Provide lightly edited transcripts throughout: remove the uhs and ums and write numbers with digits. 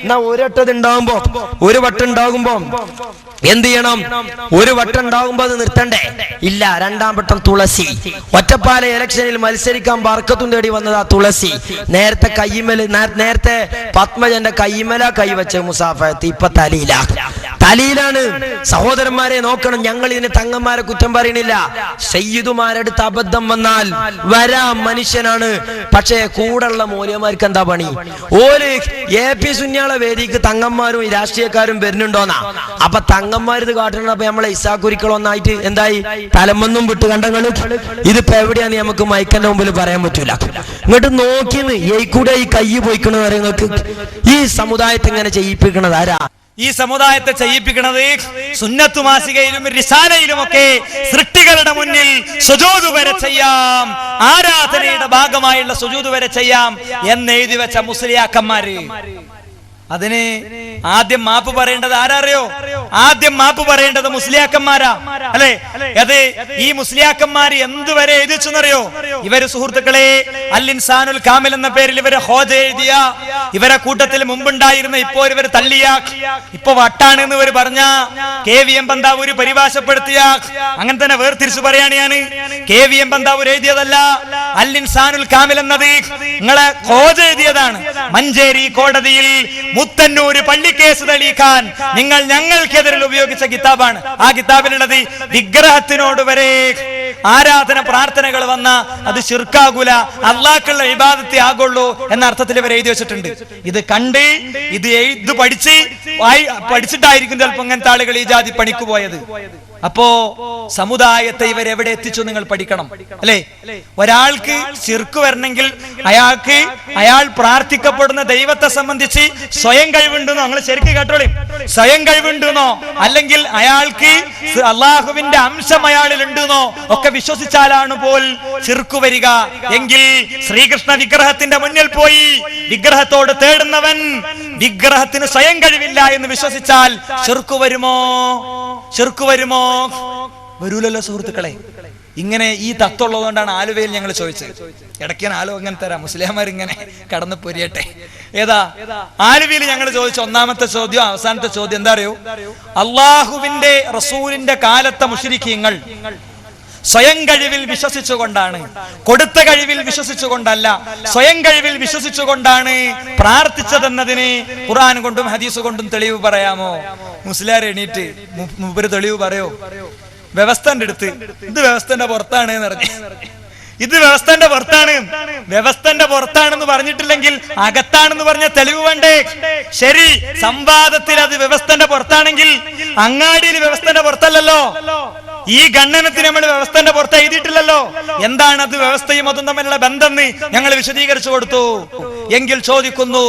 എന്നാ ഒരൊട്ടത് ഉണ്ടാകുമ്പോ ഒരു വട്ടം ഉണ്ടാകുമ്പോ എന്ത് ചെയ്യണം? ഒരു വട്ടം ഉണ്ടാകുമ്പോ അത് നിർത്തണ്ടേ? ഇല്ല. രണ്ടാം വട്ടം തുളസി. ഒറ്റപ്പാല ഇലക്ഷനിൽ മത്സരിക്കാൻ ബർക്കത്തും തേടി വന്നതാ തുളസി. നേരത്തെ പത്മജന്റെ കൈമല കൈവച്ച മുസാഫത്ത്, ഇപ്പൊ തലയിലാണ്. സഹോദരന്മാരെ നോക്കണം, ഞങ്ങൾ ഇതിന് തങ്ങന്മാരെ കുറ്റം പറയണില്ല. സയ്യിദുമാരെടുത്ത് അബദ്ധം വന്നാൽ വരാം, മനുഷ്യനാണ്. പക്ഷേ കൂടെയുള്ള മൂല്യമാർക്ക് എന്താ പണി? ഓല് AP സുന്യാള വേദിക്ക് തങ്ങന്മാരും രാഷ്ട്രീയക്കാരും വരുന്നുണ്ടോന്നാ. അപ്പൊ തങ്ങന്മാരിത് കാട്ടണപ്പോ നമ്മളെ ഇസാക്കുരിക്കളൊന്നായിട്ട് എന്തായി? തലമൊന്നും വിട്ട് കണ്ടങ്ങളും. ഇതിപ്പോ എവിടെയാന്ന് നമുക്ക് മൈക്കന്റെ മുമ്പിൽ പറയാൻ പറ്റൂല. ഇങ്ങോട്ട് നോക്കിന്ന് കൂടെ ഈ കൈ പോയിക്കണെന്ന് പറയുന്നത് ഈ സമുദായത്തെ ഇങ്ങനെ ചെയ്യിപ്പിക്കണത് ആരാ? ഈ സമുദായത്തെ ചെയ്യിപ്പിക്കുന്നത് സുന്നത്തു മാസികയിലും റിസാലയിലുമൊക്കെ സൃഷ്ടികളുടെ മുന്നിൽ സുജൂദ് വരെ ചെയ്യാം, ആരാധനയുടെ ഭാഗമായുള്ള സുജൂദ് വരെ ചെയ്യാം എന്ന് എഴുതി വെച്ച മുസ്ലിയാക്കന്മാര്. അതിന് ആദ്യം മാപ്പ് പറയേണ്ടത് ആരറിയോ? ആദ്യം മാപ്പ് പറയേണ്ടത് മുസ്ലിയാക്കന്മാരാ, അല്ലെ? അത് ഈ മുസ്ലിയാക്കന്മാര് എന്തുവരെ എഴുതിച്ചെന്നറിയോ? ഇവര് സുഹൃത്തുക്കളെ അൽ ഇൻസാനുൽ കാമിൽ എന്ന പേരിൽ ഇവരെ ഹോജ എഴുതിയ, ഇവരെ കൂട്ടത്തിൽ മുമ്പുണ്ടായിരുന്ന, ഇപ്പോൾ ഇവർ തള്ളിയ, ഇപ്പൊ വട്ടാണെന്ന് ഇവർ പറഞ്ഞ KVM പന്താവൂര് പരിഭാഷപ്പെടുത്തിയ, അങ്ങനെ തന്നെ വേർതിരിച്ചു പറയാണ്. KVM പന്താവൂര് എഴുതിയതല്ല, അൽ ഇൻസാനുൽ കാമിൽ എന്നത് നിങ്ങളെ ഹോജ എഴുതിയതാണ്. മഞ്ചേരി കോടതിയിൽ മുത്തന്നൂര് പള്ളിക്കേസ് തെളിയിക്കാൻ നിങ്ങൾ ഞങ്ങൾക്കെതിരിൽ ഉപയോഗിച്ച കിതാബാണ്. ആ കിതാബിലുള്ളത് വിഗ്രഹത്തിനോട് വരെ ആരാധന പ്രാർത്ഥനകൾ വന്ന അത് ശിർക്കാകൂല, അള്ളാഹ്ക്കുള്ള ഇബാദത്തെ ആകുള്ളൂ എന്ന അർത്ഥത്തിൽ ഇവർ എഴുതി വെച്ചിട്ടുണ്ട്. ഇത് കണ്ട് ഇത് പഠിച്ചിട്ടായിരിക്കും ചിലപ്പോൾ ഇങ്ങനത്തെ ആളുകൾ ഈ ജാതി പണിക്ക് പോയത്. അപ്പോ സമുദായത്തെ ഇവരെവിടെ എത്തിച്ചു നിങ്ങൾ പഠിക്കണം, അല്ലെ? ഒരാൾക്ക് ശിർക്ക് വരണമെങ്കിൽ അയാൾ പ്രാർത്ഥിക്കപ്പെടുന്ന ദൈവത്തെ സംബന്ധിച്ച് സ്വയം കഴിവുണ്ടെന്നോ, നിങ്ങൾ ശരിക്കും കേട്ടോളി, സ്വയം കഴിവുണ്ടെന്നോ അല്ലെങ്കിൽ അയാൾക്ക് അള്ളാഹുവിന്റെ അംശം അയാളിൽ ഉണ്ടെന്നോ ഒക്കെ വിശ്വസിച്ചാലാണ് പോൽ ശിർക്ക് വരിക. എങ്കിൽ ശ്രീകൃഷ്ണ വിഗ്രഹത്തിന്റെ മുന്നിൽ പോയി വിഗ്രഹത്തോട് തേടുന്നവൻ വിഗ്രഹത്തിന് സ്വയം കഴിവില്ല എന്ന് വിശ്വസിച്ചാൽ ശിർക്ക് വരുമോ? ശിർക്ക് വരുമോ? വരൂലല്ലോ സുഹൃത്തുക്കളെ. ഇങ്ങനെ ഈ തത്വമുള്ളതുകൊണ്ടാണ് ആലുവയിൽ ഞങ്ങൾ ചോദിച്ചത്. ഇടയ്ക്ക് ഞാൻ ആലോ ഇങ്ങനെ തരാം, മുസ്ലിംമാർ ഇങ്ങനെ കടന്നു പൊരിയട്ടെ. ഏതാ ആലുവയിൽ ഞങ്ങൾ ചോദിച്ച ഒന്നാമത്തെ ചോദ്യം, അവസാനത്തെ ചോദ്യം എന്താ അറിയോ? അള്ളാഹുവിന്റെ റസൂലിന്റെ കാലത്തെ മുശ്രിക്കീങ്ങൾ സ്വയം കഴിവിൽ വിശ്വസിച്ചുകൊണ്ടാണ്, കൊടുത്ത കഴിവിൽ വിശ്വസിച്ചുകൊണ്ടല്ല, സ്വയം കഴിവിൽ വിശ്വസിച്ചുകൊണ്ടാണ് പ്രാർത്ഥിച്ചതെന്നതിന് ഖുർആൻ കൊണ്ടും ഹദീസ് കൊണ്ടും തെളിവ് പറയാമോ? മുസ്ലിയാർ എണീറ്റ് മൂപ്പര് തെളിവ് പറയോ? വ്യവസ്ഥന്റെ അടുത്ത് ഇത് വ്യവസ്ഥന്റെ പുറത്താണ് എന്ന് പറഞ്ഞു. ഇത് വ്യവസ്ഥന്റെ പുറത്താണ്, വ്യവസ്ഥന്റെ പുറത്താണെന്ന് പറഞ്ഞിട്ടില്ലെങ്കിൽ അകത്താണെന്ന് പറഞ്ഞ തെളിവ് വേണ്ടേ? ശരി, സംവാദത്തിൽ അത് വ്യവസ്ഥന്റെ പുറത്താണെങ്കിൽ അങ്ങാടിയിൽ വ്യവസ്ഥന്റെ പുറത്തല്ലല്ലോ. ഈ ഗണ്ണനത്തിന് നമ്മൾ വ്യവസ്ഥന്റെ പുറത്ത് എഴുതിയിട്ടില്ലല്ലോ. എന്താണ് അത് വ്യവസ്ഥയും അതും തമ്മിലുള്ള ബന്ധം ഞങ്ങൾ വിശദീകരിച്ചു കൊടുത്തു. എങ്കിൽ ചോദിക്കുന്നു,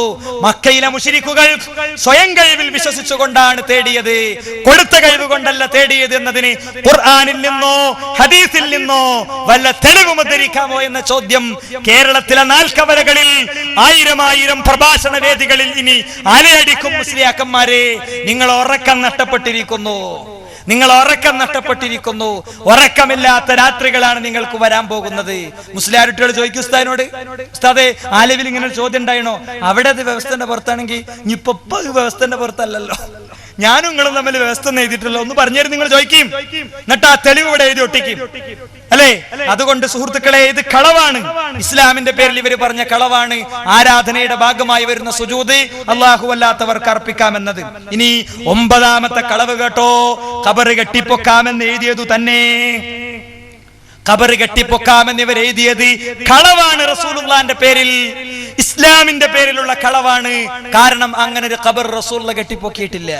മക്കയിലെ മുശ്രിക്കുകൾ സ്വയം കഴിവിൽ വിശ്വസിച്ചുകൊണ്ടാണ് തേടിയത്, കൊടുത്ത കഴിവ് കൊണ്ടല്ല തേടിയത് എന്നതിന് ഖുർആനിൽ നിന്നോ ഹദീസിൽ നിന്നോ വല്ല തെളിവും ഉദ്ധരിക്കാമോ എന്ന ചോദ്യം കേരളത്തിലെ നാൽക്കവലകളിൽ ആയിരം പ്രഭാഷണ വേദികളിൽ ഇനി അലയടിക്കും. മുസ്ലിയാക്കന്മാരെ, നിങ്ങൾ ഉറക്കം നഷ്ടപ്പെട്ടിരിക്കുന്നു, നിങ്ങൾ ഉറക്കം നഷ്ടപ്പെട്ടിരിക്കുന്നു. ഉറക്കമില്ലാത്ത രാത്രികളാണ് നിങ്ങൾക്ക് വരാൻ പോകുന്നത്. മുസ്ലിയാരുട്ടികൾ ചോദിക്കും ഉസ്താദിനോട്, ഉസ്താദേ ആലുവിൽ ഇങ്ങനെ ഒരു ചോദ്യം ഉണ്ടായിണോ? അവിടെ അത് വ്യവസ്ഥന്റെ പുറത്താണെങ്കിൽ ഇപ്പൊ വ്യവസ്ഥന്റെ പുറത്തല്ലല്ലോ, ഞാനും നിങ്ങളും തമ്മിൽ വ്യവസ്ഥ എഴുതിയിട്ടല്ലോ, ഒന്ന് പറഞ്ഞുതരും നിങ്ങൾ ചോദിക്കും. എന്നിട്ട് ആ തെളിവ് ഇവിടെ എഴുതി ഒട്ടിക്കും, അല്ലെ? അതുകൊണ്ട് സുഹൃത്തുക്കളെ, ഇത് കളവാണ്. ഇസ്ലാമിന്റെ പേരിൽ ഇവർ പറഞ്ഞ കളവാണ്. ആരാധനയുടെ ഭാഗമായി വരുന്ന സുജൂദ് അല്ലാഹു അല്ലാത്തവർക്ക് അർപ്പിക്കാമെന്നത്. ഇനി 9ാമത്തെ കളവ് കേട്ടോ, ഖബറ് കെട്ടിപ്പൊക്കാമെന്ന് എഴുതിയതു തന്നെ. ഖബറ് കെട്ടിപ്പൊക്കാമെന്ന് ഇവർ എഴുതിയത് കളവാണ്. റസൂലുള്ളാഹിന്റെ പേരിൽ, ഇസ്ലാമിന്റെ പേരിലുള്ള കളവാണ്. കാരണം അങ്ങനെ ഒരു ഖബർ റസൂലുള്ള കെട്ടിപ്പൊക്കിയിട്ടില്ല.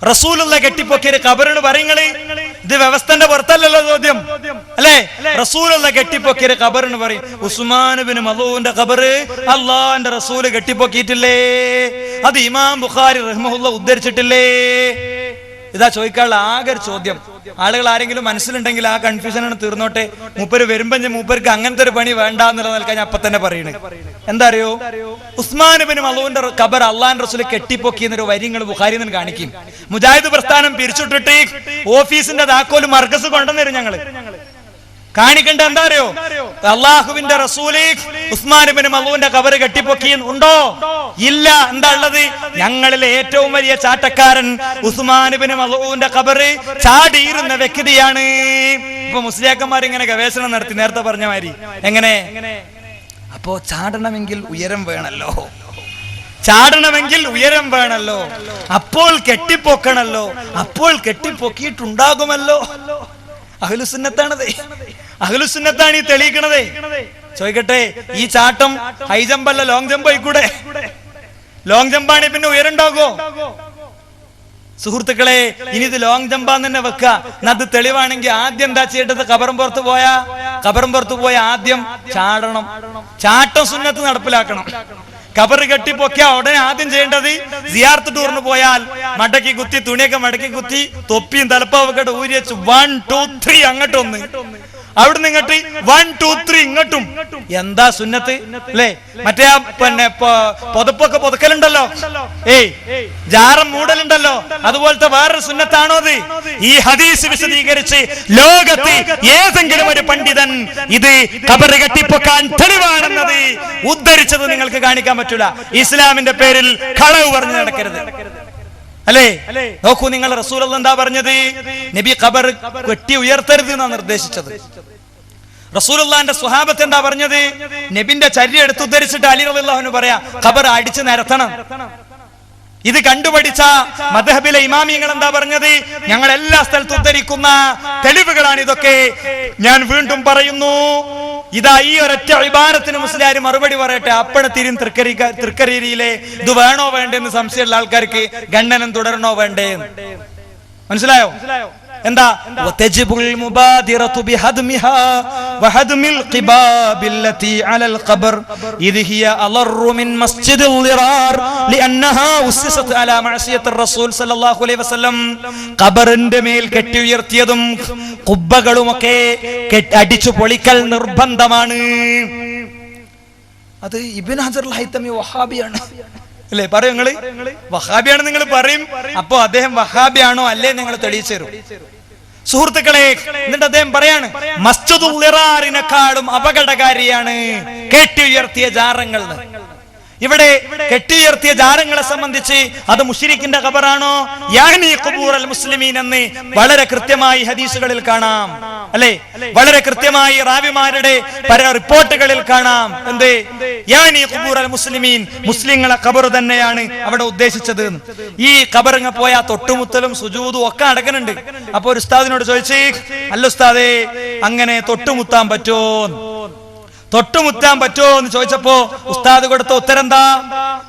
റസൂലുള്ള കെട്ടിപ്പൊക്കിയ ഖബറിന് പറയുന്നത് ഇത് വ്യവസ്ഥന്റെ പുറത്തല്ലല്ലോ ചോദ്യം, അല്ലെ? റസൂലുള്ള കെട്ടിപ്പൊക്കിയ ഖബറിന് പറയും ഉസ്മാൻ ഇബ്നു മദൂന്റെ ഖബറ് അള്ളാന്റെ റസൂല് കെട്ടിപ്പൊക്കിയിട്ടില്ലേ? അത് ഇമാം ബുഖാരി റഹ്മഹുല്ലാഹ് ഉദ്ധരിച്ചിട്ടില്ലേ? ഇതാ ചോദിക്കാനുള്ള ആകെ ഒരു ചോദ്യം. ആളുകൾ ആരെങ്കിലും മനസ്സിലുണ്ടെങ്കിൽ ആ കൺഫ്യൂഷനാണ് തീർന്നോട്ടെ. മൂപ്പര് വരുമ്പോ മൂപ്പർക്ക് അങ്ങനത്തെ ഒരു പണി വേണ്ട എന്നുള്ള നിലക്കാൻ ഞാൻ അപ്പൊ തന്നെ പറയണേ. എന്താ അറിയോ? ഉസ്മാൻ ഇബ്നു മദൂന്റെ ഖബർ അള്ളാന്റെ റസൂല് കെട്ടിപ്പൊക്കി എന്നൊരു വരി നിങ്ങൾ ബുഖാരിയിൽ നിന്ന് കാണിക്കും. മുജാഹിദ് പ്രസ്ഥാനം പിരിച്ചുവിട്ടിട്ട് ഓഫീസിന്റെ താക്കോല് മർക്കസ് കൊണ്ടുവന്നിരും ഞങ്ങള്. കാണിക്കേണ്ട എന്താ അറിയോ? അള്ളാഹുവിന്റെ റസൂല് ഉസ്മാൻ ഇബ്നു മളൂന്റെ ഖബർ കെട്ടിപ്പൊക്കി ഉണ്ടോ? ഇല്ല. എന്താ ഉള്ളത്? ഞങ്ങളിലെ ഏറ്റവും വലിയ ചാട്ടക്കാരൻ ഉസ്മാൻ ഇബ്നു മളൂന്റെ ഖബർ ചാടിയിരുന്ന വ്യക്തിയാണ്. ഇപ്പൊ മുസ്ലിയാക്കന്മാർ ഇങ്ങനെ ഗവേഷണം നടത്തി, നേരത്തെ പറഞ്ഞ മാതിരി. എങ്ങനെ? അപ്പോ ചാടണമെങ്കിൽ ഉയരം വേണല്ലോ, ചാടണമെങ്കിൽ ഉയരം വേണല്ലോ, അപ്പോൾ കെട്ടിപ്പൊക്കണല്ലോ, അപ്പോൾ കെട്ടിപ്പൊക്കിയിട്ടുണ്ടാകുമല്ലോ. അഹ്ലുസുന്നത്താണത്, അഹ്ലുസുന്നത്താണ് ഈ തെളിയിക്കണത്. ചോദിക്കട്ടെ, ഈ ചാട്ടം ഹൈ ജമ്പ് അല്ല, ലോങ് ജമ്പ് ആയിക്കൂടെ? ലോങ് ജമ്പാണ്, പിന്നെ ഉയരണ്ടാകോ? സുഹൃത്തുക്കളെ, ഇനി ഇത് ലോങ് ജമ്പാന്ന് തന്നെ വെക്ക. അത് തെളിവാണെങ്കിൽ ആദ്യം എന്താ ചെയ്യേണ്ടത്? ഖബറും പുറത്ത് പോയ ആദ്യം ചാടണം. ചാട്ടം സുന്നത്ത് നടപ്പിലാക്കണം. ഖബർ കെട്ടിപ്പൊക്കിയ ഉടനെ ആദ്യം ചെയ്യേണ്ടത്, സിയാറത്ത് ടൂറിന് പോയാൽ മടക്കി കുത്തി, തുണിയൊക്കെ മടക്കി കുത്തി, തൊപ്പിയും തലപ്പാവൊക്കെ ഊരി വെച്ച് 1 2 3 അങ്ങോട്ടൊന്ന്, അവിടുന്ന് ഇങ്ങോട്ട് 1 2 3 ഇങ്ങോട്ടും. എന്താ സുന്നത്ത് അല്ലേ? മറ്റേ പിന്നെ പൊതപ്പൊക്കെ പൊതുക്കലുണ്ടല്ലോ, ജാറം മൂടലുണ്ടല്ലോ, അതുപോലത്തെ വേറൊരു സുന്നത്താണോ അത്? ഈ ഹദീസ് വിശദീകരിച്ച് ലോകത്ത് ഏതെങ്കിലും ഒരു പണ്ഡിതൻ ഇത് ഖബർ കെട്ടിപ്പൊക്കാൻ തെളിവാണെന്നത് ഉദ്ധരിച്ചത് നിങ്ങൾക്ക് കാണിക്കാൻ പറ്റൂല. ഇസ്ലാമിന്റെ പേരിൽ കളവ് പറഞ്ഞു നടക്കരുത്, അല്ലേ? നോക്കൂ, നിങ്ങൾ റസൂലുള്ളാഹി എന്താ പറഞ്ഞത്? നബി ഖബർ കെട്ടി ഉയർത്തരുത് എന്നാണ് നിർദ്ദേശിച്ചത്. റസൂലുള്ളാഹിന്റെ സ്വഹാബത്ത് എന്താ പറഞ്ഞത്? നബിന്റെ ചര്യ എടുത്ത് ഉദ്ധരിച്ചിട്ട് അലി റളിയല്ലാഹു അൻഹു പറയാ, ഖബർ അടിച്ചു നിരത്തണം. ഇത് കണ്ടുപഠിച്ച മദ്ഹബിലെ ഇമാമിയങ്ങൾ എന്താ പറഞ്ഞത്? ഞങ്ങൾ എല്ലാ സ്ഥലത്തും ഉദ്ധരിക്കുന്ന തെളിവുകളാണ് ഇതൊക്കെ. ഞാൻ വീണ്ടും പറയുന്നു, ഇതാ ഈ ഒരൊറ്റ ഇബാറത്തിന് മുസ്ലിയാർ മറുപടി പറയട്ടെ. അപ്പഴത്തിരും തൃക്കരിയിലെ ഇത് വേണോ വേണ്ടെന്ന് സംശയമുള്ള ആൾക്കാർക്ക് ഖണ്ഡനം തുടരണോ വേണ്ടേ? മനസ്സിലായോ? എന്താ? വതജിബുൽ മുബാദിറതു ബിഹദ്മിഹാ വഹദ്മിൽ ഖിബാബില്ലതി അലൽ ഖബർ ഇദ് ഹിയ അളറു മിൻ മസ്ജിദിൽ ളിറാർ ലിഅന്നഹാ ഉസ്സിസത് അലാ മഅസിയത്തിർ റസൂൽ സല്ലല്ലാഹു അലൈഹി വസല്ലം. ഖബറിന്റെ മേൽ കെട്ടി ഉയർത്തിയതും ഖുബ്ബകളുമൊക്കെ അടിച്ചു പൊളിക്കൽ നിർബന്ധമാണ്. അത് ഇബ്നു ഹജർ അൽ ഹൈതമി വഹാബിയാണ് അല്ലേ? പറയും നിങ്ങള് വഹാബിയാണ് നിങ്ങൾ പറയും. അപ്പോ അദ്ദേഹം വഹാബിയാണോ അല്ലേ നിങ്ങൾ തെളിയിച്ചു തരും സുഹൃത്തുക്കളെ. എന്നിട്ട് അദ്ദേഹം പറയാണ്, മസ്ജിദുൽ ളിറാറിനെക്കാളും അപകടകാരിയാണ് കെട്ടി ഉയർത്തിയ ജാറങ്ങൾ. ഇവിടെ കെട്ടിയുയർത്തിയ ജാരങ്ങളെ സംബന്ധിച്ച് അത് മുശ്രിക്കിന്റെ ഖബറാണോ യാനി ഖുബൂറൽ മുസ്ലിമീൻ എന്ന് വളരെ കൃത്യമായി ഹദീസുകളിൽ കാണാം, അല്ലേ? വളരെ കൃത്യമായി റാവിമാരുടെ റിപ്പോർട്ടുകളിൽ കാണാം. എന്ത്? യാനി ഖുബൂറൽ മുസ്ലിമീൻ, മുസ്ലിങ്ങളെ ഖബർ തന്നെയാണ് അവിടെ ഉദ്ദേശിച്ചത്. ഈ ഖബറിങ്ങ പോയാ തൊട്ടുമുത്തലും സുജൂദും ഒക്കെ അടക്കുന്നുണ്ട്. അപ്പൊ ഒരു ഉസ്താദിനോട് ചോദിച്ചു, അല്ല ഉസ്താദേ, അങ്ങനെ തൊട്ടുമുത്താൻ പറ്റുമോ എന്ന് ചോദിച്ചപ്പോ ഉസ്താദ് കൊടുത്ത ഉത്തരം എന്താ?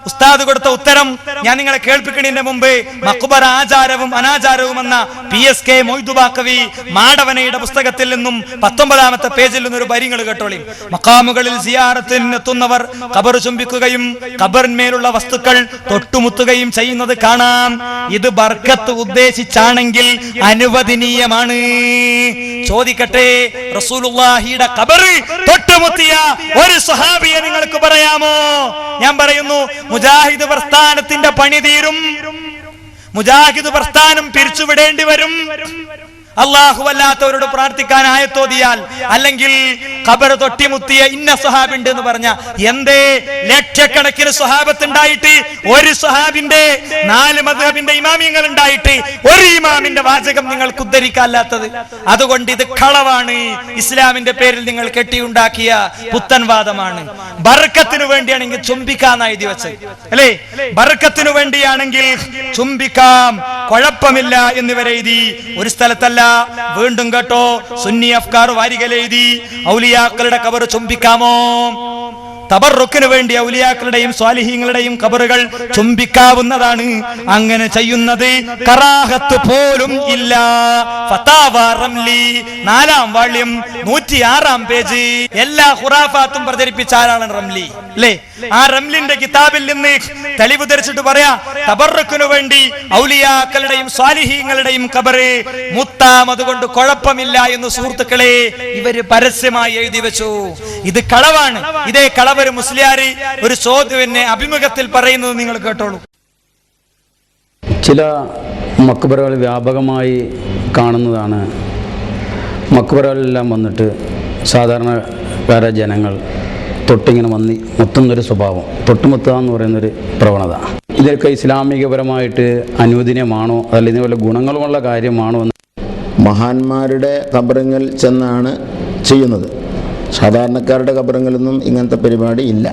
ഉസ്താദ് കൊടുത്ത ഉത്തരം ഞാൻ നിങ്ങളെ കേൾപ്പിക്കുന്നതിന്റെ മുമ്പ് മഖ്ബറ ആചാരവും അനാചാരവും എന്ന PSK മൊയ്തുബാക്കവി മാടവനയുടെ പുസ്തകത്തിൽ നിന്നും 19ാമത്തെ പേജിൽ നിന്നൊരു വരികൾ കേട്ടോളി. മഖാമുകളിൽ സിയാറത്തിന് എത്തുന്നവർ ഖബർ ചുംബിക്കുകയും ഖബറിന്മേലുള്ള വസ്തുക്കൾ തൊട്ടുമുത്തുകയും ചെയ്യുന്നത് കാണാം. ഇത് ബർക്കത്ത് ഉദ്ദേശിച്ചാണെങ്കിൽ അനുവദനീയമാണ്. ചോദിക്കട്ടെ, റസൂലുള്ളാഹിയുടെ ഖബർ തൊട്ടുമുത്തിയ ഒരു സ്വഹാബിയെ നിങ്ങൾക്ക് പറയാമോ? ഞാൻ പറയുന്നു, മുജാഹിദ് പ്രസ്ഥാനത്തിന്റെ പണി തീരും, മുജാഹിദ് പ്രസ്ഥാനം പിരിച്ചുവിടേണ്ടി വരും. അല്ലാഹു അല്ലാത്തവരോട് പ്രാർത്ഥിക്കാൻ ആയത്തോതിയാൽ, അല്ലെങ്കിൽ ഖബർ തൊട്ടിമുത്തിയ ഇന്ന സ്വഹാബിണ്ട് എന്ന് പറഞ്ഞ എന്തേ ലക്ഷക്കണക്കിന് സ്വഹാബത്ത് ഉണ്ടായിട്ട് ഒരു സ്വഹാബിന്റെ 4 മദ്ഹബിന്റെ ഇമാമിയങ്ങൾ ഉണ്ടായിട്ട് ഒരു ഇമാമിന്റെ വാചകം നിങ്ങൾക്ക് ഉദ്ധരിക്കാല്ലാത്തത്? അതുകൊണ്ട് ഇത് കളവാണ്. ഇസ്ലാമിന്റെ പേരിൽ നിങ്ങൾ കെട്ടിയുണ്ടാക്കിയ പുത്തൻവാദമാണ്. ബർക്കത്തിന് വേണ്ടിയാണെങ്കിൽ ചുംബിക്കാന്ന് എഴുതി വെച്ചത്, അല്ലേ? ബർക്കത്തിന് വേണ്ടിയാണെങ്കിൽ ചുംബിക്കാം, കുഴപ്പമില്ല എന്നിവരെഴുതി. ഒരു സ്ഥലത്തല്ല, വീണ്ടും കേട്ടോ, സുന്നി അഫ്കാർ വാരികയിൽ എഴുതി, ഔലിയാക്കളുടെ ഖബർ ചുംബിക്കാമോ? തബറുക്കിന് വേണ്ടി ഔലിയാക്കളുടെയും സ്വാലിഹീങ്ങളുടെയും ഖബറുകൾ ചുംബിക്കാവുന്നതാണ്. അങ്ങനെ ചെയ്യുന്നത് കറാഹത്ത് പോലും ഇല്ല. ഫതാവ റംലി 4ാം വാള്യം 106ാം പേജ്. എല്ലാ ഖുറാഫാത്തും പ്രചരിപ്പിച്ച ആരാണ് റംലി, അല്ലേ? ആ റംലിന്റെ കിതാബിൽ നിന്ന് തെളിവ് ധരിച്ചിട്ട് പറയാ, തബറുക്കിനു വേണ്ടി ഔലിയാക്കളുടെയും സ്വാലിഹീങ്ങളുടെയും ഖബർ മുത്താം, അതുകൊണ്ട് കുഴപ്പമില്ല എന്ന് സുഹൃത്തുക്കളെ ഇവര് പരസ്യമായി എഴുതി വെച്ചു. ഇത് കളവാണ്. ഇതേ കളവ് ഒരു മുസ്ലിയാരി ഒരു ചോദ്യവിനെ അഭിമുഖത്തിൽ പറയുന്നത് നിങ്ങൾ കേട്ടോളൂ. ചില മക്ബറകൾ വ്യാപകമായി കാണുന്നതാണ്. മക്ബറകളെല്ലാം വന്നിട്ട് സാധാരണക്കാര ജനങ്ങൾ തൊട്ടിങ്ങനെ മുത്തുന്നൊരു സ്വഭാവം, തൊട്ടുമുത്തുക എന്ന് പറയുന്നൊരു പ്രവണത, ഇതൊക്കെ ഇസ്ലാമികപരമായിട്ട് അനുവദനീയമാണോ, അതല്ല ഇതിന് ഗുണങ്ങളുമുള്ള കാര്യമാണോ എന്ന് മഹാന്മാരുടെ ഖബറിൽ ചെന്നാണ് ചെയ്യുന്നത്. സാധാരണക്കാരുടെ ഖബറിലൊന്നും ഇങ്ങനത്തെ പരിപാടി ഇല്ല.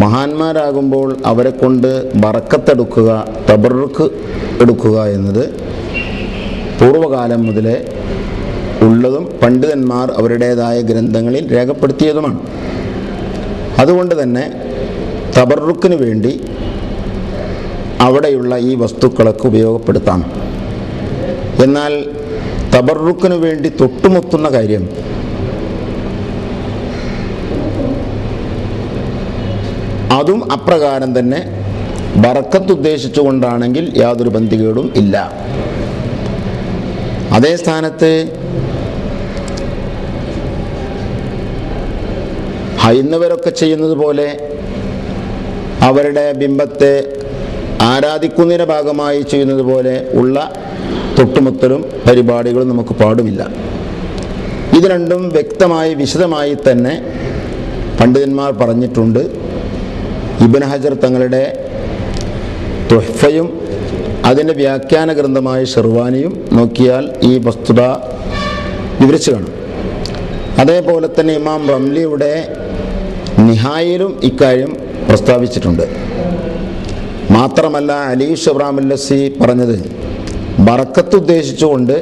മഹാന്മാരാകുമ്പോൾ അവരെ കൊണ്ട് ബറക്കത്തെടുക്കുക, തബറുക്ക് എടുക്കുക എന്നത് പൂർവ്വകാലം മുതലേ ഉള്ളതും പണ്ഡിതന്മാർ അവരുടേതായ ഗ്രന്ഥങ്ങളിൽ രേഖപ്പെടുത്തിയതുമാണ്. അതുകൊണ്ട് തന്നെ തബറുക്കിന് വേണ്ടി അവിടെയുള്ള ഈ വസ്തുക്കളൊക്കെ ഉപയോഗപ്പെടുത്താം. എന്നാൽ തബറുക്കിന് വേണ്ടി തൊട്ടുമുത്തുന്ന കാര്യം അതും അപ്രകാരം തന്നെ ബറക്കത്ത് ഉദ്ദേശിച്ചുകൊണ്ടാണെങ്കിൽ യാതൊരു ബന്ധികേടും ഇല്ല. അതേ സ്ഥാനത്ത് ഹൈന്ദവരൊക്കെ ചെയ്യുന്നത് പോലെ അവരുടെ ബിംബത്തെ ആരാധിക്കുന്നതിൻ്റെ ഭാഗമായി ചെയ്യുന്നത് പോലെ ഉള്ള തൊട്ടുമുത്തലും പരിപാടികളും നമുക്ക് പാടുമില്ല. ഇത് രണ്ടും വ്യക്തമായി വിശദമായി തന്നെ പണ്ഡിതന്മാർ പറഞ്ഞിട്ടുണ്ട്. ഇബ്നു ഹജർ തങ്ങളുടെ തുഹ്ഫയും അതിൻ്റെ വ്യാഖ്യാന ഗ്രന്ഥമായ ഷെർവാനിയും നോക്കിയാൽ ഈ വസ്തുത വിവരിച്ചു കാണും. അതേപോലെ തന്നെ ഇമാം റംലിയുടെ നിഹായിലും ഇക്കാര്യം പ്രസ്താവിച്ചിട്ടുണ്ട്. മാത്രമല്ല അലി ഷബ്രാമുല്ലസി പറഞ്ഞത് ബറക്കത്ത് ഉദ്ദേശിച്ചുകൊണ്ട്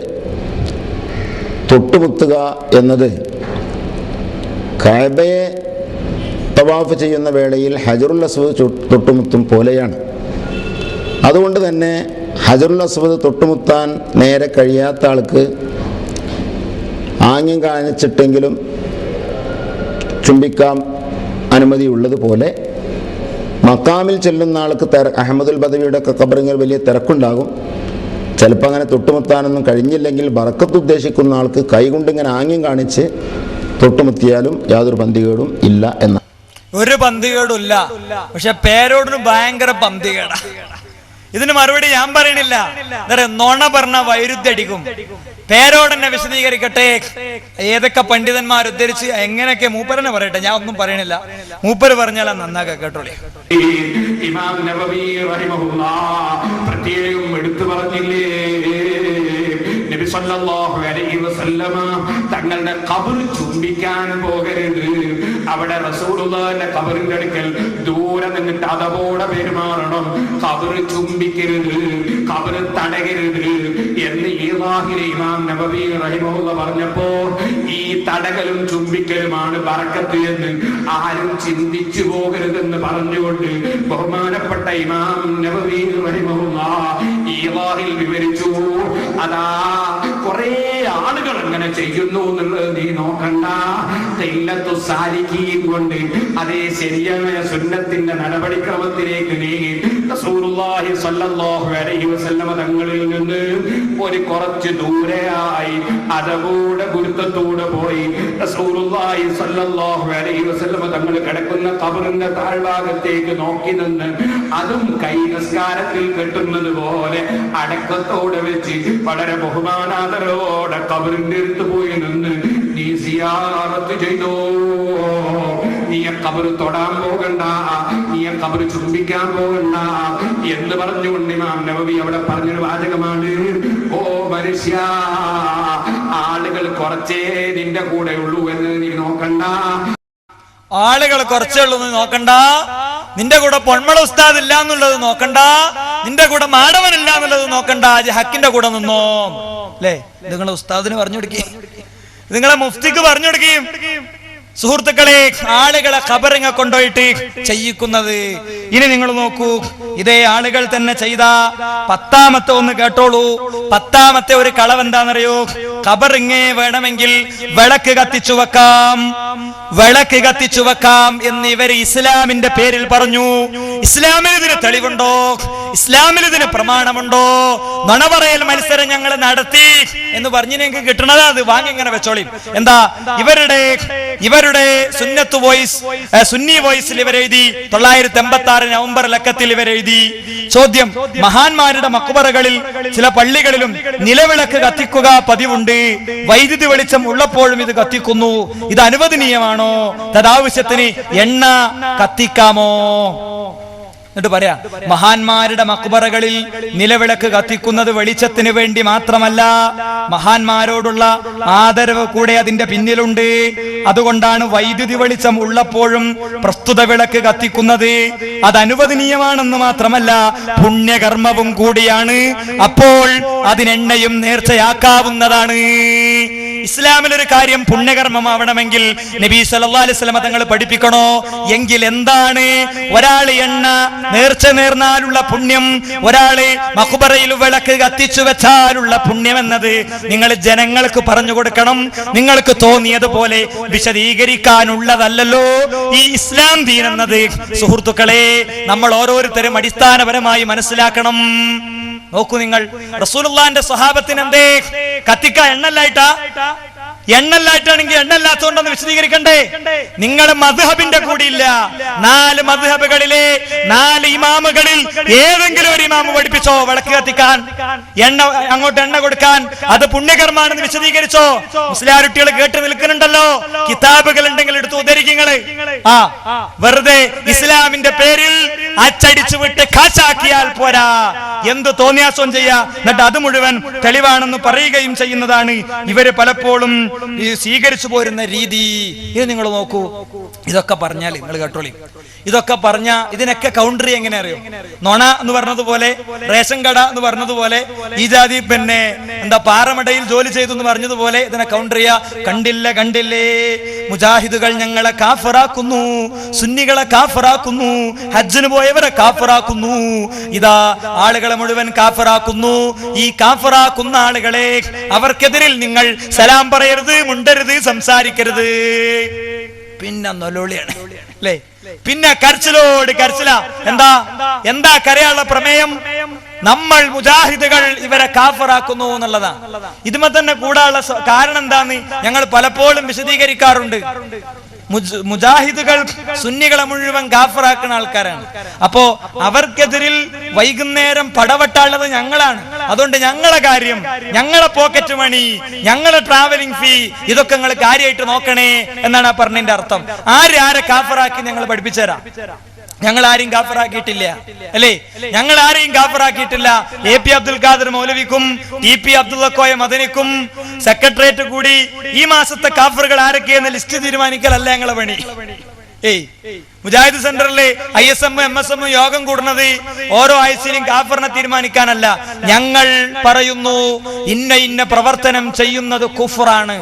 തൊട്ടുമുത്തുക എന്നത് കഅബയെ തവാഫ് ചെയ്യുന്ന വേളയിൽ ഹജറുൽ അസ്വദ് തൊട്ടുമുത്തും പോലെയാണ്. അതുകൊണ്ട് തന്നെ ഹജറുൽ അസ്വദ് തൊട്ടുമുത്താൻ നേരെ കഴിയാത്ത ആൾക്ക് ആംഗ്യം കാണിച്ചിട്ടെങ്കിലും ചുംബിക്കാൻ അനുമതിയുള്ളതുപോലെ മക്കാമിൽ ചെല്ലുന്ന ആൾക്ക് അഹമ്മദുൽ ബദവിയുടെ ഒക്കെ ഖബറിൽ വലിയ തിരക്കുണ്ടാകും. ചിലപ്പോൾ അങ്ങനെ തൊട്ടുമുത്താനൊന്നും കഴിഞ്ഞില്ലെങ്കിൽ ബറക്കത്ത് ഉദ്ദേശിക്കുന്ന ആൾക്ക് കൈകൊണ്ടിങ്ങനെ ആംഗ്യം കാണിച്ച് തൊട്ടുമുത്തിയാലും യാതൊരു പന്തികേടും ഇല്ല എന്ന. ഒരു പന്തികേടുമില്ല, പക്ഷെ പേരോടിന് ഭയങ്കര പന്തികേടാ. ഇതിന് മറുപടി ഞാൻ പറയണില്ല, നുണ പറഞ്ഞ വൈരുദ്ധ്യടിക്കും. പേരോടെന്നെ വിശദീകരിക്കട്ടെ, ഏതൊക്കെ പണ്ഡിതന്മാർ ഉദ്ധരിച്ച് എങ്ങനെയൊക്കെ മൂപ്പരനെ പറയട്ടെ, ഞാൻ ഒന്നും പറയണില്ല. മൂപ്പര് പറഞ്ഞാൽ നന്നാക്ക കേട്ടോളി. ഇമാം നബവി റഹിമഹുല്ലാഹ് പ്രത്യേകം എടുത്തു പറഞ്ഞില്ലേ, നബി സല്ലല്ലാഹു അലൈഹി വസല്ലമ തങ്ങളുടെ ഖബർ ചുംബിക്കാൻ പോകരുത്. അവിടെ റസൂലുള്ളാഹിന്റെ ഖബറിന്റെ അടുക്കൽ ദൂരെ നിന്നിട്ട് അതവോടെ പെരുമാറണം. ഖബർ ചുംബിക്കരുത്, ഖബർ തടകരുത് എന്ന് ഈളാഹിലെ ഇമാം നബവി റഹിമഹുല്ലാഹ് പറഞ്ഞപ്പോ ഈ തടകലും ചുംബിക്കലുമാണ് ബറക്കത്ത് എന്ന് ആരും ചിന്തിച്ചു പോകരുതെന്ന് പറഞ്ഞുകൊണ്ട് ബഹുമാനപ്പെട്ട ഇമാം നബവി റഹിമഹുല്ലാഹ് ഈളാഹിൽ വിവരിച്ചു. അതാ കുറെ ആളുകൾ അങ്ങനെ ചെയ്യുന്നു എന്നുള്ളത് നീ നോക്കണ്ട. കൊണ്ട് അതേ ശരിയായ സുന്നത്തിന്റെ നടപടിക്രമത്തിലേക്ക് നീങ്ങി റസൂലുള്ളാഹി സ്വല്ലല്ലാഹു അലൈഹി വസല്ലമ തങ്ങളിൽ നിന്ന് ഒരു കുറച്ച് ദൂരെയായി അതവോടെ ഗുരുത്വത്തോടെ പോയി റസൂലുള്ളാഹി സ്വല്ലല്ലാഹു അലൈഹി വസല്ലമ തങ്ങൾ കിടക്കുന്ന ഖബറിന്റെ താഴ്ഭാഗത്തേക്ക് നോക്കി നിന്ന് അതും കൈ നിസ്കാരത്തിൽ കെട്ടുന്നത് പോലെ അടക്കത്തോടെ വെച്ച് വളരെ ബഹുമാനാദരവോടെ ഖബറിന്റെ അടുത്ത് പോയി നിന്ന് നീ സിയാറത്ത് ചെയ്തോ, നീ ഖബർ തൊടാൻ പോകണ്ട, നീ ഖബർ ചുംബിക്കാൻ പോകണ്ട എന്ന് പറഞ്ഞുകൊണ്ട് ഇമാം നബവി അവിടെ പറഞ്ഞൊരു വാചകമാണ്, ഓ മനുഷ്യ, ആളുകൾ കുറച്ചേ നിന്റെ കൂടെ ഉള്ളൂ എന്ന് നീ നോക്കണ്ട. ആളുകൾ കുറച്ചേ ഉള്ളൂ എന്ന് നോക്കണ്ട, നിന്റെ കൂടെ പൊന്മള ഉസ്താദ് ഇല്ല എന്നുള്ളത് നോക്കണ്ട, നിന്റെ കൂടെ മാടവനില്ല എന്നുള്ളത് നോക്കണ്ട, ഹക്കിന്റെ കൂടെ നിന്നോ. അല്ലേ, നിങ്ങളെ ഉസ്താദിന് പറഞ്ഞു കൊടുക്കുകയും നിങ്ങളെ മുഫ്തിക്ക് പറഞ്ഞു കൊടുക്കുകയും സുഹൃത്തുക്കളെ, ആളുകളെ ഖബറിങ്ങ കൊണ്ടുപോയിട്ട് ചെയ്യിക്കുന്നത്. ഇനി നിങ്ങൾ നോക്കൂ, ഇതേ ആളുകൾ തന്നെ ചെയ്ത 10ാമത്തെ ഒന്ന് കേട്ടോളൂ. 10ാമത്തെ ഒരു കളവെന്താണെന്നറിയോ? ഖബറിങ്ങേ വേണമെങ്കിൽ വിളക്ക് കത്തിച്ചു വെക്കാം, വിളക്ക് കത്തിച്ചു വെക്കാം എന്ന് ഇവർ ഇസ്ലാമിന്റെ പേരിൽ പറഞ്ഞു. ഇസ്ലാമിൽ ഇതിന് തെളിവുണ്ടോ? ഇസ്ലാമിൽ ഇതിന് പ്രമാണമുണ്ടോ? നുണ പറയൽ മത്സരം ഞങ്ങൾ നടത്തി എന്ന് പറഞ്ഞു നിങ്ങൾക്ക് കിട്ടണത് അത് വാങ്ങി ഇങ്ങനെ വെച്ചോളി. എന്താ ഇവരുടെ സുന്നത്ത് വോയിസ്, സുന്നി വോയിസിൽ ഇവരെഴുതി 986 നവംബർ ലക്കത്തിൽ ഇവരെഴുതി രീതി. ചോദ്യം: മഹാന്മാരുടെ മക്ബറകളിൽ ചില പള്ളികളിലും നിലവിളക്ക് കത്തിക്കുക പതിവുണ്ട്. വൈദ്യുതി വെളിച്ചം ഉള്ളപ്പോഴും ഇത് കത്തിക്കുന്നു. ഇത് അനുവദനീയമാണോ? തദാവശ്യത്തിന് എണ്ണ കത്തിക്കാമോ? എന്നിട്ട് പറയാ, മഹാന്മാരുടെ മക്ബറകളിൽ നിലവിളക്ക് കത്തിക്കുന്നത് വെളിച്ചത്തിന് വേണ്ടി മാത്രമല്ല, മഹാന്മാരോടുള്ള ആദരവ് കൂടെ അതിന്റെ പിന്നിലുണ്ട്. അതുകൊണ്ടാണ് വൈദ്യുതി വെളിച്ചം ഉള്ളപ്പോഴും പ്രസ്തുത വിളക്ക് കത്തിക്കുന്നത്. അത് അനുവദനീയമാണെന്ന് മാത്രമല്ല, പുണ്യകർമ്മവും കൂടിയാണ്. അപ്പോൾ അതിനെണ്ണയും നേർച്ചയാക്കാവുന്നതാണ്. ഇസ്ലാമിലൊരു കാര്യം പുണ്യകർമ്മമാവണമെങ്കിൽ നബി സല്ലല്ലാഹു അലൈഹി വസല്ലം തങ്ങൾ പഠിപ്പിക്കണോ? എങ്കിൽ എന്താണ് ഒരാൾ എണ്ണ നേർച്ച നേർന്നാലുള്ള പുണ്യം, ഒരാള് മഖ്ബറയിൽ വിളക്ക് കത്തിച്ചു വെച്ചാലുള്ള പുണ്യം എന്നത് നിങ്ങൾ ജനങ്ങൾക്ക് പറഞ്ഞു കൊടുക്കണം. നിങ്ങൾക്ക് തോന്നിയതുപോലെ വിശദീകരിക്കാനുള്ളതല്ലോ ഈ ഇസ്ലാം ദീൻ എന്നത്. സുഹൃത്തുക്കളെ, നമ്മൾ ഓരോരുത്തരും അടിസ്ഥാനപരമായി മനസ്സിലാക്കണം. നോക്കൂ, നിങ്ങൾ റസൂലുള്ളാഹിന്റെ സ്വഹാബത്തിന് എന്തേ കത്തിക്ക എണ്ണല്ലായിട്ടാണെങ്കിൽ എണ്ണല്ലാത്തോണ്ടെന്ന് വിശദീകരിക്കണ്ടേ? നിങ്ങളുടെ മദ്ഹബിന്റെ കൂടിയില്ല. 4 മദ്ഹബുകളിലെ 4 ഇമാമുകളിൽ ഏതെങ്കിലും ഒരു ഇമാമ് പഠിപ്പിച്ചോ വിളക്ക് കത്തിക്കാൻ, അങ്ങോട്ട് എണ്ണ കൊടുക്കാൻ? അത് പുണ്യകർമാണെന്ന് വിശദീകരിച്ചോ? മുസ്ലിയാരുട്ടികൾ കേട്ട് നിൽക്കുന്നുണ്ടല്ലോ. കിതാബുകൾ ഉണ്ടെങ്കിൽ എടുത്ത് ഉദ്ധരിക്കുങ്ങള്. വെറുതെ ഇസ്ലാമിന്റെ പേരിൽ അച്ചടിച്ചു വിട്ട് കാശാക്കിയാൽ പോരാ. എന്ത് തോന്നിയാസവും ചെയ്യാ, എന്നിട്ട് അത് മുഴുവൻ തെളിവാണെന്ന് പറയുകയും ചെയ്യുന്നതാണ് ഇവര് പലപ്പോഴും സ്വീകരിച്ചു പോരുന്ന രീതി. ഇത് നിങ്ങൾ നോക്കൂ. ഇതൊക്കെ പറഞ്ഞാൽ നിങ്ങൾ കേട്ടോളി, ഇതൊക്കെ പറഞ്ഞ ഇതിനൊക്കെ കൗണ്ടർ എങ്ങനെ അറിയോ? നോണ എന്ന് പറഞ്ഞതുപോലെ, റേഷൻ കട എന്ന് പറഞ്ഞതുപോലെ, ഈ ജാതി പിന്നെ എന്താ പാറമടയിൽ ജോലി ചെയ്തു എന്ന് പറഞ്ഞതുപോലെ ഇതിനെ കൗണ്ടർ ചെയ്യാ. കണ്ടില്ലേ, മുജാഹിദുകൾ ഞങ്ങളെ കാഫറാക്കുന്നു, സുന്നികളെ കാഫറാക്കുന്നു, ഹജ്ജിന് പോയവരെ കാഫറാക്കുന്നു. ഇതാ ആളുകളെ മുഴുവൻ കാഫറാക്കുന്നു. ഈ കാഫറാക്കുന്ന ആളുകളെ അവർക്കെതിരിൽ നിങ്ങൾ സലാം പറയരുത്, മുണ്ടരുത്, സംസാരിക്കരുത്. പിന്നെ നൊലോളിയാണ് അല്ലേ? പിന്നെ കരച്ചിലോട് കരച്ചില. എന്താ കരയാനുള്ള പ്രമേയം? നമ്മൾ മുജാഹിദുകൾ ഇവരെ കാഫറാക്കുന്നു എന്നുള്ളതാണ്. ഇതുമേ തന്നെ കൂടാനുള്ള കാരണം എന്താന്ന് ഞങ്ങൾ പലപ്പോഴും വിശദീകരിക്കാറുണ്ട്. മുജാഹിദുകൾ സുന്നികളെ മുഴുവൻ കാഫറാക്കുന്ന ആൾക്കാരാണ്. അപ്പോ അവർക്കെതിരിൽ വൈകുന്നേരം പടവെട്ടാനുള്ളത് ഞങ്ങളാണ്. അതുകൊണ്ട് ഞങ്ങളെ കാര്യം, ഞങ്ങളെ പോക്കറ്റ് മണി, ഞങ്ങളെ ട്രാവലിംഗ് ഫീ, ഇതൊക്കെ നിങ്ങൾ കാര്യമായിട്ട് നോക്കണേ എന്നാണ് ആ പറഞ്ഞതിന്റെ അർത്ഥം. ആരെ കാഫറാക്കി ഞങ്ങൾ പഠിപ്പിച്ചുതരാം. ഞങ്ങൾ ആരെയും കാഫറാക്കിയിട്ടില്ല അല്ലേ? ഞങ്ങൾ ആരെയും കാഫറാക്കിയിട്ടില്ല. AP അബ്ദുൽ ഖാദർ മൗലവിക്കും TP അബ്ദുള്ള കോയ മദനിക്കും സെക്രട്ടേറിയറ്റ് കൂടി ഈ മാസത്തെ കാഫറുകൾ ആരൊക്കെയെന്ന് ലിസ്റ്റ് തീരുമാനിക്കലല്ല ഞങ്ങളെ പണി. മുജാഹിദ് സെന്ററിലെ ISM MSM യോഗം കൂടുന്നത് ഓരോ ആഴ്ചയിലും കാഫറിനെ തീരുമാനിക്കാനല്ല. ഞങ്ങൾ പറയുന്നു ഇന്ന പ്രവർത്തനം ചെയ്യുന്നത് കുഫറാണ്,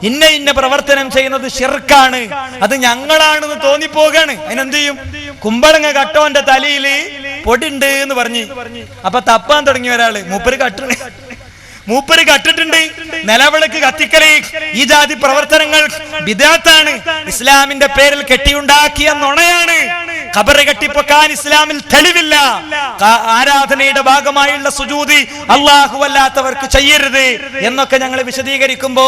ഇന്ന പ്രവർത്തനം ചെയ്യുന്നത് ശിർക്കാണ്, അത് ഞങ്ങളാണെന്ന് തോന്നിപ്പോകാണ്. അതിനെന്ത് ചെയ്യും? കുമ്പളങ്ങ കട്ടോന്റെ തലയിൽ പൊടിണ്ട് എന്ന് പറഞ്ഞ് അപ്പൊ തപ്പാൻ തുടങ്ങി ഒരാള്. മൂപ്പര് കട്ടിട്ടുണ്ട്. നിലവിളക്ക് കത്തിക്കല്, ഈ ജാതി പ്രവർത്തനങ്ങൾ ബിദ്അത്താണ്, ഇസ്ലാമിന്റെ പേരിൽ കെട്ടിയുണ്ടാക്കിയ നുണയാണ്. ഖബറ് കെട്ടിപ്പൊക്കാൻ ഇസ്ലാമിൽ തെളിവില്ല. ആരാധനയുടെ ഭാഗമായുള്ള സുജൂദ് അല്ലാഹു അല്ലാത്തവർക്ക് ചെയ്യരുത് എന്നൊക്കെ ഞങ്ങൾ വിശദീകരിക്കുമ്പോ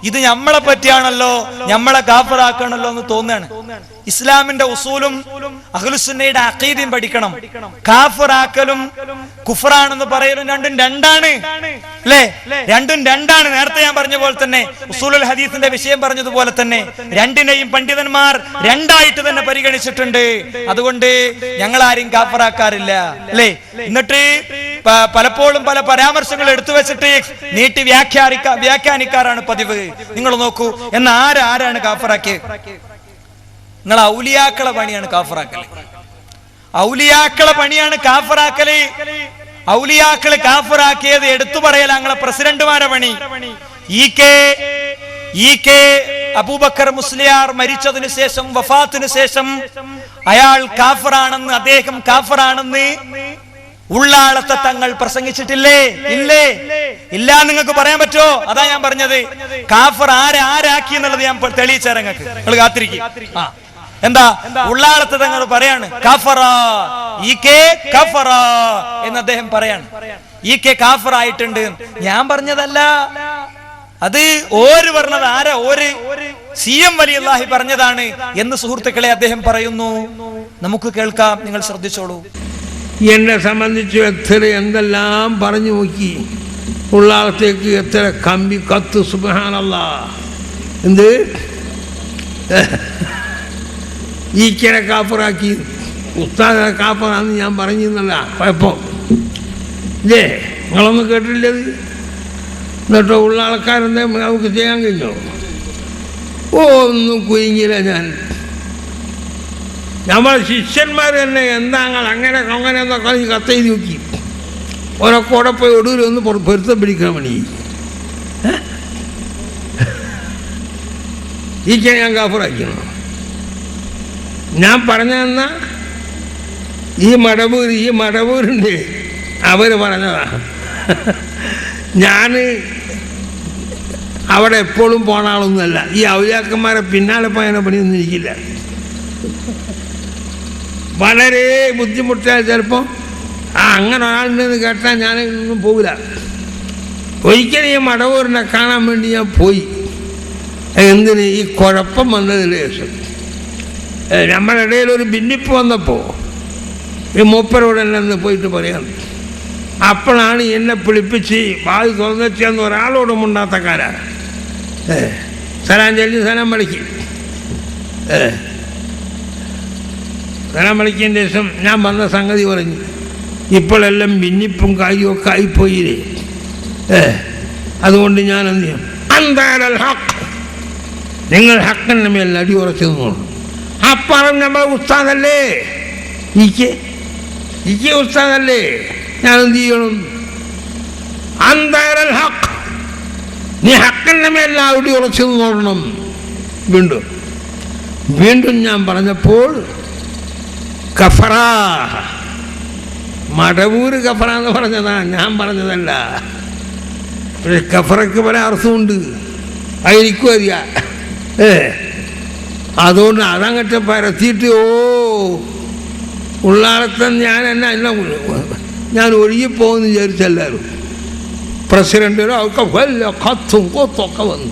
ഇത് നമ്മളെ പറ്റിയാണല്ലോ, നമ്മളെ കാഫറാക്കണല്ലോ എന്ന് തോന്നുകയാണ്. ഇസ്ലാമിന്റെ ഉസൂലും അഹ്ലുസുന്നയുടെ അഖീദയും പഠിക്കണം. കാഫറാക്കലും കുഫറാണെന്ന് പറയലും രണ്ടും രണ്ടാണ് അല്ലേ? രണ്ടും രണ്ടാണ്. നേരത്തെ ഞാൻ പറഞ്ഞ പോലെ തന്നെ ഉസൂലുൽ ഹദീസിന്റെ വിഷയം പറഞ്ഞതുപോലെ തന്നെ രണ്ടിനെയും പണ്ഡിതന്മാർ രണ്ടായിട്ട് തന്നെ പരിഗണിച്ചിട്ടുണ്ട്. അതുകൊണ്ട് ഞങ്ങൾ ആരെയും കാഫറാക്കാറില്ല അല്ലേ? എന്നിട്ട് പലപ്പോഴും പല പരാമർശങ്ങൾ എടുത്തു വെച്ചിട്ട് നീട്ടി വ്യാഖ്യാനിക്കാറാണ് പതിവ്. നിങ്ങൾ നോക്കൂ, എന്നാ ആരാണ് കാഫറാക്കിയത്? നിങ്ങൾ ഔലിയാക്കളെ പണിയാണ് കാഫറാക്കല്. ഔലിയാക്കളെ പണിയാണ് കാഫറാക്കല്. ഔലിയാക്കള് കാഫറാക്കിയത് എടുത്തു പറയല ഞങ്ങളെ പ്രസിഡന്റുമാരെ പണി. ഇ കെ അബൂബക്കർ മുസ്ലിയാർ മരിച്ചതിനു ശേഷം, വഫാത്തിനു ശേഷം അയാൾ കാഫറാണെന്ന്, അദ്ദേഹം കാഫറാണെന്ന് ഉള്ളാളത്തെ തങ്ങൾ പ്രസംഗിച്ചിട്ടില്ലേ? ഇല്ല നിങ്ങൾക്ക് പറയാൻ പറ്റുമോ? അതാ ഞാൻ പറഞ്ഞത്. കാഫർ ആരാക്കി എന്നുള്ളത് ഞാൻ തെളിയിച്ചേരാം. നിങ്ങൾ കാത്തിരിക്കും. എന്താ ഉള്ളാളത്തെ തങ്ങൾ പറയാണ് കാഫറ, കഫറ എന്ന് അദ്ദേഹം പറയാണ്. കാഫറായിട്ടുണ്ട്. ഞാൻ പറഞ്ഞതല്ല, അത് ഓര് പറഞ്ഞത്. ഓര് CM വലിയുള്ളാഹി പറഞ്ഞതാണ് എന്ന് സുഹൃത്തുക്കളെ അദ്ദേഹം പറയുന്നു. നമുക്ക് കേൾക്കാം, നിങ്ങൾ ശ്രദ്ധിച്ചോളൂ. എന്നെ സംബന്ധിച്ച് എത്ര എന്തെല്ലാം പറഞ്ഞു നോക്കി, ഉള്ളാളത്തേക്ക് എത്ര കമ്പി കത്ത്, സുബ്ഹാനല്ലാഹ്. എന്ത് ഈക്കനെ കാപ്പറാക്കി, ഉസ്താദിനെ കാപ്പറാന്ന് ഞാൻ പറഞ്ഞിരുന്നല്ല കുഴപ്പം ഇല്ലേ? നിങ്ങളൊന്നും കേട്ടില്ലത്? എന്നിട്ടോ ഉള്ള ആൾക്കാരെന്താ നമുക്ക് ചെയ്യാൻ കഴിഞ്ഞോ? ഒന്നും കുരുങ്ങിയില്ല. നമ്മളെ ശിഷ്യന്മാർ തന്നെ എന്താ അങ്ങനെ അങ്ങനെ എന്നൊക്കെ കത്തെഴുതി നോക്കി. ഓരോ കൂടെ പോയി ഒടുവിലൊന്ന് പൊരുത്തം പിടിക്കാൻ വേണ്ടി ഈക്കെ ഞാൻ കാഫറാക്കണം. ഞാൻ പറഞ്ഞതെന്ന ഈ മടവൂരിൻ്റെ അവർ പറഞ്ഞതാ. ഞാൻ അവിടെ എപ്പോഴും പോണ ആളൊന്നുമല്ല. ഈ ഔലിയാക്കന്മാരെ പിന്നാലെ പോയതിനെ പണിയൊന്നും ഇരിക്കില്ല. വളരെ ബുദ്ധിമുട്ടായ ചിലപ്പോൾ അങ്ങനെ ഒരാളുണ്ടെന്ന് കേട്ടാൽ ഞാനൊന്നും പോകില്ല. ഒരിക്കലും ഈ മടവൂരിനെ കാണാൻ വേണ്ടി ഞാൻ പോയി. എന്തിന്? ഈ കുഴപ്പം വന്നതിന് ശേഷം നമ്മുടെ ഇടയിൽ ഒരു ഭിന്നിപ്പ് വന്നപ്പോൾ ഈ മൂപ്പരോട് എന്നെ പോയിട്ട് പറയാം. അപ്പോഴാണ് എന്നെ പിടിപ്പിച്ച് വാതി തുറന്നെത്തിയെന്ന് ഒരാളോടും ഉണ്ടാത്തക്കാരാ. സലാം ചൊല്ലി സലാം വിളിക്കും. സലാം വിളിച്ചതിന് ശേഷം ഞാൻ വന്ന സംഗതി പറഞ്ഞു. ഇപ്പോഴെല്ലാം ഭിന്നിപ്പും കായും ഒക്കെ ആയിപ്പോയില്ലേ. അതുകൊണ്ട് ഞാൻ എന്ത് ചെയ്യും? അന്താരൽ ഹക്ക്, നിങ്ങൾ ഹക്കിൻ്റെ മേൽ അടി ഉറച്ചു നിന്നോളൂ. അപ്പറം നമ്മൾ ഉസ്താദല്ലേ, ഇക്ക് ഉസ്താദല്ലേ, ഞാൻ എന്ത് ചെയ്യണം? അന്താരൽ ഹക്ക്, നീ ഹക്കിൻ്റെ മേൽ അടി ഉറച്ചു നിന്നോളണം. വീണ്ടും ഞാൻ പറഞ്ഞപ്പോൾ കഫറ, മടവൂര് കഫറ എന്ന് പറഞ്ഞതാ, ഞാൻ പറഞ്ഞതല്ല. പക്ഷെ കഫറയ്ക്ക് പല അർത്ഥമുണ്ട്, അതെനിക്കും അറിയാം. അതുകൊണ്ട് അതങ്ങട്ട് പരത്തിയിട്ട് ഉള്ളാളത്തെ ഞാൻ ഒഴുകിപ്പോകുമെന്ന് വിചാരിച്ചെല്ലാവരും. പ്രസിഡന്റിനോ ഒക്കെ വല്ല കത്തും കൊത്തൊക്കെ വന്നു.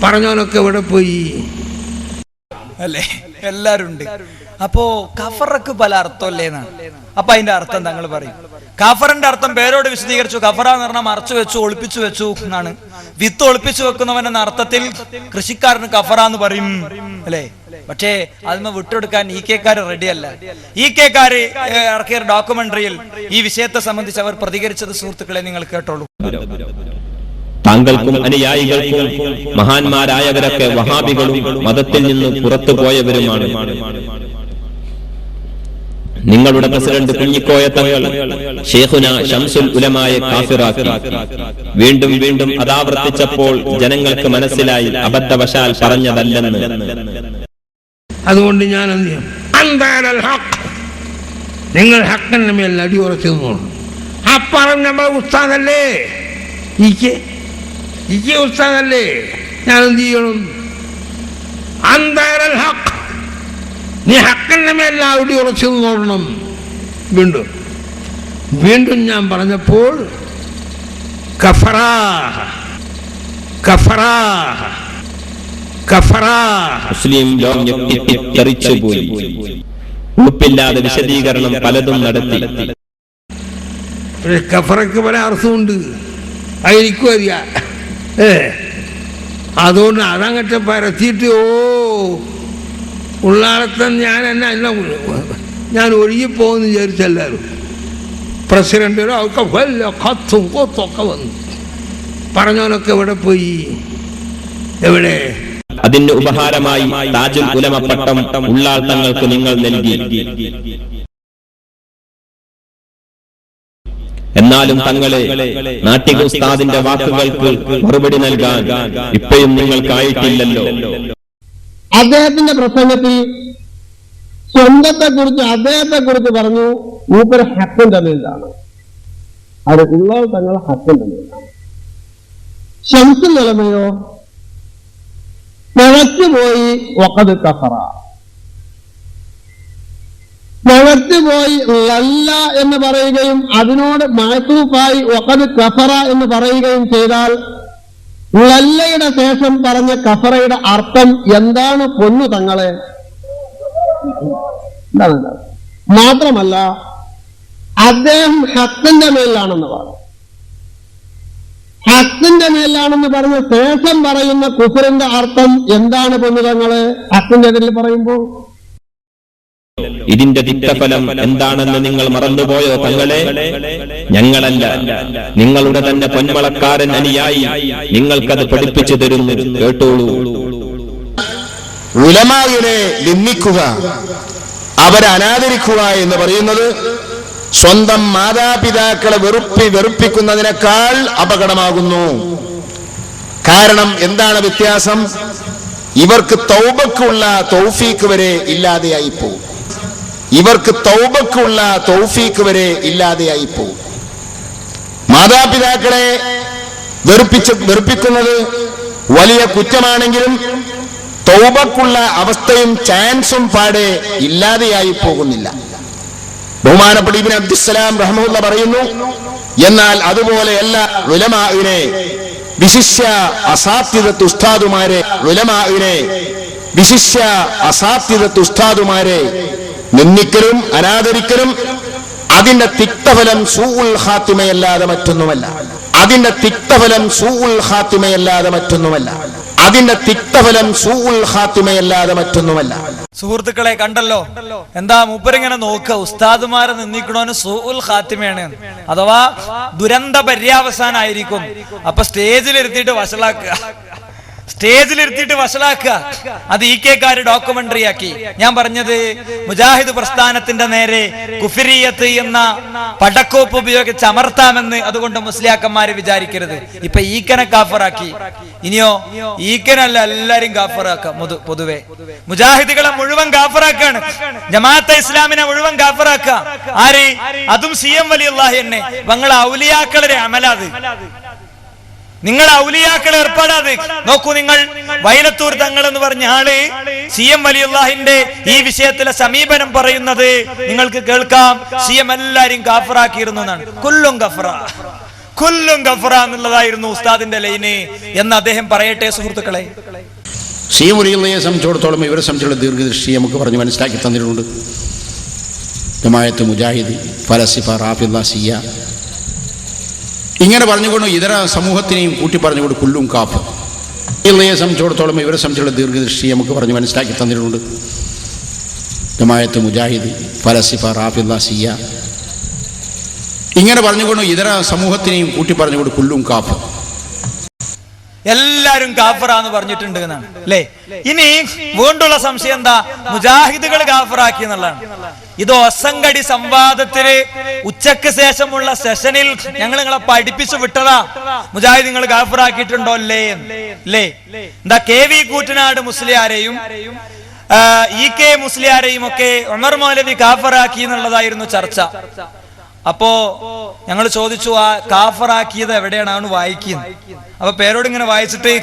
പറഞ്ഞവനൊക്കെ ഇവിടെ പോയി അല്ലേ? എല്ലാരും ഉണ്ട്. അപ്പോ കഫറക്ക് പല അർത്ഥമല്ലേന്നാണ്. അപ്പൊ അതിന്റെ അർത്ഥം തങ്ങൾ പറയും. കഫറിന്റെ അർത്ഥം പേരോട് വിശദീകരിച്ചു. കഫറ എന്ന് പറഞ്ഞാൽ മറച്ചു വെച്ചു, ഒളിപ്പിച്ചു വെച്ചു എന്നാണ്. വിത്ത് ഒളിപ്പിച്ചു വെക്കുന്നവൻ എന്ന അർത്ഥത്തിൽ കൃഷിക്കാരന് കഫറ എന്ന് പറയും അല്ലേ? പക്ഷേ അതിന് വിട്ടുകൊടുക്കാൻ ഈ കേക്കാര് റെഡിയല്ല. ഈ കേക്കാര് ഇറക്കിയ ഡോക്യുമെന്ററിയിൽ ഈ വിഷയത്തെ സംബന്ധിച്ച് അവർ പ്രതികരിച്ചത് സുഹൃത്തുക്കളെ നിങ്ങൾ കേട്ടോളൂ. താങ്കൾക്കും അനുയായികൾക്കും മഹാന്മാരായവരൊക്കെ വഹാബികളും മതത്തിൽ നിന്ന് പുറത്തു പോയവരുമാണ്. നിങ്ങളുടെ പ്രസിഡന്റ് കുഞ്ഞിക്കോയ തങ്ങൾ ഷേഖുന ശംസുൽ ഉലമായെ കാഫിറാക്കി. വീണ്ടും വീണ്ടും അതാവർത്തിച്ചപ്പോൾ ജനങ്ങൾക്ക് മനസ്സിലായി അബദ്ധവശാൽ പറഞ്ഞതല്ലെന്ന്. അതുകൊണ്ട് ഞാൻ എന്ത് ചെയ്യും? അന്താരൽ ഹക്ക്, നിങ്ങൾ ഹക്കിൻ്റെ മേൽ അടി ഉറച്ചു നിന്നോളൂ. അപ്പറം നമ്മൾ ഉസ്താദല്ലേ, ഇക്ക് ഉസ്താദല്ലേ, ഞാൻ എന്ത് ചെയ്യണം? അന്താരൽ ഹക്ക്, നീ ഹക്കിൻ്റെ മേൽ അടി ഉറച്ചു നിന്നോളണം. വീണ്ടും ഞാൻ പറഞ്ഞപ്പോൾ കഫറ കഫറ കഫറ, മുസ്ലിം ലോകം ഞെട്ടിത്തെറിച്ചുപോയി. ഉറപ്പില്ലാതെ വിശദീകരണം പലതും നടത്തി. കഫറയ്ക്ക് പല അർത്ഥമുണ്ട്, അതെനിക്കും അറിയാം. അതുകൊണ്ട് അതങ്ങട്ട് പരത്തിയിട്ട് ഉള്ളാളത്തെ ഞാൻ ഒഴുകിപ്പോകുമെന്ന് വിചാരിച്ചെല്ലാവരും. പ്രസിഡന്റിനോ ഒക്കെ വല്ല കത്തും കൊത്തൊക്കെ വന്നു. പറഞ്ഞവനൊക്കെ ഇവിടെ പോയി. എവിടെ? അതിന് ഉപഹാരമായി താജുൽ ഉലമ പട്ടം ഉള്ളാൾ തങ്ങൾക്ക് നിങ്ങൾ നൽകി. എന്നാലും തങ്ങളെ നാട്ടിക ഉസ്താദിന്റെ വാക്കുകൾക്ക് മറുപടി നൽകാൻ ഇപ്പോഴും നിങ്ങൾക്കായിട്ടില്ലല്ലോ. അദ്ദേഹത്തിന്റെ പ്രസംഗത്തിൽ അദ്ദേഹത്തെക്കുറിച്ച് പറഞ്ഞു, മൂപ്പര് ഹക്കിന്റെ മേലാണ്, അത് ഉള്ളാൾ തങ്ങൾ ഹക്കിന്റെ മേലാണ്. ശംസുൽ ഉലമയോ പിഴച്ചുപോയി വഖദ് കഫറ, പിഴച്ചുപോയി ലല്ല എന്ന് പറയുകയും അതിനോട് മഅ്തൂഫായി വഖദ് കഫറ എന്ന് പറയുകയും ചെയ്താൽ ലല്ലയുടെ ശേഷം പറഞ്ഞ കഫറയുടെ അർത്ഥം എന്താണ്? പൊന്നു തങ്ങളെ. മാത്രമല്ല അദ്ദേഹം ഹക്കിന്റെ മേലാണെന്ന് പറഞ്ഞു. ഹക്കിന്റെ മേലാണെന്ന് പറഞ്ഞ ശേഷം പറയുന്ന കുഫറിന്റെ അർത്ഥം എന്താണ് പൊന്നുതങ്ങള്? ഹക്കിന്റെ എതിരിൽ പറയുമ്പോൾ ഇതിന്റെ തിക്തഫലം എന്താണെന്ന് നിങ്ങൾ മറന്നുപോയോ തങ്ങളെ? ഞങ്ങളല്ല, നിങ്ങളുടെ തന്നെ പൊന്മളക്കാരൻ അനുയായി നിങ്ങൾക്കത് പഠിപ്പിച്ചു തരുന്നു, കേട്ടോളൂ. ഉലമാവിനെ നിന്ദിക്കുക, അവരെ അനാദരിക്കുക എന്ന് പറയുന്നത് സ്വന്തം മാതാപിതാക്കളെ വെറുപ്പിക്കുന്നതിനേക്കാൾ അപകടമാകുന്നു. കാരണം എന്താണ് വ്യത്യാസം? ഇവർക്ക് തൗബക്കുള്ള തൗഫീക്ക് വരെ ഇല്ലാതെയായി പോകും. ഇവർക്ക് തൗബക്കുള്ള തൗഫീക്ക് വരെ ഇല്ലാതെയായി പോകും. മാതാപിതാക്കളെ വെറുപ്പിക്കുന്നത് വലിയ കുറ്റമാണെങ്കിലും തൗബക്കുള്ള അവസ്ഥയും ചാൻസും പാടെ ഇല്ലാതെയായി പോകുന്നില്ല. ബഹുമാനപ്പെട്ട ഇബ്നു അബ്ദുസ്സലാം റഹ്മത്തുള്ളാഹി പറയുന്നു, എന്നാൽ അതുപോലെയല്ല ഉലമാഇനെ, വിശിഷ്യ അസാത്തിദത്ത് ഉസ്താദുമാരെ, ഉലമാഇനെ വിശിഷ്യ അസാത്തിദത്ത് ഉസ്താദുമാരെ നിന്ദിക്കലും അനാദരിക്കലും അതിന്റെ തിക്തഫലം സൂഉൽ ഖാത്തിമയല്ലാതെ മറ്റൊന്നുമല്ല. അതിന്റെ തിക്തഫലം സൂഉൽ ഖാത്തിമയല്ലാതെ മറ്റൊന്നുമല്ല. അതിന്റെ തിക്തഫലം സൂഉൽ ഖാത്തിമയല്ലാതെ മറ്റൊന്നുമല്ല. സുഹൃത്തുക്കളെ കണ്ടല്ലോ, എന്താ മൂപ്പരിങ്ങനെ നോക്കുക, ഉസ്താദുമാരെ നിന്ദിക്കണോന് സൂഉൽ ഖാത്തിമയാണ്, അഥവാ ദുരന്ത പര്യാവസാനായിരിക്കും. അപ്പൊ സ്റ്റേജിലിരുത്തിയിട്ട് വഷളാക്കുക. അത് ഇകെക്കാര് ഡോക്യുമെന്ററി ആക്കി. ഞാൻ പറഞ്ഞത് മുജാഹിദ് പ്രസ്ഥാനത്തിന്റെ നേരെ കുഫിരിയത്ത് എന്ന പടക്കോപ്പ് ഉപയോഗിച്ച് അമർത്താമെന്ന് അതുകൊണ്ട് മുസ്ലിയാക്കന്മാര് വിചാരിക്കരുത്. ഇപ്പൊ ഈക്കനെ കാഫറാക്കി. ഇനിയോ ഈക്കനല്ല, എല്ലാരും കാഫറാക്കാം. പൊതുവെ മുജാഹിദുകളെ മുഴുവൻ കാഫറാക്കാണ്, ജമാഅത്തെ ഇസ്ലാമിനെ മുഴുവൻ കാഫറാക്കുക. ആര്? അതും CM വലിയുള്ളാഹി തന്നെ. നിങ്ങളെ ഔലിയാക്കളുടെ അമലാത്, നിങ്ങൾ ഔലിയാക്കൾ ഏർപ്പാടാത് നോക്കൂ. നിങ്ങൾ വൈലത്തൂർ തങ്ങൾ എന്ന് പറഞ്ഞ ആള് CM വലിയുള്ളാഹിന്റെ ഈ വിഷയത്തിലെ സമീപനം പറയുന്നത് നിങ്ങൾക്ക് കേൾക്കാം. CM എല്ലാരും കാഫറാക്കിയിരുന്നു എന്നാണ്. കുല്ലും ഗഫറ എന്നുള്ളതായിരുന്നു ഉസ്താദിന്റെ ലൈന് എന്ന് അദ്ദേഹം പറയട്ടെ സുഹൃത്തുക്കളെ. CM വലിയുള്ളയെ സംബന്ധിച്ചിടത്തോളം ഇവരെ സംബന്ധിച്ചുള്ള ദീർഘദൃഷ്ടി നമുക്ക് പറഞ്ഞ് മനസ്സിലാക്കി തന്നിട്ടുണ്ട്. ജമാഅത്ത് മുജാഹിദ്, ഫലസിഫ, റാഫിദ, സിയ ഇങ്ങനെ പറഞ്ഞുകൊണ്ട് ഇതര സമൂഹത്തിനെയും കൂട്ടി പറഞ്ഞുകൊണ്ട് കുല്ലും കാഫ്. ഇള്ളയെ സംബന്ധിച്ചിടത്തോളം ഇവരെ സംബന്ധിച്ചുള്ള ദീർഘദൃഷ്ടി നമുക്ക് പറഞ്ഞ് മനസ്സിലാക്കി തന്നിട്ടുണ്ട്. ജമാഅത്ത് മുജാഹിദ്, ഫലസിഫ, റാഫിദ, സിയ ഇങ്ങനെ പറഞ്ഞുകൊണ്ട് ഇതര സമൂഹത്തിനെയും കൂട്ടി പറഞ്ഞുകൊണ്ട് കുല്ലും കാഫ്. എല്ലാരും കാഫറാന്ന് പറഞ്ഞിട്ടുണ്ട് എന്നാണ് അല്ലേ? ഇനി വീണ്ടുള്ള സംശയം എന്താ? മുജാഹിദുകൾ കാഫറാക്കി എന്നുള്ളതാണ്. ഇത് ഒസങ്കടി സംവാദത്തിന് ഉച്ചക്ക് ശേഷമുള്ള സെഷനിൽ ഞങ്ങൾ നിങ്ങളെ പഠിപ്പിച്ചു വിട്ടതാ. മുജാഹിദ് നിങ്ങൾ കാഫറാക്കിയിട്ടുണ്ടോ അല്ലേ? എന്താ KV കൂറ്റനാട് മുസ്ലിയാരെയും EK മുസ്ലിയാരെയും ഒക്കെ ഉമർ മൗലവി കാഫറാക്കി എന്നുള്ളതായിരുന്നു ചർച്ച. അപ്പോ ഞങ്ങൾ ചോദിച്ചു, ആ കാഫറാക്കിയത് എവിടെയാണ് വായിക്കുന്നത്? അപ്പൊ പേരോട് ഇങ്ങനെ വായിച്ചിട്ട്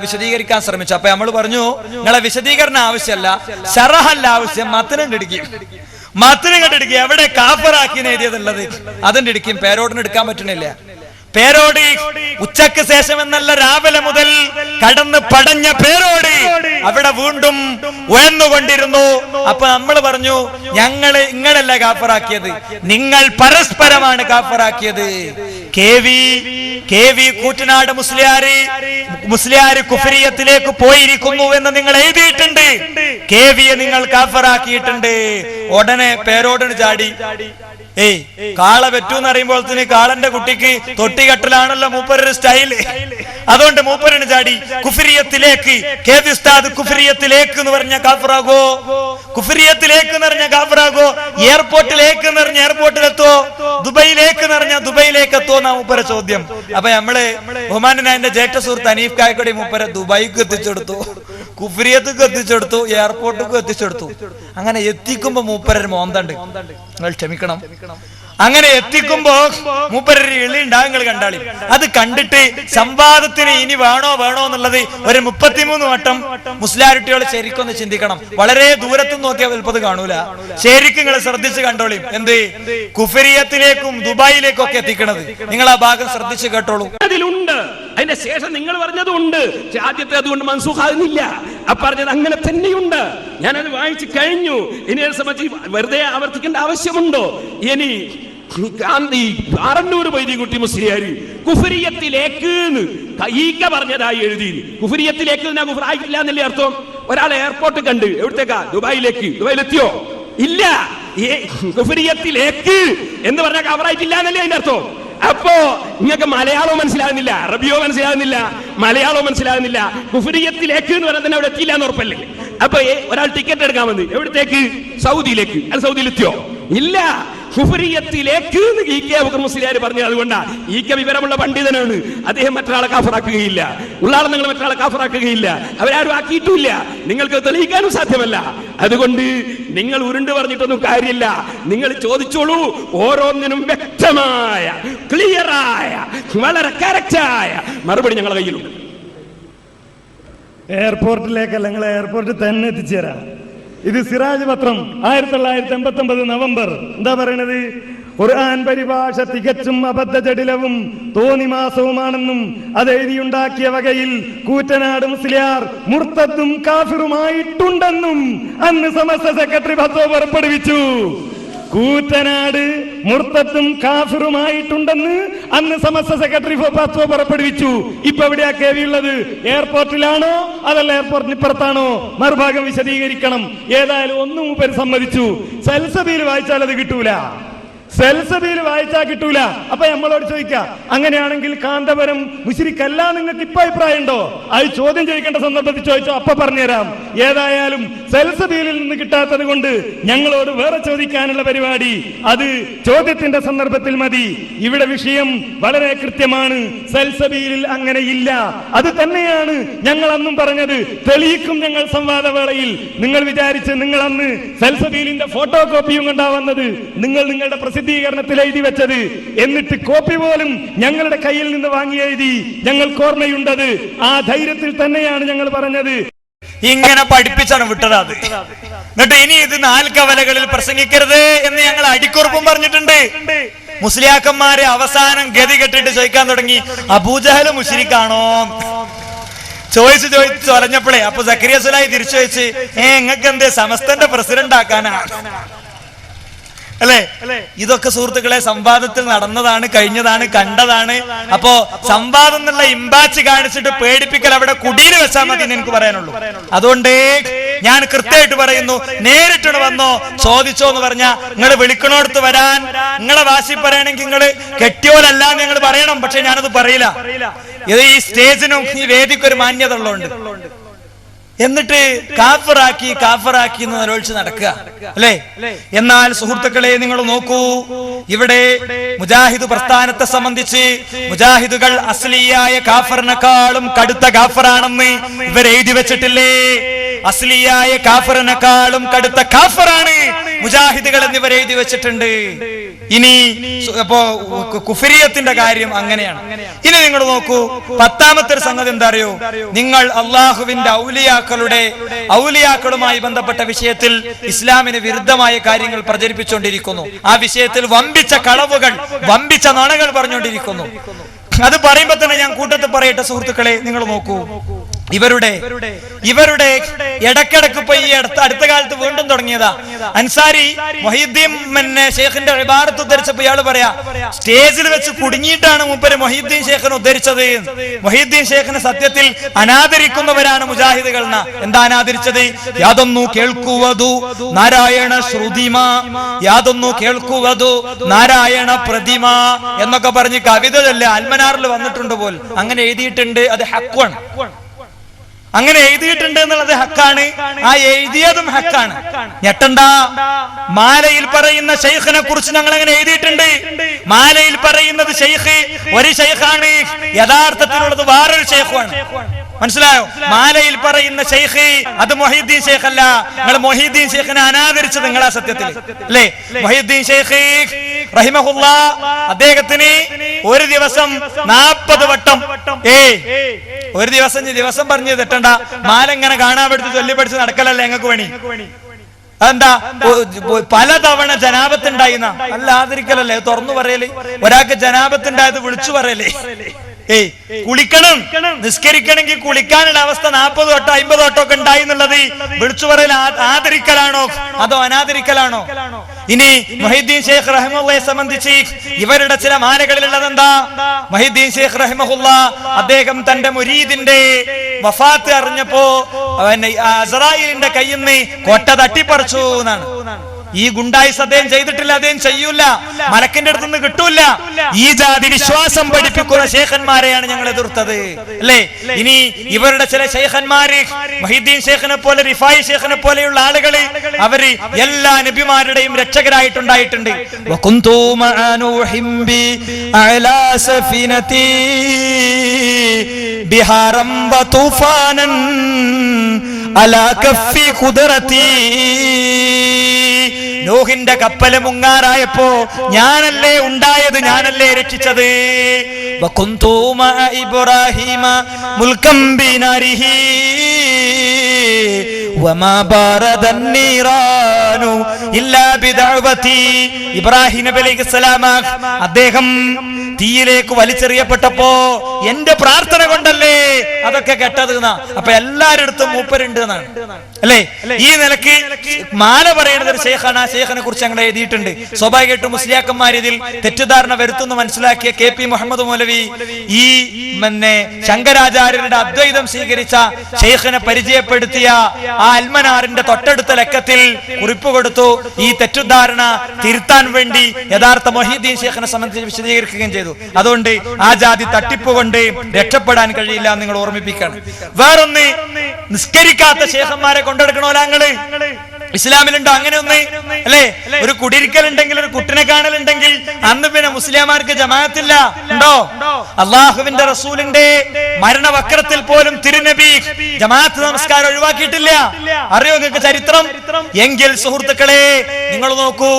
വിശദീകരിക്കാൻ ശ്രമിച്ചു. അപ്പൊ നമ്മൾ പറഞ്ഞു, നിങ്ങളെ വിശദീകരണം ആവശ്യമല്ല, ശറഹല്ല ആവശ്യം. മത്തിനങ്ങോട്ട് എവിടെ കാഫറാക്കി എഴുതിയതുള്ളത് അതിന്റെ ഇടിക്കും. പേരോടിന് എടുക്കാൻ പറ്റണില്ല. പേരോട് ഉച്ചക്ക് ശേഷം എന്നല്ല, രാവിലെ മുതൽ കടന്ന് പടഞ്ഞ പേരോട് അവിടെ വീണ്ടും ഉയർന്നുകൊണ്ടിരുന്നു. അപ്പൊ നമ്മൾ പറഞ്ഞു, നിങ്ങളല്ല കാഫറാക്കിയത്, നിങ്ങൾ പരസ്പരമാണ് കാഫറാക്കിയത്. KV കൂറ്റനാട് മുസ്ലിയാര് കുഫരിയത്തിലേക്ക് പോയിരിക്കുന്നു എന്ന് നിങ്ങൾ എഴുതിയിട്ടുണ്ട്. KVയെ നിങ്ങൾ കാഫറാക്കിയിട്ടുണ്ട്. ഉടനെ പേരോടിന് ചാടി. കാള പറ്റൂന്ന് അറിയുമ്പോൾ കാളന്റെ കുട്ടിക്ക് തൊട്ടികെട്ടലാണല്ലോ മൂപ്പരുടെ സ്റ്റൈല്. അതുകൊണ്ട് മൂപ്പരന് ചാടി കുഫരിയത്തിലേക്ക്. KV ഉസ്താദ് കുഫരിയത്തിലേക്ക് എന്ന് പറഞ്ഞ കാഫറാകോ? കുഫരിയത്തിലേക്ക് എന്ന് പറഞ്ഞ കാഫറാകോ? എയർപോർട്ടിലേക്ക് എന്ന് പറഞ്ഞ എയർപോർട്ടിലെത്തോ? ദുബൈയിലേക്ക് എന്ന് പറഞ്ഞ ദുബൈയിലേക്ക് എത്തോ എന്നാ മൂപ്പര ചോദ്യം. അപ്പൊ നമ്മള് ബഹുമാനായ എന്റെ ജ്യേഷ്ഠ സുഹൃത്ത് അനീഫ് കായക്കൊടി മൂപ്പര ദുബൈക്ക് എത്തിച്ചെടുത്തു, കുഫരിയത്തേക്ക് എത്തിച്ചെടുത്തു, എയർപോർട്ടിലേക്ക് എത്തിച്ചെടുത്തു. അങ്ങനെ എത്തിക്കുമ്പോ മൂപ്പരൊരു മോന്തണ്ട്, നിങ്ങൾ ക്ഷമിക്കണം. അങ്ങനെ എത്തിക്കുമ്പോ മൂപ്പരൊരു ഇളി ഉണ്ടാകുങ്ങൾ കണ്ടാളി. അത് കണ്ടിട്ട് സംവാദത്തിന് ഇനി വേണോ എന്നുള്ളത് ഒരു 33 വട്ടം മുസ്ലിയാരുട്ടികൾ ശരിക്കൊന്ന് ചിന്തിക്കണം. വളരെ ദൂരത്തും നോക്കിയാൽ വലുപ്പത് കാണൂല. ശരിക്കും നിങ്ങൾ ശ്രദ്ധിച്ച് കണ്ടോളി. എന്ത് കുഫരിയത്തിലേക്കും ദുബായിലേക്കും ഒക്കെ എത്തിക്കണത് നിങ്ങൾ ആ ഭാഗം ശ്രദ്ധിച്ച് കേട്ടോളൂ. അതിലുണ്ട് അതിന്റെ ശേഷം നിങ്ങൾ പറഞ്ഞതുണ്ട്. ആദ്യത്തെ അതുകൊണ്ട് മൻസൂഖാകുന്നില്ല. ആ പറഞ്ഞത് അങ്ങനെ തന്നെയുണ്ട്. ഞാനത് വായിച്ചു കഴിഞ്ഞു. ഇനി അതിനെ സംബന്ധിച്ച് വെറുതെ ആവർത്തിക്കേണ്ട ആവശ്യമുണ്ടോ? ഇനി ആറന്നൂർ വൈദ്യകുട്ടി മുസ്ലിയാർ കുഫരിയത്തിലേക്ക് ഈക്ക പറഞ്ഞതായി എഴുതി. കുഫരിയത്തിലേക്ക് കുഫറായിട്ടില്ല എന്നല്ലേ അർത്ഥം? ഒരാൾ എയർപോർട്ട് കണ്ട് എവിടത്തേക്കാ? ദുബായിലെത്തിയോ? ഇല്ല. കുഫരിയത്തിലേക്ക് എന്ന് പറഞ്ഞാൽ കവറായിട്ടില്ല എന്നല്ലേ അതിന്റെ അർത്ഥം? അപ്പോ നിങ്ങൾക്ക് മലയാളവും മനസ്സിലാകുന്നില്ല, അറബിയോ മനസ്സിലാകുന്നില്ല, മലയാളവും മനസ്സിലാകുന്നില്ല. കുഫരിയത്തിലേക്ക് എന്ന് പറഞ്ഞാൽ തന്നെ അവിടെ എത്തിയില്ല എന്ന് ഉറപ്പല്ലേ? അപ്പൊ ഒരാൾ ടിക്കറ്റ് എടുക്കാൻ വന്ന് എവിടത്തേക്ക്? സൗദിയിലേക്ക്. അത് സൗദിയിലെത്തിയോ? ഇല്ല. കുഫരിയത്തിലേക്ക് മുസ്ലിയാർ പറഞ്ഞു. അതുകൊണ്ടാ ഈക്ക വിവരമുള്ള പണ്ഡിതനാണ്. അദ്ദേഹം മറ്റൊരാളെ കാഫറാക്കുകയില്ല. ഉള്ളാളെ നിങ്ങൾ മറ്റൊരാളെ കാഫറാക്കുകയില്ല. അവരാരും ആക്കിയിട്ടില്ല. നിങ്ങൾക്ക് തെളിയിക്കാനും സാധ്യമല്ല. അതുകൊണ്ട് നിങ്ങൾ ഉരുണ്ട് പറഞ്ഞിട്ടൊന്നും കാര്യമില്ല. നിങ്ങൾ ചോദിച്ചോളൂ. ഓരോന്നിനും വ്യക്തമായ, ക്ലിയറായ, വളരെ കറക്റ്റായ മറുപടി ഞങ്ങളുടെ കയ്യിലുണ്ട്. എയർപോർട്ടിലേക്കല്ല, നിങ്ങൾ എയർപോർട്ടിൽ തന്നെ എത്തിച്ചേരാം. ഇത് സിറാജ് പത്രം 1989 നവംബർ. എന്താ പറയണത്? ഖുർആൻ പരിഭാഷ തികച്ചും അബദ്ധജടിലവും തോന്നിമാസവുമാണെന്നും അത് എഴുതിയുണ്ടാക്കിയ വകയിൽ കൂറ്റനാട് മുസ്ലിയാർ മുർത്തദ്ദും കാഫിറുമായിട്ടുണ്ടെന്നും അന്ന് സമസ്ത സെക്രട്ടറി ഫത്വ പുറപ്പെടുവിച്ചു. കൂറ്റനാട് മുർത്തദ്ദും കാഫിറുമായിട്ടുണ്ടെന്ന് അന്ന് സമസ്ത സെക്രട്ടറി ഫത്വ പുറപ്പെടുവിച്ചു. ഇപ്പൊ എവിടെയാ കേവിയുള്ളത്? എയർപോർട്ടിലാണോ അതല്ല എയർപോർട്ടിന് ഇപ്പുറത്താണോ? മറുഭാഗം വിശദീകരിക്കണം. ഏതായാലും ഒന്നും മൂപ്പര് സമ്മതിച്ചു. സൽസബിയിൽ വായിച്ചാൽ അത് കിട്ടൂല. സെൽസബിയിൽ വായിച്ചാൽ കിട്ടൂല. അപ്പൊ നമ്മളോട് ചോദിക്കാം, അങ്ങനെയാണെങ്കിൽ കാന്തപുരം മുശ്രിക്കല്ല നിങ്ങൾക്ക് ഇപ്പൊ അഭിപ്രായം ഉണ്ടോ? അത് ചോദ്യം ചോദിക്കേണ്ട സന്ദർഭത്തിൽ ചോദിച്ചോ, അപ്പൊ പറഞ്ഞുതരാം. ഏതായാലും സെൽസബിയിൽ നിന്ന് കിട്ടാത്തത് കൊണ്ട് ഞങ്ങളോട് വേറെ ചോദിക്കാനുള്ള പരിപാടി അത് ചോദ്യത്തിന്റെ സന്ദർഭത്തിൽ മതി. ഇവിടെ വിഷയം വളരെ കൃത്യമാണ്. സെൽസബിയിൽ അങ്ങനെ ഇല്ല. അത് തന്നെയാണ് ഞങ്ങൾ അന്നും പറഞ്ഞത്. തെളിയിക്കും ഞങ്ങൾ സംവാദവേളയിൽ. നിങ്ങൾ വിചാരിച്ച് നിങ്ങൾ അന്ന് സെൽസബിയിലിന്റെ ഫോട്ടോ കോപ്പിയും കൊണ്ടാവുന്നത് നിങ്ങളുടെ പ്രസിദ്ധീകരണത്തിൽ എഴുതി വെച്ചത്. എന്നിട്ട് കോപ്പി പോലും ഞങ്ങളുടെ കയ്യിൽ നിന്ന് വാങ്ങി എഴുതി. ഞങ്ങൾക്ക് ഓർമ്മയുണ്ടത്. ആ ധൈര്യത്തിൽ തന്നെയാണ് ഞങ്ങൾ പറഞ്ഞത്. ഇങ്ങനെ പഠിപ്പിച്ചാണ് വിട്ടത് അത്. എന്നിട്ട് ഇനി ഇത് 4 കവലകളിൽ പ്രസംഗിക്കരുത് എന്ന് ഞങ്ങൾ അടിക്കുറിപ്പും പറഞ്ഞിട്ടുണ്ട്. മുസ്ലിയാക്കന്മാരെ അവസാനം ഗതി കെട്ടിട്ട് ചോദിക്കാൻ തുടങ്ങി, അബൂജഹൽ മുശ്രിക്കാണോ? ചോദിച്ചു പറഞ്ഞപ്പോഴേ അപ്പൊ സക്കരിയ സുലായി തിരിച്ചു ചോദിച്ച്, നിങ്ങൾക്ക് എന്തേ സമസ്തന്റെ പ്രസിഡന്റ് ആക്കാനാ? അല്ലെ? ഇതൊക്കെ സുഹൃത്തുക്കളെ സംവാദത്തിൽ നടന്നതാണ്, കഴിഞ്ഞതാണ്, കണ്ടതാണ്. അപ്പോ സംവാദം എന്നുള്ള ഇമ്പാച്ച് കാണിച്ചിട്ട് പേടിപ്പിക്കൽ അവിടെ കുടിയിൽ വെച്ചാൽ മതി എന്ന് എനിക്ക് പറയാനുള്ളൂ. അതുകൊണ്ട് ഞാൻ കൃത്യമായിട്ട് പറയുന്നു, നേരിട്ട് വന്നോ ചോദിച്ചോ എന്ന് പറഞ്ഞാ നിങ്ങൾ വിളിക്കണോടത്ത് വരാൻ. നിങ്ങളെ വാശി പറയണമെങ്കിൽ നിങ്ങൾ കെട്ടിയോലല്ല എന്ന് നിങ്ങൾ പറയണം. പക്ഷെ ഞാനത് പറയില്ല. ഇത് ഈ സ്റ്റേജിനും ഈ വേദിക്കും ഒരു മാന്യത ഉള്ളതുകൊണ്ട്. എന്നിട്ട് കാഫറാക്കി എന്ന് ആലോചിച്ച് നടക്കുക അല്ലേ? എന്നാൽ സുഹൃത്തുക്കളെ നിങ്ങൾ നോക്കൂ, ഇവിടെ മുജാഹിദ് പ്രസ്ഥാനത്തെ സംബന്ധിച്ച് മുജാഹിദുകൾ അസ്ലിയായ കാഫറിനെക്കാളും കടുത്ത കാഫറാണെന്ന് ഇവർ എഴുതി വെച്ചിട്ടില്ലേ? അസ്ലിയായ കാഫറിനെക്കാളും കടുത്ത കാഫറാണ് മുജാഹിദുകൾ എന്നിവർ എഴുതി വെച്ചിട്ടുണ്ട്. ഇനി അപ്പോ കുഫരിയത്തിന്റെ കാര്യം അങ്ങനെയാണ്. ഇനി നിങ്ങൾ നോക്കൂ, 10ാമത്തെ ഒരു സംഗതി എന്താ അറിയോ? നിങ്ങൾ അള്ളാഹുവിന്റെ ഔലിയാക്കളുമായി ബന്ധപ്പെട്ട വിഷയത്തിൽ ഇസ്ലാമിന് വിരുദ്ധമായ കാര്യങ്ങൾ പ്രചരിപ്പിച്ചുകൊണ്ടിരിക്കുന്നു. ആ വിഷയത്തിൽ വമ്പിച്ച കളവുകൾ, വമ്പിച്ച നുണകൾ പറഞ്ഞുകൊണ്ടിരിക്കുന്നു. അത് പറയുമ്പോ തന്നെ ഞാൻ കൂട്ടത്തിൽ പറയട്ടെ സുഹൃത്തുക്കളെ, നിങ്ങൾ നോക്കൂ, ഇവരുടെ ഇടക്കിടക്ക് ഇപ്പൊ ഈ അടുത്ത കാലത്ത് വീണ്ടും തുടങ്ങിയതാ. അൻസാരി മൊഹീദ്ദീൻ ഷേഖിന്റെ ഇബാറത്ത് ഉദ്ധരിച്ചപ്പോ ഇയാള് പറയാ, സ്റ്റേജിൽ വെച്ച് കുടുങ്ങിയിട്ടാണ് മൂപ്പര് മൊഹീദ്ദീൻ ഷേഖിനെ ഉദ്ധരിച്ചത്. മൊഹീദ്ദീൻ ഷേഖിനെ സത്യത്തിൽ അനാദരിക്കുന്നവരാണ് മുജാഹിദുകൾ. എന്താ അനാദരിച്ചത്? യാതൊന്നു കേൾക്കുവതു നാരായണ ശ്രുതിമ, യാതൊന്നു കേൾക്കുവതു നാരായണ പ്രതിമ എന്നൊക്കെ പറഞ്ഞ് കവിതയല്ലേ അൽമനാറിൽ വന്നിട്ടുണ്ട് പോൽ. അങ്ങനെ എഴുതിയിട്ടുണ്ട്. അത് ഹക്വാണ്. അങ്ങനെ എഴുതിയിട്ടുണ്ട് എന്നുള്ളത് ഹക്കാണ്. ആ എഴുതിയതും ഹക്കാണ്. ഞെട്ടണ്ട. മാലയിൽ പറയുന്ന ശൈഖിനെ കുറിച്ച് ഞങ്ങൾ അങ്ങനെ എഴുതിയിട്ടുണ്ട്. മാലയിൽ പറയുന്നത് ശൈഖ് ഒരു ശൈഖാണ്, യഥാർത്ഥത്തിലുള്ളത് വേറൊരു ശൈഖാണ്. മനസ്സിലായോ? മാലയിൽ പറയുന്ന ശൈഖ് അത് മൊഹീദ്ദീൻ ഷേഖ് അല്ല. നിങ്ങൾ മൊഹീദ്ദീൻ ഷേഖിനെ അനാദരിച്ചത് നിങ്ങളാ സത്യത്തിൽ അല്ലേ? മൊഹീദ്ദീൻ ഷേഖ് റഹിമഹുല്ലാ അദ്ദേഹത്തിന് ഒരു ദിവസം 40 വട്ടം ഒരു ദിവസം പറഞ്ഞ് തെറ്റണ്ട, മാല ഇങ്ങനെ കാണാൻ പഠിച്ച് ചൊല്ലി പഠിച്ച് നടക്കലല്ലേ ഞങ്ങൾക്ക് പണി. എന്താ പലതവണ ജനാപത്തുണ്ടായിന്ന അല്ല ആദരിക്കലല്ലേ, തുറന്നു പറയല്. ഒരാൾക്ക് ജനാപത്തുണ്ടായത് വിളിച്ചു പറയലേ. കുളിക്കണം, നിസ്കരിക്കണമെങ്കിൽ കുളിക്കാനുള്ള അവസ്ഥ 40 തൊട്ടോ 50 തൊട്ടോ ഒക്കെ ഉണ്ടായി എന്നുള്ളത് വിളിച്ചു പറയൽ ആദരിക്കലാണോ അതോ അനാദരിക്കലാണോ? ഇനി മുഹീദ്ദീൻ ശൈഖ് റഹിമഹുള്ളയെ സംബന്ധിച്ച് ഇവരുടെ ചില മാലകളിലുള്ളത് എന്താ? മുഹീദ്ദീൻ ശൈഖ് റഹിമഹുള്ള അദ്ദേഹം തന്റെ മുരീദിന്റെ വഫാത്ത് അറിഞ്ഞപ്പോ അസ്റായീലിന്റെ കയ്യിൽ നിന്ന് കൊട്ട തട്ടിപ്പറിച്ചു എന്നാണ്. ഈ ഗുണ്ടായിസ് അദ്ദേഹം ചെയ്തിട്ടില്ല, അദ്ദേഹം ചെയ്യൂല, മലക്കിന്റെ അടുത്ത് നിന്ന് കിട്ടൂല. ഈ ജാതി വിശ്വാസം പഠിപ്പിക്കുന്ന ശൈഖന്മാരെയാണ് ഞങ്ങൾ എതിർത്തത്, അല്ലേ? ഇനി ഇവരുടെ ചില ശൈഖന്മാര് മുഹീദ്ദീൻ ശൈഖിനെ പോലെ, റിഫായി ശൈഖിനെ പോലെയുള്ള ആളുകള് അവര് എല്ലാ നബിമാരുടെയും രക്ഷകരായിട്ടുണ്ടായിട്ടുണ്ട്. നോഹിന്റെ കപ്പല് മുങ്ങാറായപ്പോ ഞാനല്ലേ ഉണ്ടായത്, ഞാനല്ലേ രക്ഷിച്ചത്. ഇബ്രാഹിമ മുൽകം ബിനാരിഹി വമാ ബാറദന്നീറാനു ഇല്ലാ ബിദഅവതി. ഇബ്രാഹിം നബി അലൈഹിസ്സലാം അദ്ദേഹം തീയിലേക്ക് വലിച്ചെറിയപ്പെട്ടപ്പോ എന്റെ പ്രാർത്ഥന കൊണ്ടല്ലേ അതൊക്കെ കെട്ടത് എന്നാ. അപ്പൊ എല്ലാരടുത്തും മൂപ്പരുണ്ട് എന്നാണ്, അല്ലേ? ഈ നിലക്ക് മാല പറയുന്നത് ഒരു ശൈഖാണ്. ആ ശൈഖിനെ കുറിച്ച് ഞങ്ങൾ എഴുതിയിട്ടുണ്ട്. സ്വാഭാവികമായിട്ടും മുസ്ലിയാക്കന്മാർ ഇതിൽ തെറ്റിദ്ധാരണ വരുത്തുന്നു മനസ്സിലാക്കിയ KP മുഹമ്മദ് മൗലവി ഈ ശങ്കരാചാര്യരുടെ അദ്വൈതം സ്വീകരിച്ച ശൈഖിനെ പരിചയപ്പെടുത്തിയ ആ അൽമനാറിന്റെ തൊട്ടടുത്ത ലക്കത്തിൽ കുറിപ്പ് കൊടുത്തു. ഈ തെറ്റിദ്ധാരണ തിരുത്താൻ വേണ്ടി യഥാർത്ഥ മുഹീദ്ദീൻ ശൈഖിനെ സംബന്ധിച്ച് വിശദീകരിക്കുകയും ചെയ്തു. അതുകൊണ്ട് ആ ജാതി തട്ടിപ്പ് കൊണ്ട് രക്ഷപ്പെടാൻ കഴിയില്ല നിങ്ങൾ ഓർമ്മിപ്പിക്കണം. വേറൊന്ന്, നിസ്കരിക്കാത്ത ശൈഖന്മാരെ കൊണ്ടെടുക്കണോല ഞങ്ങള്. ഇസ്ലാമിലുണ്ടോ അങ്ങനെ ഒന്ന്? അല്ലേ? ഒരു കുടിരിക്കലുണ്ടെങ്കിൽ, ഒരു കുട്ടിനെ കാണലുണ്ടെങ്കിൽ അന്ന് പിന്നെ മുസ്ലിംമാർക്ക് ജമാഅത്തില്ല ഉണ്ടോ? അള്ളാഹുവിന്റെ റസൂലിന്റെ മരണവക്രത്തിൽ പോലും തിരുനബി ജമാഅത്ത് നമസ്കാരം ഒഴിവാക്കിയിട്ടില്ല. അറിയോ നിങ്ങൾക്ക് ചരിത്രം? എങ്കിൽ സുഹൃത്തുക്കളെ നിങ്ങൾ നോക്കൂ,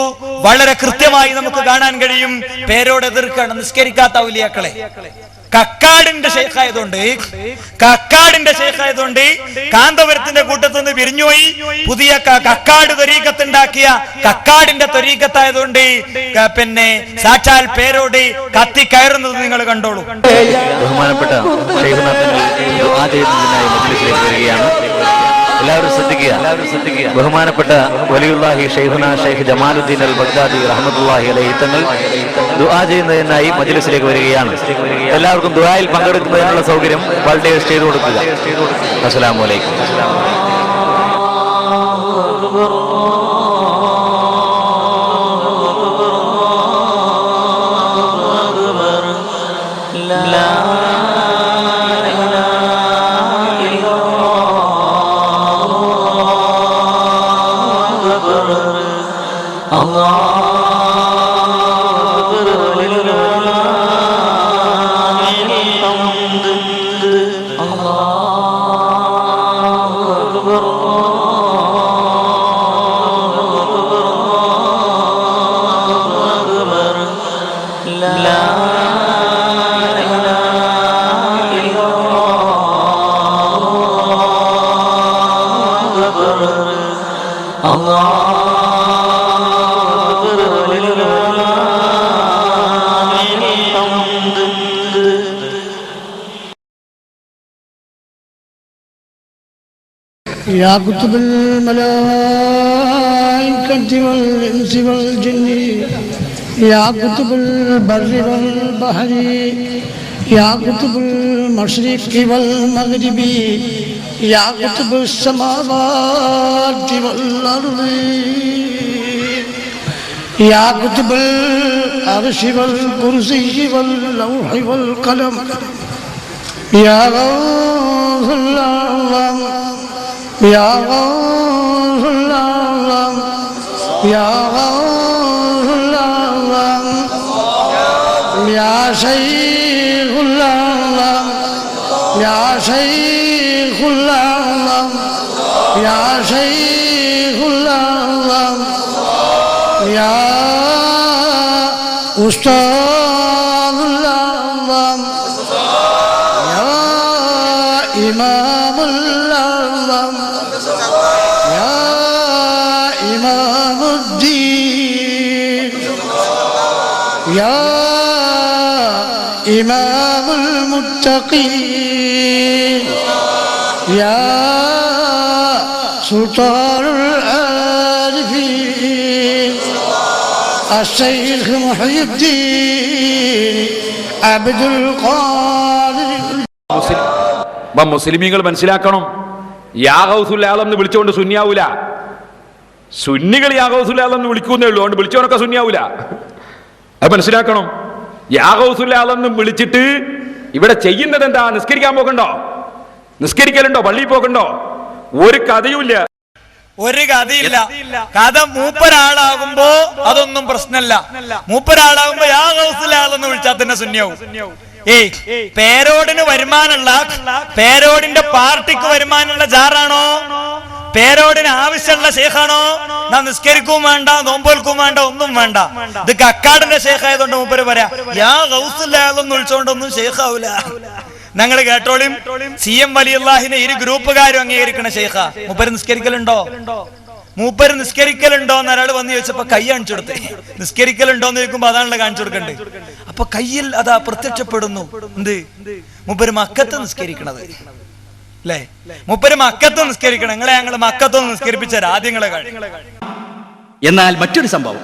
വളരെ കൃത്യമായി നമുക്ക് കാണാൻ കഴിയും പേരോട് എതിർക്കണം നിസ്കരിക്കാത്ത ഔലിയാക്കളെ. കക്കാടിന്റെ ശൈഖായതുകൊണ്ട് കാന്തപുരത്തിന്റെ കൂട്ടത്തിൽ നിന്ന് പിരിഞ്ഞുപോയി പുതിയ കക്കാട് ത്വരീഖത്തുണ്ടാക്കിയ കക്കാടിന്റെ ത്വരീഖത്തായതുകൊണ്ട് പിന്നെ സാക്ഷാൽ പേരോട് കത്തി കയറുന്നത് നിങ്ങൾ കണ്ടോളൂ. ബഹുമാനപ്പെട്ട എല്ലാവരും ശ്രദ്ധിക്കുക. ബഹുമാനപ്പെട്ട വലിയുല്ലാഹി ഷെയ്ഖുന ഷെയ്ഖ് ജമാലുദ്ദീൻ അൽ ബഗ്ദാദി റഹ്മത്തുള്ളാഹി അലൈഹി തങ്ങൾ ദുആ ചെയ്യുന്നതിനായി മജ്ലിസിലേക്ക് വരികയാണ്. എല്ലാവർക്കും ദുആയിൽ പങ്കെടുക്കുന്നതിനുള്ള സൗകര്യം വോളണ്ടിയേഴ്സ് ചെയ്തു കൊടുക്കുക. അസ്സലാമു അലൈക്കും. يا كتب الملائكة والإنس والجن يا كتب البر والبحر يا كتب المشرق والمغرب يا كتب السماوات والأرض يا كتب العرش والكرسي واللوح والقلم يا غوث الله يا غوث الله يا غوث الله يا شيخ الله يا شيخ الله يا شيخ الله يا أستاذ الله يا إمام الله يا യാ ഇമാമുൽ മുത്തഖീൻ യാ സുൽത്താനുൽ ആരിഫീൻ അശ്ശൈഖ് മുഹയ്യിദ്ദീൻ അബ്ദുൽ ഖാദിർ. മുസ്ലിമീങ്ങൾ മനസ്സിലാക്കണം, യാ ഗൗസുൽ ആലം എന്ന് വിളിച്ചുകൊണ്ട് സുന്നിയാവൂല. സുന്നികൾ യാ ഗൗസുൽ ആലം എന്ന് വിളിക്കുന്നേ ഉള്ളൂ, അതുകൊണ്ട് വിളിച്ചവനൊക്കെ സുന്നിയാവൂല. അത് മനസ്സിലാക്കണം. യാ ഗൗസുൽ ആലം എന്ന് വിളിച്ചിട്ട് ഇവിടെ ചെയ്യുന്നത് എന്താ? നിസ്കരിക്കാൻ പോകണ്ടോ? നിസ്കരിക്കലുണ്ടോ? പള്ളിയിൽ പോകണ്ടോ? ഒരു കഥയുമില്ല, ഒരു കഥയില്ല. കഥ മൂപ്പരാളാകുമ്പോ അതൊന്നും പ്രശ്നമല്ല. മൂപ്പരാളാകുമ്പോ യാ ഗൗസുൽ ആലം എന്ന് വിളിച്ചാൽ തന്നെ സുന്നിയാവും. പേരോടിന് വരുമാനമുള്ള, പേരോടിന്റെ പാർട്ടിക്ക് വരുമാനമുള്ള ജാറാണോ? പേരോടിന് ആവശ്യമുള്ള ശേഖാണോ? നാ നിസ്കരിക്കും വേണ്ട, നോമ്പോൽക്കും വേണ്ട, ഒന്നും വേണ്ട. ഇത് കക്കാടിന്റെ ശേഖായതുകൊണ്ട് മൂപ്പര് പറയാ യാ ഗൗസുൽ ആലം എന്ന് വിളിച്ചോണ്ടൊന്നും ശേഖാവൂല. ഞങ്ങൾ കേട്ടോളിയും, CM വലിയുള്ളാഹിനെ ഇരു ഗ്രൂപ്പുകാരും അംഗീകരിക്കണ ശേഖ. മൂപ്പര് നിസ്കരിക്കലുണ്ടോ? മൂപ്പര് നിസ്കരിക്കലുണ്ടോ എന്ന് ഒരാൾ വന്ന് ചോദിച്ചപ്പോ കൈ കാണിച്ചു കൊടുത്തേ. നിസ്കരിക്കലുണ്ടോന്ന് ചോദിക്കുമ്പോ അതാണല്ലോ കാണിച്ചു കൊടുക്കണ്ടേ. അപ്പൊ കയ്യിൽ അതാ പ്രത്യക്ഷപ്പെടുന്നു. എന്ത്? മൂപ്പര് മക്കത്ത് നിസ്കരിക്കണത് അല്ലേ? മൂപ്പര് മക്കത്ത് നിസ്കരിക്കണം. ഞങ്ങൾ മക്കത്തൊന്ന് നിസ്കരിപ്പിച്ചാൽ ആദ്യങ്ങളെ കാണി. എന്നാൽ മറ്റൊരു സംഭവം,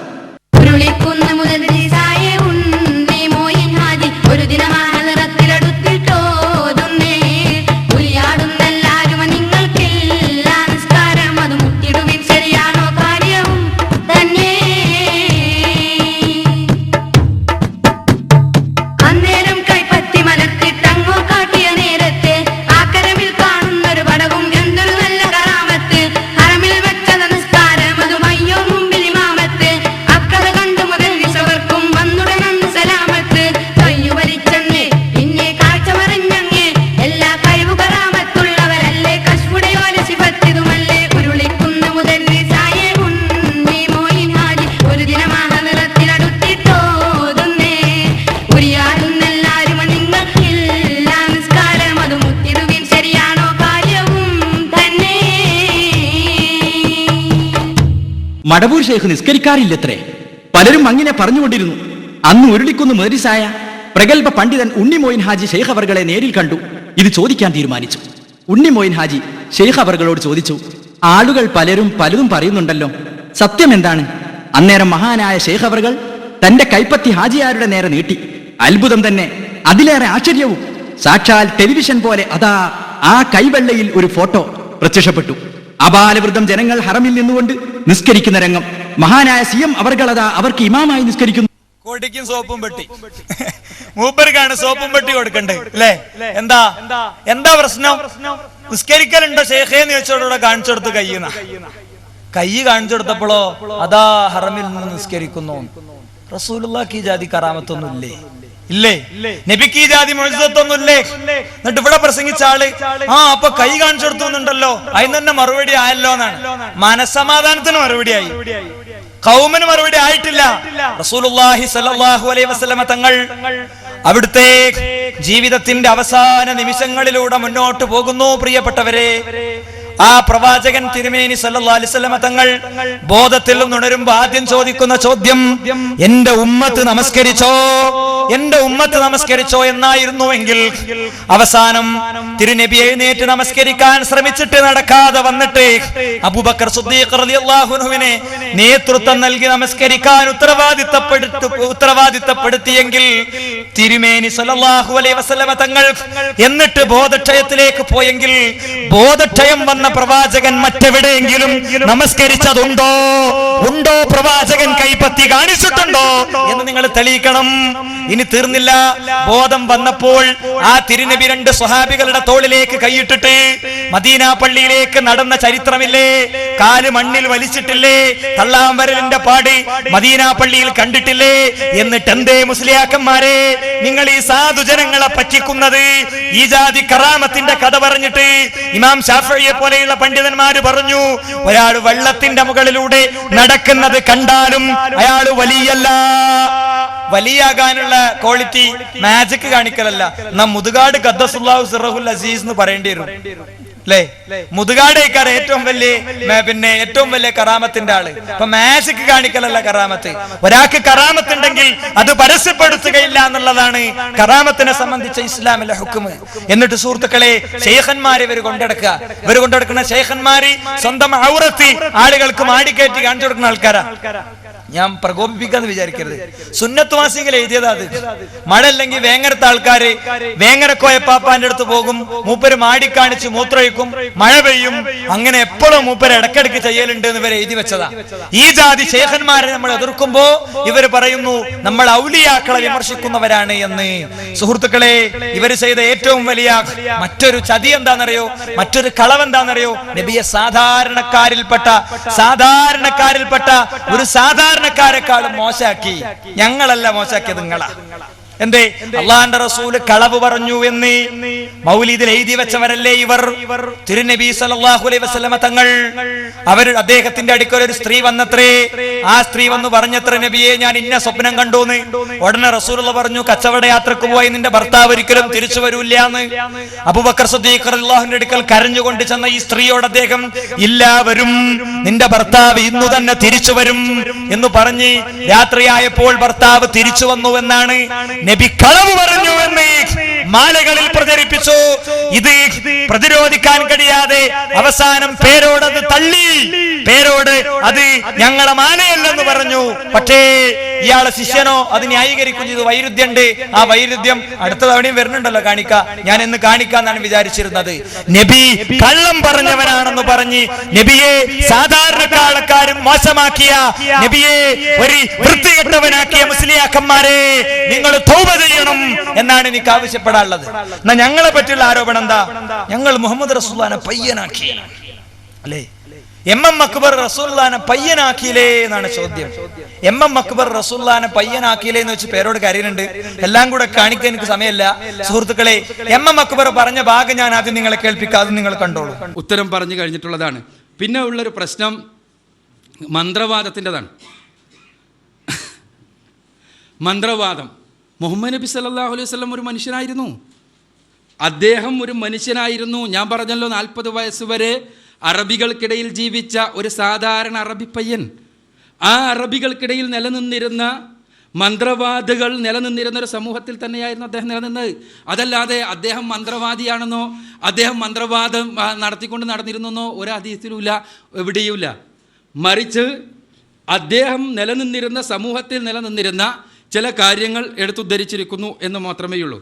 ഒരു ദിനം മടവൂർ ഷെയ്ഖ് നിസ്കരിക്കാറില്ലത്രേ. പലരും അങ്ങനെ പറഞ്ഞുകൊണ്ടിരുന്നു. അന്ന് ഉരുളിക്കുന്ന് മേരിസായ പ്രഗത്ഭ പണ്ഡിതൻ ഉണ്ണി മോയിൻ ഹാജി ഷെയ്ഖ് അവർകളെ നേരിൽ കണ്ടു. ഇത് ചോദിക്കാൻ തീരുമാനിച്ചു. ഉണ്ണി മോയിൻ ഹാജി ഷെയ്ഖ് അവർകളോട് ചോദിച്ചു, ആളുകൾ പലരും പലതും പറയുന്നുണ്ടല്ലോ, സത്യം എന്താണ്? അന്നേരം മഹാനായ ഷെയ്ഖ് അവർകൾ തന്റെ കൈപ്പത്തി ഹാജിയാരുടെ നേരെ നീട്ടി. അത്ഭുതം തന്നെ, അതിലേറെ ആശ്ചര്യവും. സാക്ഷാൽ ടെലിവിഷൻ പോലെ അതാ ആ കൈവെള്ളയിൽ ഒരു ഫോട്ടോ പ്രത്യക്ഷപ്പെട്ടു. അപാലവൃദ്ധം ജനങ്ങൾ ഹറമിൽ നിന്നുകൊണ്ട് നിസ്കരിക്കുന്ന രംഗം. മഹാനായ CM അവർകളതാ അവർക്ക് ഇമാമായി നിസ്കരിക്കുന്നു. കോടിക്കും സോപ്പും പെട്ടി. മൂപ്പർക്കാണ് സോപ്പും പെട്ടി കൊടുക്കണ്ടേ അല്ലേ? എന്താ എന്താ പ്രശ്നം? നിസ്കരിക്കലുണ്ടോ ഷേഖേന്ന് ചോദിച്ചോടെ കാണിച്ചു കൊടുത്ത് കൈ കാണിച്ചു കൊടുത്തപ്പോഴോ അതാ ഹറമിൽ നിന്ന് നിസ്കരിക്കുന്നു. റസൂലുള്ളാഹിക്ക് ഈ ജാതി കറാമത്തൊന്നും ഇല്ലേ? നബിക്ക് ഈ ജാതി മുഅ്ജിസത്തൊന്നും ഇല്ലേ? എന്നിട്ട് ഇവിടെ പ്രസംഗിച്ച ആള് അപ്പൊ കൈ കാണിച്ചു കൊടുത്തുണ്ടല്ലോ, അതിന് തന്നെ മറുപടി ആയല്ലോ എന്നാണ്. മനസ്സമാധാനത്തിന് മറുപടി ആയി, ഖൗമിന് മറുപടി ആയിട്ടില്ല. റസൂലുള്ളാഹി സ്വല്ലല്ലാഹു അലൈഹി വസല്ലമ തങ്ങൾ അവിടുത്തെ ജീവിതത്തിന്റെ അവസാന നിമിഷങ്ങളിലൂടെ മുന്നോട്ട് പോകുന്നു. പ്രിയപ്പെട്ടവരെ, ആ പ്രവാചകൻ തിരുമേനി സല്ലല്ലാഹു അലൈഹി വസല്ലമ തങ്ങൾ ബോധത്തിൽ നിന്നുണരുമ്പോ ആദ്യം ചോദിക്കുന്ന ചോദ്യം, എന്റെ ഉമ്മത്ത് നമസ്കരിച്ചോ, എന്റെ ഉമ്മത്ത് നമസ്കരിച്ചോ എന്നായിരുന്നുവെങ്കിൽ അവസാനം തിരുനബി എഴുന്നേറ്റ് നമസ്കരിക്കാൻ ശ്രമിച്ചിട്ട് നടക്കാതെ വന്നിട്ട് അബൂബക്കർ സിദ്ദീഖ് റളിയല്ലാഹു അൻഹുവിനെ നേതൃത്വം നൽകി നമസ്കരിക്കാൻ ഉത്തരവാദിത്തപ്പെടുത്തിയെങ്കിൽ തിരുമേനി സല്ലല്ലാഹു അലൈഹി വസല്ലമ തങ്ങൾ എന്നിട്ട് ബോധക്ഷയത്തിലേക്ക് പോയെങ്കിൽ ബോധക്ഷയം വന്ന പ്രവാചകൻ മറ്റെവിടെയെങ്കിലും നമസ്കരിച്ചതുണ്ടോ? ഉണ്ടോ? പ്രവാചകൻ കൈപ്പത്തി കാണിച്ചിട്ടുണ്ടോ എന്ന് നിങ്ങൾ തെളിയിക്കണം. ഇനി തീർന്നില്ല, ബോധം വന്നപ്പോൾ ആ തിരുനബി രണ്ട് സ്വഹാബികളുടെ തോളിലേക്ക് കൈയിട്ടിട്ട് മദീന പള്ളിയിലേക്ക് നടന്ന ചരിത്രമില്ലേ? കാല് മണ്ണിൽ വലിച്ചിട്ടില്ലേ? തള്ളാംവരലിന്റെ പാട് മദീന പള്ളിയിൽ കണ്ടിട്ടില്ലേ? എന്നിട്ട് എന്തേ മുസ്ലിയാക്കന്മാരെ നിങ്ങൾ ഈ സാധുജനങ്ങളെ പറ്റിക്കുന്നത്? ഈ ജാതി കറാമത്തിന്റെ കഥ പറഞ്ഞിട്ട് ഇമാം ശാഫിഈയെ പോലെയുള്ള പണ്ഡിതന്മാര് പറഞ്ഞു, ഒരാൾ വെള്ളത്തിന്റെ മുകളിലൂടെ നടക്കുന്നത് കണ്ടാലും അയാൾ വലിയല്ല. വലിയാകാനുള്ള ക്വാളിറ്റി മാജിക് കാണിക്കലല്ല. നാം മുതുകാട് ഖദ്ദസുല്ലാഹു സിറഹുൽ അസീസ് എന്ന് പറയേണ്ടി വരും അല്ലേ? മുതുകാടേക്കാർ ഏറ്റവും വലിയ കറാമത്തിന്റെ ആള്. ഇപ്പൊ മാജിക് കാണിക്കലല്ല കറാമത്ത്. ഒരാൾക്ക് കറാമത്ത് ഉണ്ടെങ്കിൽ അത് പരസ്യപ്പെടുത്തുകയില്ല എന്നുള്ളതാണ് കറാമത്തിനെ സംബന്ധിച്ച ഇസ്ലാമിലെ ഹുക്മ്. എന്നിട്ട് സുഹൃത്തുക്കളെ, ശൈഖന്മാരെ ഇവർ കൊണ്ടെടുക്കുന്ന ശൈഖന്മാര് സ്വന്തം ഔറത്ത് ആളുകൾക്ക് മാടിക്കയറ്റി കാണിച്ചു കൊടുക്കുന്ന ആൾക്കാരാ. ഞാൻ പ്രകോപിപ്പിക്കാന്ന് വിചാരിക്കരുത്. സുന്നത്തുവാസികൾ എഴുതിയതാ അത്. മഴ അല്ലെങ്കിൽ വേങ്ങരത്തെ ആൾക്കാര് വേങ്ങരക്കോയ പാപ്പാന്റെ അടുത്ത് പോകും, മൂപ്പര് മാടിക്കാണിച്ച് മൂത്രയിക്കും, മഴ പെയ്യും. അങ്ങനെ എപ്പോഴും മൂപ്പര് ഇടക്കിടക്ക് ചെയ്യലുണ്ട് എന്ന് ഇവർ എഴുതി വെച്ചതാ. ഈ ജാതി ശേഖന്മാരെ നമ്മൾ എതിർക്കുമ്പോ ഇവർ പറയുന്നു നമ്മൾ ഔലിയാക്കളെ വിമർശിക്കുന്നവരാണ് എന്ന്. സുഹൃത്തുക്കളെ, ഇവർ ചെയ്ത ഏറ്റവും വലിയ മറ്റൊരു ചതി എന്താണെന്നറിയോ? മറ്റൊരു കളവെന്താണെന്നറിയോ? നബിയെ സാധാരണക്കാരിൽപ്പെട്ട ഒരു സാധാരണക്കാരെക്കാളും മോശാക്കി. ഞങ്ങളല്ല മോശാക്കിയത്, നിങ്ങളാ. എന്തേ? അള്ളാന്റെ റസൂല് കളവ് പറഞ്ഞു എന്ന് മൗലിദിൽ എഴുതി വെച്ചവരല്ലേ ഇവർ. തിരുനബി സല്ലല്ലാഹു അലൈഹി വസല്ലമ തങ്ങൾ അദ്ദേഹത്തിന്റെ അടുക്കൽ ഒരു സ്ത്രീ വന്നത്രേ. ആ സ്ത്രീ വന്ന് പറഞ്ഞത്രേ, നബിയെ ഞാൻ ഇന്ന സ്വപ്നം കണ്ടുന്ന്. ഉടനെ റസൂലുള്ള പറഞ്ഞു, കച്ചവട യാത്രക്ക് പോയി നിന്റെ ഭർത്താവ് ഒരിക്കലും തിരിച്ചു വരൂല്ല എന്ന്. അബൂബക്കർ സിദ്ദീഖ് റളിയല്ലാഹുവിന്റെ അടുക്കൽ കരഞ്ഞുകൊണ്ട് ചെന്ന ഈ സ്ത്രീയോട് അദ്ദേഹം, ഇല്ല വരും, നിന്റെ ഭർത്താവ് ഇന്നു തന്നെ തിരിച്ചു വരും എന്ന് പറഞ്ഞ് രാത്രിയായപ്പോൾ ഭർത്താവ് തിരിച്ചു വന്നു എന്നാണ് നബി കളവ് പറഞ്ഞു എന്ന് മാലകളിൽ പ്രചരിപ്പിച്ചു. ഇത് പ്രതിരോധിക്കാൻ കഴിയാതെ അവസാനം പേരോടത് തള്ളി. പേരോട് അത് ഞങ്ങളെ മാലയല്ലെന്ന് പറഞ്ഞു. പക്ഷേ ഇയാളെ ശിഷ്യനോ അത് ന്യായീകരിക്കും ചെയ്തു. വൈരുദ്ധ്യമുണ്ട്. ആ വൈരുദ്ധ്യം അടുത്ത തവണയും വരുന്നുണ്ടല്ലോ, കാണിക്കാം. ഞാൻ എന്ന് കാണിക്കാന്നാണ് വിചാരിച്ചിരുന്നത്. നബി കള്ളം പറഞ്ഞവനാണെന്ന് പറഞ്ഞ് നബിയെ സാധാരണക്കാരും മോശമാക്കിയ, നബിയെ ഒരു വൃത്തികെട്ടവനാക്കിയ മുസ്ലിയാക്കന്മാരെ നിങ്ങൾ തൗബ ചെയ്യണം എന്നാണ് എനിക്ക് ആവശ്യപ്പെടാനുള്ളത്. എന്നാ ഞങ്ങളെ പറ്റിയുള്ള ആരോപണം എന്താ? ഞങ്ങൾ മുഹമ്മദ് റസൂലുള്ളാഹിനെ പയ്യനാക്കി അല്ലേ? എം അക്ബർ റസൂലുള്ളാഹിനെ പയ്യനാക്കിയില്ലേ എന്നാണ് ചോദ്യം. എം അക്ബർ റസൂലുള്ളാഹിനെ പയ്യനാക്കിയില്ലേ എന്ന് വെച്ച് പേരോട് കരയുന്നുണ്ട്. എല്ലാം കൂടെ കാണിക്കാൻ എനിക്ക് സമയമില്ല. സുഹൃത്തുക്കളെ, എം അക്ബർ പറഞ്ഞ ഭാഗം ഞാൻ ആദ്യം നിങ്ങളെ കേൾപ്പിക്കാം, അത് നിങ്ങൾ കണ്ടോളൂ. ഉത്തരം പറഞ്ഞു കഴിഞ്ഞിട്ടുള്ളതാണ്. പിന്നെ ഉള്ളൊരു പ്രശ്നം മന്ത്രവാദത്തിൻ്റെതാണ്. മന്ത്രവാദം. മുഹമ്മദ് നബി സല്ലല്ലാഹു അലൈഹി വസല്ലം ഒരു മനുഷ്യനായിരുന്നു. അദ്ദേഹം ഒരു മനുഷ്യനായിരുന്നു. ഞാൻ പറഞ്ഞല്ലോ, 40 വയസ്സ് വരെ അറബികൾക്കിടയിൽ ജീവിച്ച ഒരു സാധാരണ അറബി പയ്യൻ. ആ അറബികൾക്കിടയിൽ നിലനിന്നിരുന്ന മന്ത്രവാദികൾ നിലനിന്നിരുന്ന ഒരു സമൂഹത്തിൽ തന്നെയായിരുന്നു അദ്ദേഹം നിലനിന്നത്. അതല്ലാതെ അദ്ദേഹം മന്ത്രവാദിയാണെന്നോ അദ്ദേഹം മന്ത്രവാദം നടത്തിക്കൊണ്ട് നടന്നിരുന്നെന്നോ ഒരു ഹദീസിലുമില്ല, എവിടെയുമില്ല. മറിച്ച് അദ്ദേഹം നിലനിന്നിരുന്ന സമൂഹത്തിൽ നിലനിന്നിരുന്ന ചില കാര്യങ്ങൾ എടുത്തുദ്ധരിച്ചിരിക്കുന്നു എന്ന് മാത്രമേ ഉള്ളൂ.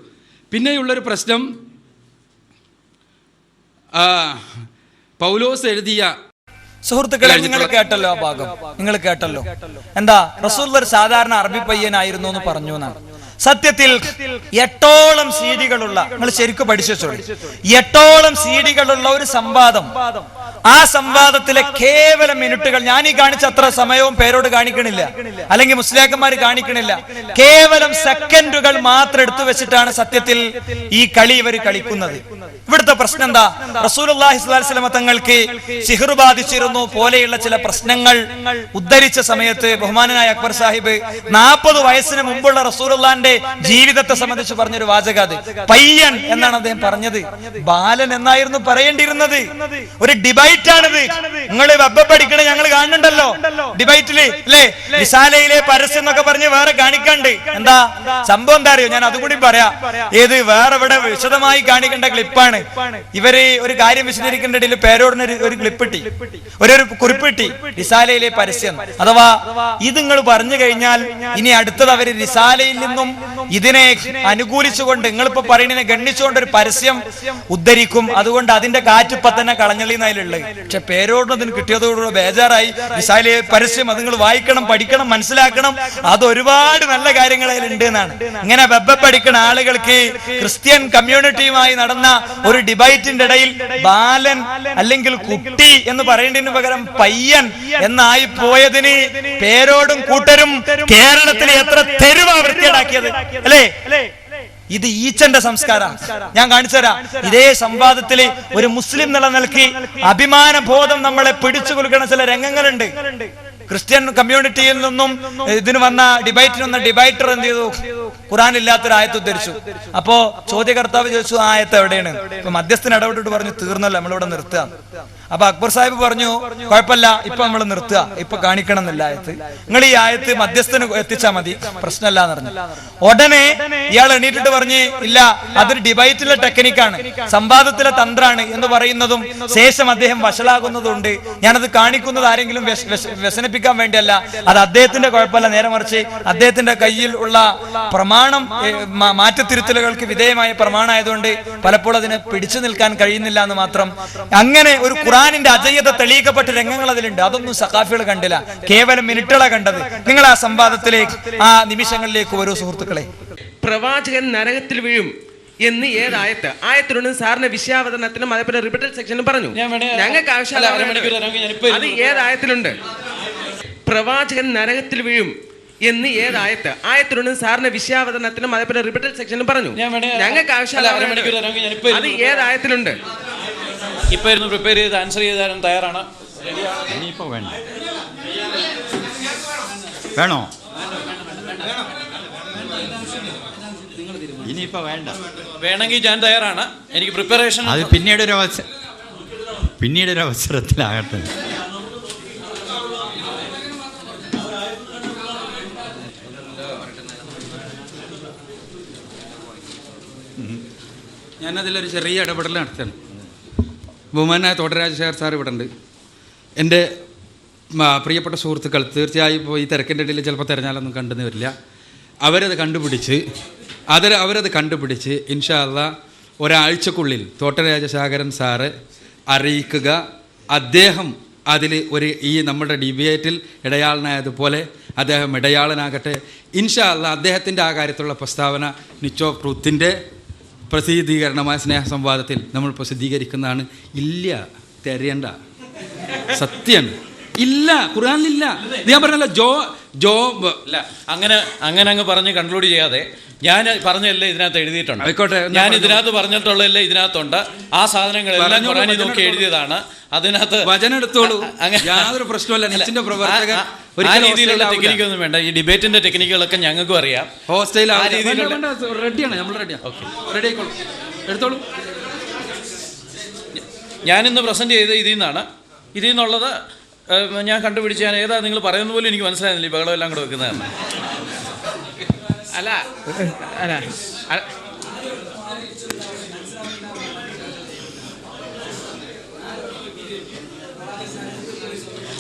പിന്നെയുള്ളൊരു പ്രശ്നം, പൗലോസ് എഴുതിയ സുഹൃത്തുക്കളെ, നിങ്ങൾ കേട്ടല്ലോ ആ ഭാഗം, നിങ്ങൾ കേട്ടല്ലോ. എന്താ? റസൂൽ ഒരു സാധാരണ അറബി പയ്യനായിരുന്നു എന്ന് പറഞ്ഞു എന്നാണ്. സത്യത്തിൽ 8ഓളം സീഡികളുള്ള, നിങ്ങൾ ശരിക്കും പഠിച്ചു വെച്ചോളൂ, 8ഓളം സീഡികളുള്ള ഒരു സംവാദം. ആ സംവാദത്തിലെ കേവലം മിനിറ്റുകൾ, ഞാൻ ഈ കാണിച്ച അത്ര സമയവും പേരോട് കാണിക്കണില്ല, അല്ലെങ്കിൽ മുസ്ലിയാക്കന്മാർ കാണിക്കണില്ല. കേവലം സെക്കൻഡുകൾ മാത്രം എടുത്തു വെച്ചിട്ടാണ് സത്യത്തിൽ ഈ കളി ഇവർ കളിക്കുന്നത്. ഇവിടുത്തെ പ്രശ്നം എന്താ? റസൂലുള്ളാഹി സ്വല്ലല്ലാഹു അലൈഹി വസല്ലം തങ്ങൾക്ക് സിഹ്ർ ബാധിച്ചിരുന്നു പോലെയുള്ള ചില പ്രശ്നങ്ങൾ ഉദ്ധരിച്ച സമയത്ത് ബഹുമാനനായ അക്ബർ സാഹിബ് 40 വയസ്സിന് മുമ്പുള്ള റസൂലുള്ളാഹിന്റെ ജീവിതത്തെ സംബന്ധിച്ച് പറഞ്ഞൊരു വാചകാത്. പയ്യൻ എന്നാണ് അദ്ദേഹം പറഞ്ഞത്. ബാലൻ എന്നായിരുന്നു പറയേണ്ടിയിരുന്നത്. ഒരു ഡിബൈറ്റ് ആണിത്. നിങ്ങൾ വെബ് പഠിക്കണ ഞങ്ങൾ കാണുന്നുണ്ടല്ലോ ഡിബൈറ്റില് അല്ലേ? റിസാലയിലെ പരസ്യം എന്നൊക്കെ പറഞ്ഞ് വേറെ കാണിക്കണ്ട്. എന്താ സംഭവം? എന്താ അറിയോ? ഞാൻ അതുകൂടി പറയാം. ഏത് വേറെ ഇവിടെ വിശദമായി കാണിക്കേണ്ട ക്ലിപ്പാണ്. ഇവര് ഒരു കാര്യം വിശദീകരിക്കേണ്ട ഇടയിൽ പേരോടിന് ഒരു ക്ലിപ്പിട്ടി, ഒരു കുറിപ്പിട്ടി, റിസാലയിലെ പരസ്യം. അഥവാ ഇത് നിങ്ങൾ പറഞ്ഞു കഴിഞ്ഞാൽ ഇനി അടുത്തത് അവര് റിസാലയിൽ നിന്നും ഇതിനെ അനുകൂലിച്ചുകൊണ്ട്, നിങ്ങളിപ്പോ പറയുന്നതിനെ ഗണ്ണിച്ചുകൊണ്ട് ഒരു പരസ്യം ഉദ്ധരിക്കും. അതുകൊണ്ട് അതിന്റെ കാറ്റിപ്പ തന്നെ കളഞ്ഞളിയുന്നതിലുള്ളത്. പക്ഷെ പേരോടിന് അതിന് കിട്ടിയതോടുകൂടെ ബേജാറായി. റിസാലയിലെ പരസ്യം അത് നിങ്ങൾ വായിക്കണം, പഠിക്കണം, മനസ്സിലാക്കണം. അത് ഒരുപാട് നല്ല കാര്യങ്ങൾ അതിലുണ്ട് എന്നാണ്. ഇങ്ങനെ വെബ് പഠിക്കുന്ന ആളുകൾക്ക് ക്രിസ്ത്യൻ കമ്മ്യൂണിറ്റിയുമായി നടന്ന ഒരു ഡിബൈറ്റിന്റെ ഇടയിൽ ബാലൻ അല്ലെങ്കിൽ കുട്ടി എന്ന് പറയേണ്ടതിന് പകരം പയ്യൻ എന്നായി പോയതിന് പേരോടും കൂട്ടരും കേരളത്തിലെ എത്ര തെരുവാ വൃത്തിയേടാക്കിയത് അല്ലേ? ഇത് ഈച്ചന്റെ സംസ്കാരം. ഞാൻ കാണിച്ചുതരാം. ഇതേ സംവാദത്തില് ഒരു മുസ്ലിം നിലനിൽക്കി അഭിമാന ബോധം നമ്മളെ പിടിച്ചു കൊടുക്കുന്ന ചില രംഗങ്ങളുണ്ട്. ക്രിസ്ത്യൻ കമ്മ്യൂണിറ്റിയിൽ നിന്നും ഇതിന് വന്ന ഡിബൈറ്റിന് വന്ന ഡിബൈറ്റർ എന്ത് ചെയ്തു? ഖുർആനില്ലാത്തൊരു ആയത്ത് ഉദ്ധരിച്ചു. അപ്പോ ചോദ്യകർത്താവ് ചോദിച്ചു ആ ആയത്ത് എവിടെയാണ്? അപ്പൊ മധ്യസ്ഥൻ ഇടപെട്ടിട്ട് പറഞ്ഞു തീർന്നല്ലോ, നമ്മളിവിടെ നിർത്തുക. അപ്പൊ അക്ബർ സാഹിബ് പറഞ്ഞു കുഴപ്പമില്ല, ഇപ്പൊ നമ്മൾ നിർത്തുക, ഇപ്പൊ കാണിക്കണം എന്നില്ല ആയത്ത്, നിങ്ങൾ ഈ ആയത്ത് മധ്യസ്ഥന് എത്തിച്ചാൽ മതി, പ്രശ്നമല്ല എന്ന് പറഞ്ഞു. ഉടനെ ഇയാൾ എണീറ്റിട്ട് പറഞ്ഞ് ഇല്ല, അതൊരു ഡിബൈറ്റിലെ ടെക്നിക്കാണ്, സംവാദത്തിലെ തന്ത്രാണ് എന്ന് പറയുന്നതും ശേഷം അദ്ദേഹം വഷളാകുന്നതുണ്ട്. ഞാനത് കാണിക്കുന്നത് ആരെങ്കിലും വ്യസനിപ്പിക്കാൻ വേണ്ടിയല്ല, അത് അദ്ദേഹത്തിന്റെ കുഴപ്പമല്ല, നേരെ മറിച്ച് അദ്ദേഹത്തിന്റെ കയ്യിൽ ഉള്ള പ്രമാണം മാറ്റത്തിരുത്തലുകൾക്ക് വിധേയമായ പ്രമാണമായതുകൊണ്ട് പലപ്പോൾ അതിനെ പിടിച്ചു നിൽക്കാൻ കഴിയുന്നില്ല എന്ന് മാത്രം. അങ്ങനെ ഒരു ഖുർആനിന്റെ അജയ്യത തെളിയിക്കപ്പെട്ട രംഗങ്ങൾ അതിലുണ്ട്. അതൊന്നും സഖാഫികൾ കണ്ടില്ല, കേവലം മിനിറ്റുകളാണ് കണ്ടത്. നിങ്ങൾ ആ സംവാദത്തിലേക്ക്, ആ നിമിഷങ്ങളിലേക്ക് വരൂ സുഹൃത്തുക്കളെ. പ്രവാചകൻ നരകത്തിൽ വീഴും എന്ന് ഏതായത്ത് ആയത്തിലുണ്ട് സാറിന്റെ വിഷയാവതരണത്തിനും അതേപോലെ റിപ്പീറ്റഡ് സെക്ഷനും പറഞ്ഞു. ഞങ്ങൾക്ക് ആവശ്യമില്ല, അത് ഏതായത്തിലുണ്ട്? പ്രവാചകൻ നരകത്തിൽ വീഴും എന്ന് ഏതായത്ത് ആയത്തിലുണ്ട് സാറിന്റെ വിഷയാവതരണത്തിനും അതേപോലെ റിപ്പീറ്റഡ് സെക്ഷനും പറഞ്ഞു. ഞങ്ങൾക്ക് ആവശ്യമില്ല, അത് ഏതായത്തിലുണ്ട്? ഇപ്പൊ ഇരുന്ന് പ്രിപ്പയർ ചെയ്ത് ആൻസർ ചെയ്താലും തയ്യാറാണ്. ഇനിയിപ്പോ വേണ്ട, വേണോ? ഇനിയിപ്പോ വേണ്ട, വേണമെങ്കിൽ ഞാൻ തയ്യാറാണ്. എനിക്ക് പ്രിപ്പറേഷൻ അത് പിന്നീടൊരു അവസരത്തിലാകട്ടെ. ഞാനതിലൊരു ചെറിയ ഇടപെടൽ നടത്തുകയാണ്. ബഹുമാനായ തോട്ടരാജ ശേഖർ സാർ ഇവിടെ ഉണ്ട്. എൻ്റെ പ്രിയപ്പെട്ട സുഹൃത്തുക്കൾ തീർച്ചയായും ഇപ്പോൾ ഈ തിരക്കിൻ്റെ ഇടയിൽ ചിലപ്പോൾ തിരഞ്ഞാലൊന്നും കണ്ടെന്ന് വരില്ല. അവരത് കണ്ടുപിടിച്ച് ഇൻഷാ അല്ലാഹ് ഒരാഴ്ചക്കുള്ളിൽ തോട്ടരാജശേഖരൻ സാറ് അറിയിക്കുക. അദ്ദേഹം അതിൽ ഈ നമ്മുടെ ഡിബേറ്റിൽ ഇടയാളനായതുപോലെ അദ്ദേഹം ഇടയാളനാകട്ടെ. ഇൻഷാ അല്ലാഹ് അദ്ദേഹത്തിൻ്റെ ആ കാര്യത്തിലുള്ള പ്രസ്താവന നിച്ചോ ട്രൂത്തിൻ്റെ പ്രസിദ്ധീകരണമായ സ്നേഹസംവാദത്തിൽ നമ്മൾ പ്രസിദ്ധീകരിക്കുന്നതാണ്. ഇല്ല, തെരയണ്ട, സത്യമാണ്, ഇല്ല, ഖുർആനിലില്ല. ഞാൻ പറഞ്ഞല്ലോ ജോബ് അല്ല. അങ്ങനെ അങ്ങ് പറഞ്ഞ് കൺക്ലൂഡ് ചെയ്യാതെ ഞാൻ പറഞ്ഞല്ലേ ഇതിനകത്ത് എഴുതിയിട്ടുണ്ട്. ആയിക്കോട്ടെ, ഞാൻ ഇതിനകത്ത് പറഞ്ഞിട്ടുള്ളതല്ലേ ഇതിനകത്തുണ്ട്. ആ സാധനങ്ങളെല്ലാം ഖുർആനിൽ നോക്കി എഴുതിയതാണ്. അതിനകത്ത് വചനം എടുത്തോളൂ, യാതൊരു പ്രശ്നമല്ല. നെറ്റിന്റെ പ്രവർത്തകൻ ആ രീതിയിലുള്ള ടെക്നിക്കൊന്നും വേണ്ട. ഈ ഡിബേറ്റിന്റെ ടെക്നിക്കുകളൊക്കെ ഞങ്ങൾക്കും അറിയാം. ഹോസ്റ്റൈൽ റെഡിയാണ്, നമ്മൾ റെഡിയാണ്. റെഡി ആയിക്കോളൂ, എടുത്തോളൂ. ഞാനിന്ന് പ്രസന്റ് ചെയ്ത് ഇതിൽ നിന്നുള്ളത് ഞാൻ കണ്ടുപിടിച്ച് ഞാൻ ഏതാ നിങ്ങൾ പറയുന്ന പോലും എനിക്ക് മനസ്സിലായിരുന്നില്ല. ഈ ബഹളം എല്ലാം കൂടെ വെക്കുന്നതാണ്. അല്ല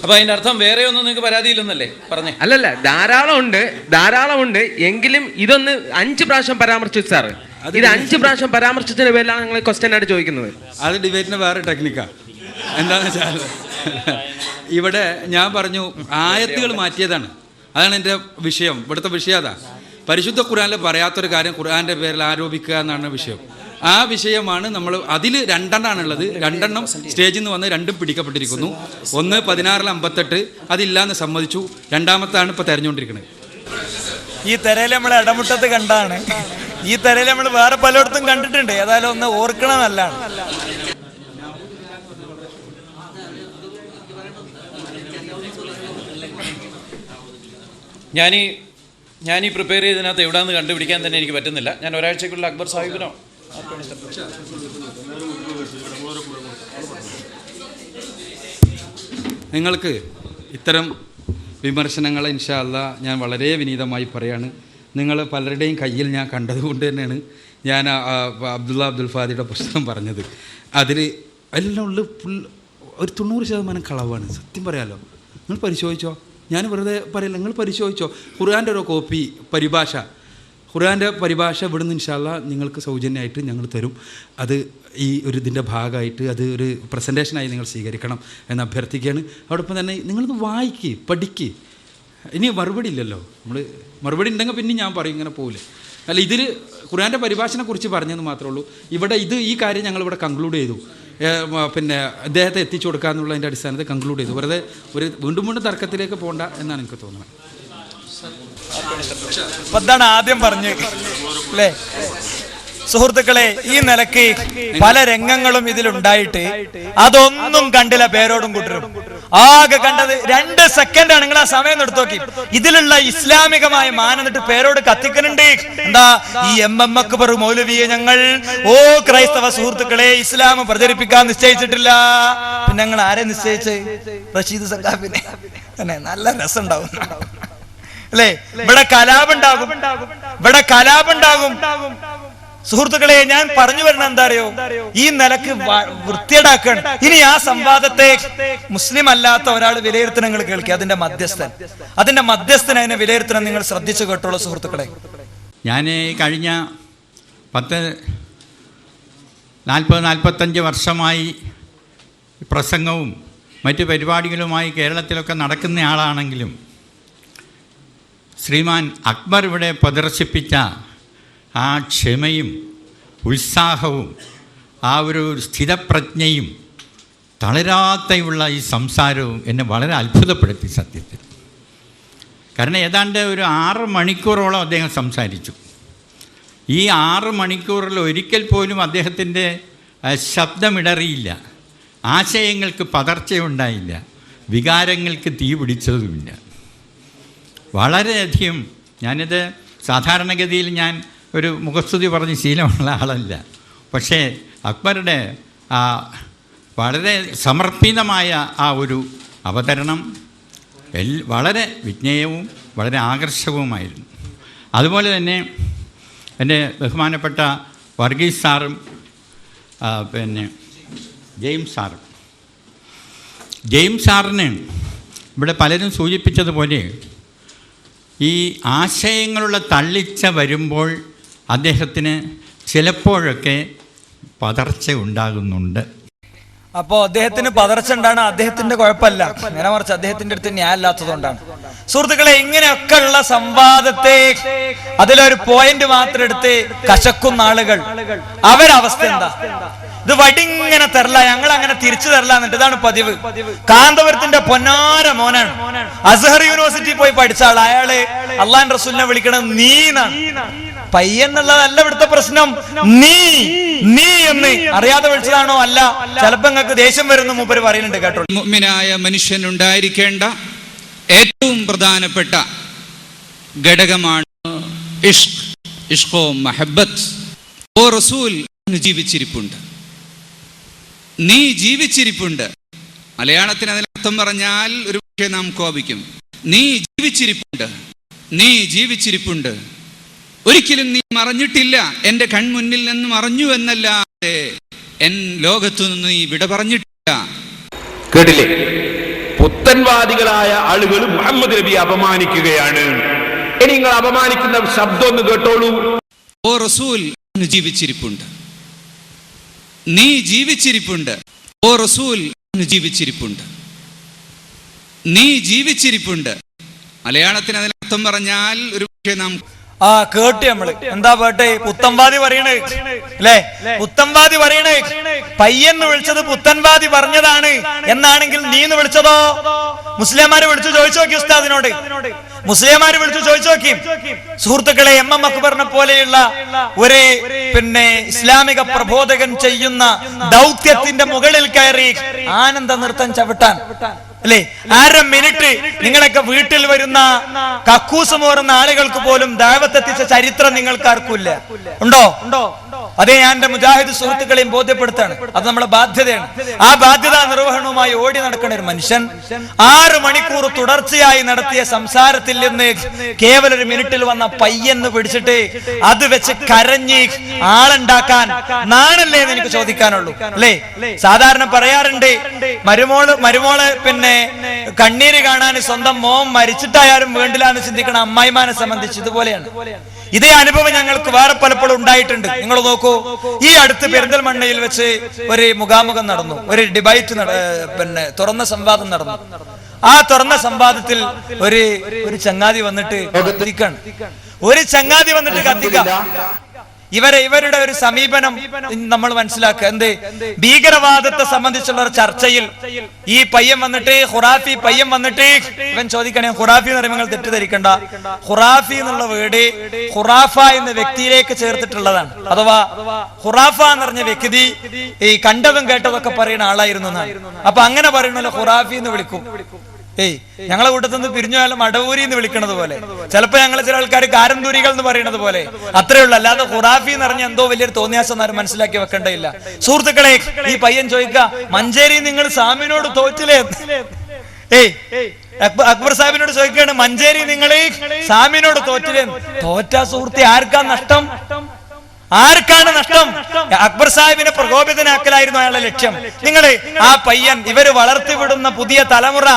അപ്പൊ അതിന്റെ അർത്ഥം വേറെ ഒന്നും നിങ്ങൾക്ക് പരാതിയില്ലെന്നല്ലേ പറഞ്ഞേ? അല്ലല്ല, ധാരാളമുണ്ട്. എങ്കിലും ഇതൊന്ന് 5 പ്രാവശ്യം പരാമർശിച്ചു സാറ്. ഇത് 5 പ്രാവശ്യം പരാമർശിച്ചതിന്റെ പേരിലാണ് നിങ്ങൾ ക്വസ്റ്റ്യൻ ആയിട്ട് ചോദിക്കുന്നത്. അത് ഡിബേറ്റിന് വേറെ ടെക്നിക്കാണ്. എന്താണെന്ന് വെച്ചാൽ ഇവിടെ ഞാൻ പറഞ്ഞു ആയത്തുകൾ മാറ്റിയതാണ്. അതാണ് എൻ്റെ വിഷയം. ഇവിടുത്തെ വിഷയം അതാ. പരിശുദ്ധ ഖുർആനിൽ പറയാത്തൊരു കാര്യം ഖുർആന്റെ പേരിൽ ആരോപിക്കുക എന്നാണ് വിഷയം. ആ വിഷയമാണ് നമ്മൾ. അതിൽ 2 2 സ്റ്റേജിൽ നിന്ന് വന്ന് 2 പിടിക്കപ്പെട്ടിരിക്കുന്നു. ഒന്ന് 16-58 അതില്ലാന്ന് സമ്മതിച്ചു. 2ാമത്താണ് ഇപ്പോൾ തെരഞ്ഞുകൊണ്ടിരിക്കുന്നത്. ഈ തെരയിൽ നമ്മൾ ഇടമുട്ടത്ത് കണ്ടാണ്. ഈ തെരയിൽ നമ്മൾ വേറെ പലയിടത്തും കണ്ടിട്ടുണ്ട്. ഏതായാലും ഒന്ന് ഓർക്കണം നല്ലതാണ്. ഞാൻ ഈ പ്രിപ്പയർ ചെയ്തതിനകത്ത് എവിടെയാണെന്ന് കണ്ടുപിടിക്കാൻ തന്നെ എനിക്ക് പറ്റുന്നില്ല. ഞാൻ ഒരാഴ്ചക്കുള്ളിൽ അക്ബർ സാഹിബിനോ നിങ്ങൾക്ക് ഇത്തരം വിമർശനങ്ങൾ ഇൻഷാ അല്ലാഹ് ഞാൻ വളരെ വിനീതമായി പറയാണ്. നിങ്ങൾ പലരുടെയും കയ്യിൽ ഞാൻ കണ്ടതുകൊണ്ട് തന്നെയാണ് ഞാൻ അബ്ദുൽ ഫാദിയുടെ പുസ്തകം പറഞ്ഞത്. അതിൽ എല്ലാം ഉള്ള ഒരു 90% കളവാണ്. സത്യം പറയാലോ, നിങ്ങൾ പരിശോധിച്ചോ. ഞാൻ വെറുതെ പറയില്ല, നിങ്ങൾ പരിശോധിച്ചോ. ഖുർആൻ്റെ ഒരു കോപ്പി ഖുർആൻ്റെ പരിഭാഷ ഇവിടുന്ന് ഇൻഷാ അല്ലാഹ് നിങ്ങൾക്ക് സൗജന്യമായിട്ട് ഞങ്ങൾ തരും. അത് ഈ ഇതിൻ്റെ ഭാഗമായിട്ട് അത് ഒരു പ്രസൻറ്റേഷനായി നിങ്ങൾ സ്വീകരിക്കണം എന്ന് അഭ്യർത്ഥിക്കുകയാണ്. അതോടൊപ്പം തന്നെ നിങ്ങളത് പഠിക്ക്. ഇനി മറുപടി ഇല്ലല്ലോ. മറുപടി ഉണ്ടെങ്കിൽ പിന്നെ ഞാൻ പറയും, ഇങ്ങനെ പോകില്ല. അല്ല, ഇതിൽ ഖുർആൻ്റെ പരിഭാഷനെ കുറിച്ച് പറഞ്ഞെന്ന് മാത്രമേ ഉള്ളൂ. ഇവിടെ ഈ കാര്യം ഞങ്ങളിവിടെ കൺക്ലൂഡ് ചെയ്തു. പിന്നെ അദ്ദേഹത്തെ എത്തിച്ചു കൊടുക്കുക എന്നുള്ളതിൻ്റെ അടിസ്ഥാനത്തിൽ കൺക്ലൂഡ് ചെയ്തു. വെറുതെ വീണ്ടും തർക്കത്തിലേക്ക് പോകണ്ട എന്നാണ് എനിക്ക് തോന്നുന്നത്. അതാണ് ആദ്യം പറഞ്ഞു അല്ലേ സുഹൃത്തുക്കളെ. ഈ നിലക്ക് പല രംഗങ്ങളും ഇതിലുണ്ടായിട്ട് അതൊന്നും കണ്ടില്ല പേരോടും കൂട്ടരും. ആകെ കണ്ടത് 2 സെക്കൻഡാണ്. നിങ്ങൾ ആ സമയം എടുത്തു നോക്കി. ഇതിലുള്ള ഇസ്ലാമികമായ മാനം എന്നിട്ട് പേരോട് കത്തിക്കുന്നുണ്ട്. എന്താ ഈ MM അക്ബർ മൗലവിയെ ഞങ്ങൾ ക്രൈസ്തവ സുഹൃത്തുക്കളെ ഇസ്ലാം പ്രചരിപ്പിക്കാൻ നിശ്ചയിച്ചിട്ടില്ല. പിന്നെ ഞങ്ങൾ ആരെ നിശ്ചയിച്ച്? റഷീദ് സഖാഫിനെ. നല്ല രസം ഉണ്ടാവും അല്ലേ? ഇവിടെ കലാപുണ്ടാകും. സുഹൃത്തുക്കളെ, ഞാൻ പറഞ്ഞു വരുന്ന എന്താ അറിയോ, ഈ നിലക്ക് വൃത്തിയേടാക്കണം. ഇനി ആ സംവാദത്തെ മുസ്ലിം അല്ലാത്ത ഒരാൾ വിലയിരുത്തണം. നിങ്ങൾ കേൾക്കുക, അതിന്റെ മധ്യസ്ഥൻ അതിനെ വിലയിരുത്തണം. നിങ്ങൾ ശ്രദ്ധിച്ചു കേട്ടോളൂ സുഹൃത്തുക്കളെ. ഞാൻ കഴിഞ്ഞ 40-45 വർഷമായി പ്രസംഗവും മറ്റു പരിപാടികളുമായി കേരളത്തിലൊക്കെ നടക്കുന്ന ആളാണെങ്കിലും ശ്രീമാൻ അക്ബർ ഇവിടെ പ്രദർശിപ്പിച്ച ആ ക്ഷമയും ഉത്സാഹവും ആ ഒരു സ്ഥിരപ്രജ്ഞയും തളരാതെയുള്ള ഈ സംസാരവും എന്നെ വളരെ അത്ഭുതപ്പെടുത്തി സത്യത്തിൽ. കാരണം ഏതാണ്ട് ഒരു 6 മണിക്കൂറോളം അദ്ദേഹം സംസാരിച്ചു. ഈ 6 മണിക്കൂറിൽ ഒരിക്കൽ പോലും അദ്ദേഹത്തിൻ്റെ ശബ്ദമിടറിയില്ല, ആശയങ്ങൾക്ക് പതർച്ചയുണ്ടായില്ല, വികാരങ്ങൾക്ക് തീ പിടിച്ചതുമില്ല. വളരെയധികം, ഞാനിത് സാധാരണഗതിയിൽ ഞാൻ ഒരു മുഖസ്തുതി പറഞ്ഞ് ശീലമുള്ള ആളല്ല, പക്ഷേ അക്ബറുടെ വളരെ സമർപ്പിതമായ ആ ഒരു അവതരണം വളരെ വിജ്ഞേയവും വളരെ ആകർഷകവുമായിരുന്നു. അതുപോലെ തന്നെ എൻ്റെ ബഹുമാനപ്പെട്ട വർഗീസ് സാറും പിന്നെ ജെയിംസ് സാറിന് ഇവിടെ പലരും സൂചിപ്പിച്ചതുപോലെ ഈ ആശയങ്ങളുള്ള തള്ളിച്ച വരുമ്പോൾ അദ്ദേഹത്തിന് ചിലപ്പോഴൊക്കെ പതർച്ച ഉണ്ടാകുന്നുണ്ട്. അപ്പോൾ അദ്ദേഹത്തിന് പതർച്ച ഉണ്ടാണ് അദ്ദേഹത്തിന്റെ കുഴപ്പമല്ല, നേരെ മറിച്ച് അദ്ദേഹത്തിന്റെ അടുത്ത് ന്യായമില്ലാത്തതുകൊണ്ടാണ്. സുഹൃത്തുക്കളെ, ഇങ്ങനെയൊക്കെ ഉള്ള സംവാദത്തെ അതിലൊരു പോയിന്റ് മാത്രം എടുത്ത് കശക്കുന്ന ആളുകൾ, അവരവസ്ഥ എന്താ? ഇത് വടിങ്ങനെ തരല, ഞങ്ങൾ അങ്ങനെ തിരിച്ചു തരല എന്നിട്ട്. ഇതാണ് പതിവ്. കാന്തപുരത്തിന്റെ പൊന്നാര മോനാണ്, അസ്ഹർ യൂണിവേഴ്സിറ്റി പോയി പഠിച്ച ആൾ. അയാള് അള്ളാഹുവിന്റെ റസൂലിനെ വിളിക്കണത് നീന്നാണ്. പയ്യെന്നുള്ളതല്ല ഇവിടുത്തെ പ്രശ്നം. നീ എന്ന് അറിയാതെ വിളിച്ചതാണോ? അല്ല. ചിലപ്പോ നിങ്ങൾക്ക് ദേഷ്യം വരുന്ന മൂപ്പര് പറയുന്നുണ്ട് കേട്ടോ. മുഅ്മിനായ മനുഷ്യനുണ്ടായിരിക്കേണ്ട ഏറ്റവും പ്രധാനപ്പെട്ട ഘടകമാണ് ഇഷ്ഖോ മഹബത്ത്. ഓ റസൂൽ ജീവിച്ചിരിപ്പുണ്ട്, നീ ജീവിച്ചിരിപ്പുണ്ട്. മലയാളത്തിന് അതിനർത്ഥം പറഞ്ഞാൽ ഒരു പക്ഷേ നാം കോപിക്കും. നീ ജീവിച്ചിരിപ്പുണ്ട്, ഒരിക്കലും നീ മറഞ്ഞിട്ടില്ല. എൻ്റെ കൺമുന്നിൽ നിന്ന് മറഞ്ഞു എന്നല്ലാതെ ലോകത്തു നിന്ന് നീ വിട പറഞ്ഞിട്ടില്ല. കേട്ടില്ലേ? പുത്തൻവാദികളായ ആളുകൾ മുഹമ്മദ് നബിയെ അപമാനിക്കുകയാണ്. ഇനി നിങ്ങൾ അപമാനിക്കുന്ന ശബ്ദം ഒന്ന് കേട്ടോളൂ. ഓ റസൂൽ ജീവിച്ചിരിപ്പുണ്ട്, നീ ജീവിച്ചിരിപ്പുണ്ട്. ഓ റസൂൽ ജീവിച്ചിരിപ്പുണ്ട്, നീ ജീവിച്ചിരിപ്പുണ്ട്. മലയാളത്തിന് അതിനർത്ഥം പറഞ്ഞാൽ ഒരു പക്ഷേ നാം കേട്ട് നമ്മള് എന്താ പേട്ടെ പുത്തൻവാദി പറയണേ അല്ലേ? പുത്തൻവാദി പറയണേ പയ്യെന്ന് വിളിച്ചത് പുത്തൻവാദി പറഞ്ഞതാണ് എന്നാണെങ്കിൽ നീന്ന് വിളിച്ചതോ? മുസ്ലിംമാര് വിളിച്ചു ചോദിച്ചു നോക്കി ഉസ്താദിനോട്, മുസ്ലിംമാര് വിളിച്ചു ചോദിച്ചു നോക്കി. സുഹൃത്തുക്കളെ, MM അക്ബറിനെ പോലെയുള്ള ഒരു ഇസ്ലാമിക പ്രബോധകൻ ചെയ്യുന്ന ദൗത്യത്തിന്റെ മുകളിൽ കയറി ആനന്ദ നൃത്തം ചവിട്ടാൻ അല്ലേ? 1/2 മിനിറ്റ് നിങ്ങളൊക്കെ വീട്ടിൽ വരുന്ന കക്കൂസ് മോറുന്ന ആളുകൾക്ക് പോലും ദഅവത്തെത്തിച്ച ചരിത്രം നിങ്ങൾക്കാർക്കില്ല. ഉണ്ടോ? അതേ ഞാൻ എന്റെ മുജാഹിദ് സുഹൃത്തുക്കളെയും ബോധ്യപ്പെടുത്താണ്. അത് നമ്മുടെ ബാധ്യതയാണ്. ആ ബാധ്യതാ നിർവഹണവുമായി ഓടി നടക്കുന്ന ഒരു മനുഷ്യൻ 6 മണിക്കൂർ തുടർച്ചയായി നടത്തിയ സംസാരത്തിൽ നിന്ന് കേവലം 1 മിനിറ്റിൽ വന്ന പയ്യെന്ന് പിടിച്ചിട്ട് അത് വെച്ച് കരഞ്ഞ് ആളുണ്ടാക്കാൻ നാണല്ലേ എന്ന് എനിക്ക് ചോദിക്കാനുള്ളൂ അല്ലേ? സാധാരണ പറയാറുണ്ട്, മരുമോള് കണ്ണീര് കാണാൻ സ്വന്തം മോൻ മരിച്ചിട്ടായാലും വേണ്ടില്ല എന്ന് ചിന്തിക്കണം അമ്മായിമാനെ സംബന്ധിച്ച് ഇതുപോലെയാണ്. ഇതേ അനുഭവം ഞങ്ങൾക്ക് വേറെ പലപ്പോഴും ഉണ്ടായിട്ടുണ്ട്. നിങ്ങൾ നോക്കൂ, ഈ അടുത്ത് പെരിന്തൽമണ്ണയിൽ വെച്ച് ഒരു മുഖാമുഖം നടന്നു, ഒരു ഡിബേറ്റ് തുറന്ന സംവാദം നടന്നു. ആ തുറന്ന സംവാദത്തിൽ ഒരു ചങ്ങാതി വന്നിട്ട് കത്തിക്കാം. ഇവരുടെ ഒരു സമീപനം നമ്മൾ മനസ്സിലാക്കുക. എന്ത് ഭീകരവാദത്തെ സംബന്ധിച്ചുള്ള ഒരു ചർച്ചയിൽ ഈ പയ്യൻ വന്നിട്ട് ഖുറാഫി പയ്യൻ വന്നിട്ട് ഇവൻ ചോദിക്കണേ, ഖുറാഫി എന്ന് പറയുമ്പോൾ തെറ്റിദ്ധരിക്കണ്ട, ഖുറാഫി എന്നുള്ള വേർഡ് ഖുറാഫ എന്ന വ്യക്തിയിലേക്ക് ചേർത്തിട്ടുള്ളതാണ്. അഥവാ ഖുറാഫ എന്ന് പറഞ്ഞ വ്യക്തി ഈ കണ്ടതും കേട്ടതൊക്കെ പറയുന്ന ആളായിരുന്നു എന്നാണ്. അപ്പൊ അങ്ങനെ പറയണല്ലോ ഖുറാഫി എന്ന് വിളിക്കും. ഞങ്ങളെ കൂട്ടത്തിൽ നിന്ന് പിരിഞ്ഞു പോയാലും അടവൂരി എന്ന് വിളിക്കണത് പോലെ, ചിലപ്പോ ഞങ്ങൾ ചില ആൾക്കാർ കാരന്തൂരികൾ എന്ന് പറയുന്നത് പോലെ, അത്രേ ഉള്ളൂ. അല്ലാതെ ഖുറാഫി എന്ന് പറഞ്ഞ എന്തോ വലിയൊരു തോന്നിയാസം ആരും മനസ്സിലാക്കി വെക്കേണ്ടയില്ല. സുഹൃത്തുക്കളെ, ഈ പയ്യൻ ചോദിക്ക, മഞ്ചേരി നിങ്ങൾ സാമിനോട് തോറ്റില്ലേ? അക്ബർ സാഹിബിനോട് ചോദിക്കുകയാണ്, മഞ്ചേരി നിങ്ങൾ സാമിനോട് തോറ്റില്ലേ? തോറ്റാ സുഹൃത്തെ, ആർക്കാ നഷ്ടം? ആർക്കാണ് നഷ്ടം? അക്ബർ സാഹിബിനെ പ്രകോപിതനാക്കലായിരുന്നു അയാളുടെ ലക്ഷ്യം. നിങ്ങൾ ആ പയ്യൻ, ഇവര് വളർത്തിവിടുന്ന പുതിയ തലമുറ,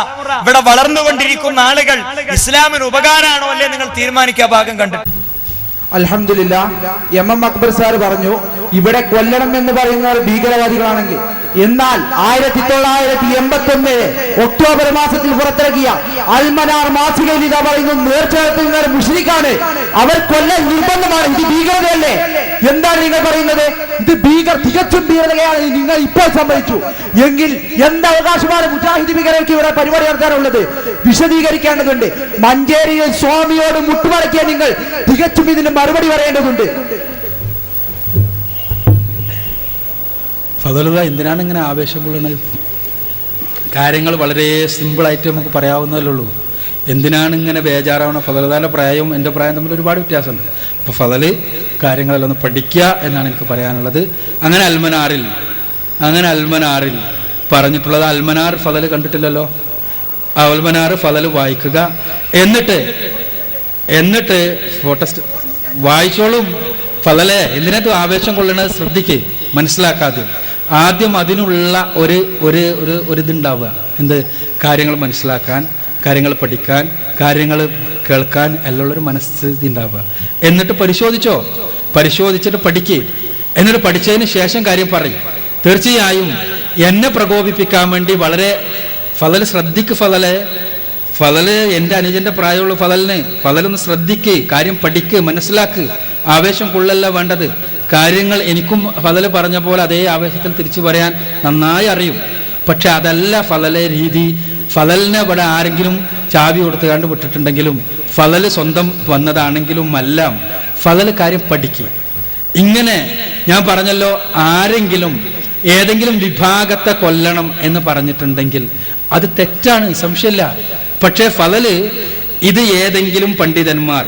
ഇവിടെ വളർന്നുകൊണ്ടിരിക്കുന്ന ആളുകൾ ഇസ്ലാമിന് ഉപകാരമാണോ അല്ലേ നിങ്ങൾ തീരുമാനിക്കുക. ഭാഗം കണ്ടിട്ട് അൽഹംദുലില്ലാഹ്, എം അക്ബർ സാർ പറഞ്ഞു ഇവിടെ കൊല്ലണം എന്ന് പറയുന്നവർ ഭീകരവാദികളാണെങ്കിൽ, എന്നാൽ 1981 ഒക്ടോബർ മാസത്തിൽ പുറത്തിറക്കിയ അൽമനാർ മാസികയിൽ ഇതാ പറയുന്നു, നേർച്ചയായ മുശ്രിക്കാണ്, അവർ കൊല്ലാൻ നിർബന്ധമാണ്, ഇത് ഭീകരതയല്ലേ? എന്താണ് നിങ്ങൾ പറയുന്നത്? ഇത് തികച്ചും ഭീകരതയാണ് നിങ്ങൾ ഇപ്പോൾ സംഭവിച്ചു എങ്കിൽ എന്ത് അവകാശമാണ് മുജാഹിദ് ഭീകരർക്ക് ഇവിടെ പരിപാടി നടത്താനുള്ളത്? വിശദീകരിക്കേണ്ടതുണ്ട്. മഞ്ചേരിയിൽ സ്വാമിയോട് മുട്ടുമടക്കിയ നിങ്ങൾ തികച്ചും ഇതിന് മറുപടി പറയേണ്ടതുണ്ട്. ഫദലുക എന്തിനാണ് ഇങ്ങനെ ആവേശം കൊള്ളുന്നത്? കാര്യങ്ങൾ വളരെ സിമ്പിളായിട്ട് നമുക്ക് പറയാവുന്നതല്ലേ ഉള്ളൂ. എന്തിനാണ് ഇങ്ങനെ ബേജാറാവണം? ഫദലുദാൻ്റെ പ്രായവും എൻ്റെ പ്രായം തമ്മിൽ ഒരുപാട് വ്യത്യാസമുണ്ട്. അപ്പോൾ ഫദല് കാര്യങ്ങളെല്ലാം ഒന്ന് പഠിക്കുക എന്നാണ് എനിക്ക് പറയാനുള്ളത്. അങ്ങനെ അൽമനാറിൽ പറഞ്ഞിട്ടുള്ളത്, അൽമനാർ ഫദല് കണ്ടിട്ടില്ലല്ലോ, അൽമനാർ ഫദല് വായിക്കുക, എന്നിട്ട് ഫോട്ടോസ്റ്റ് വായിച്ചോളും. ഫദലെ എന്തിനകത്ത് ആവേശം കൊള്ളണത് ശ്രദ്ധിക്ക്, മനസ്സിലാക്കാതെ ആദ്യം അതിനുള്ള ഒരു ഇതുണ്ടാവുക. എന്ത്? കാര്യങ്ങൾ മനസ്സിലാക്കാൻ, കാര്യങ്ങൾ പഠിക്കാൻ, കാര്യങ്ങൾ കേൾക്കാൻ എല്ലാമുള്ളൊരു മനസ്ഥിതി ഉണ്ടാവുക. എന്നിട്ട് പരിശോധിച്ചിട്ട് പഠിക്ക്. എന്നിട്ട് പഠിച്ചതിന് ശേഷം കാര്യം പറയും. തീർച്ചയായും എന്നെ പ്രകോപിപ്പിക്കാൻ വേണ്ടി വളരെ ഫദൽ ശ്രദ്ധിക്ക്. ഫദല് എൻ്റെ അനുജന്റെ പ്രായമുള്ള ഫദലൊന്ന് ശ്രദ്ധിക്ക്, കാര്യം പഠിക്ക്, മനസ്സിലാക്ക്. ആവേശം കൊള്ളല്ല വേണ്ടത്. കാര്യങ്ങൾ എനിക്കും ഫദല് പറഞ്ഞ പോലെ അതേ ആവേശത്തിൽ തിരിച്ചു പറയാൻ നന്നായി അറിയും. പക്ഷെ അതല്ല ഫദലെ രീതി. ഫദലിനെ ഇവിടെ ആരെങ്കിലും ചാവി കൊടുത്തുകൊണ്ട് വിട്ടിട്ടുണ്ടെങ്കിലും, ഫദല് സ്വന്തം വന്നതാണെങ്കിലും എല്ലാം ഫദല് കാര്യം പഠിക്കുക. ഇങ്ങനെ ഞാൻ പറഞ്ഞല്ലോ, ആരെങ്കിലും ഏതെങ്കിലും വിഭാഗത്തെ കൊല്ലണം എന്ന് പറഞ്ഞിട്ടുണ്ടെങ്കിൽ അത് തെറ്റാണ്, സംശയമില്ല. പക്ഷേ ഫദല് ഇത് ഏതെങ്കിലും പണ്ഡിതന്മാർ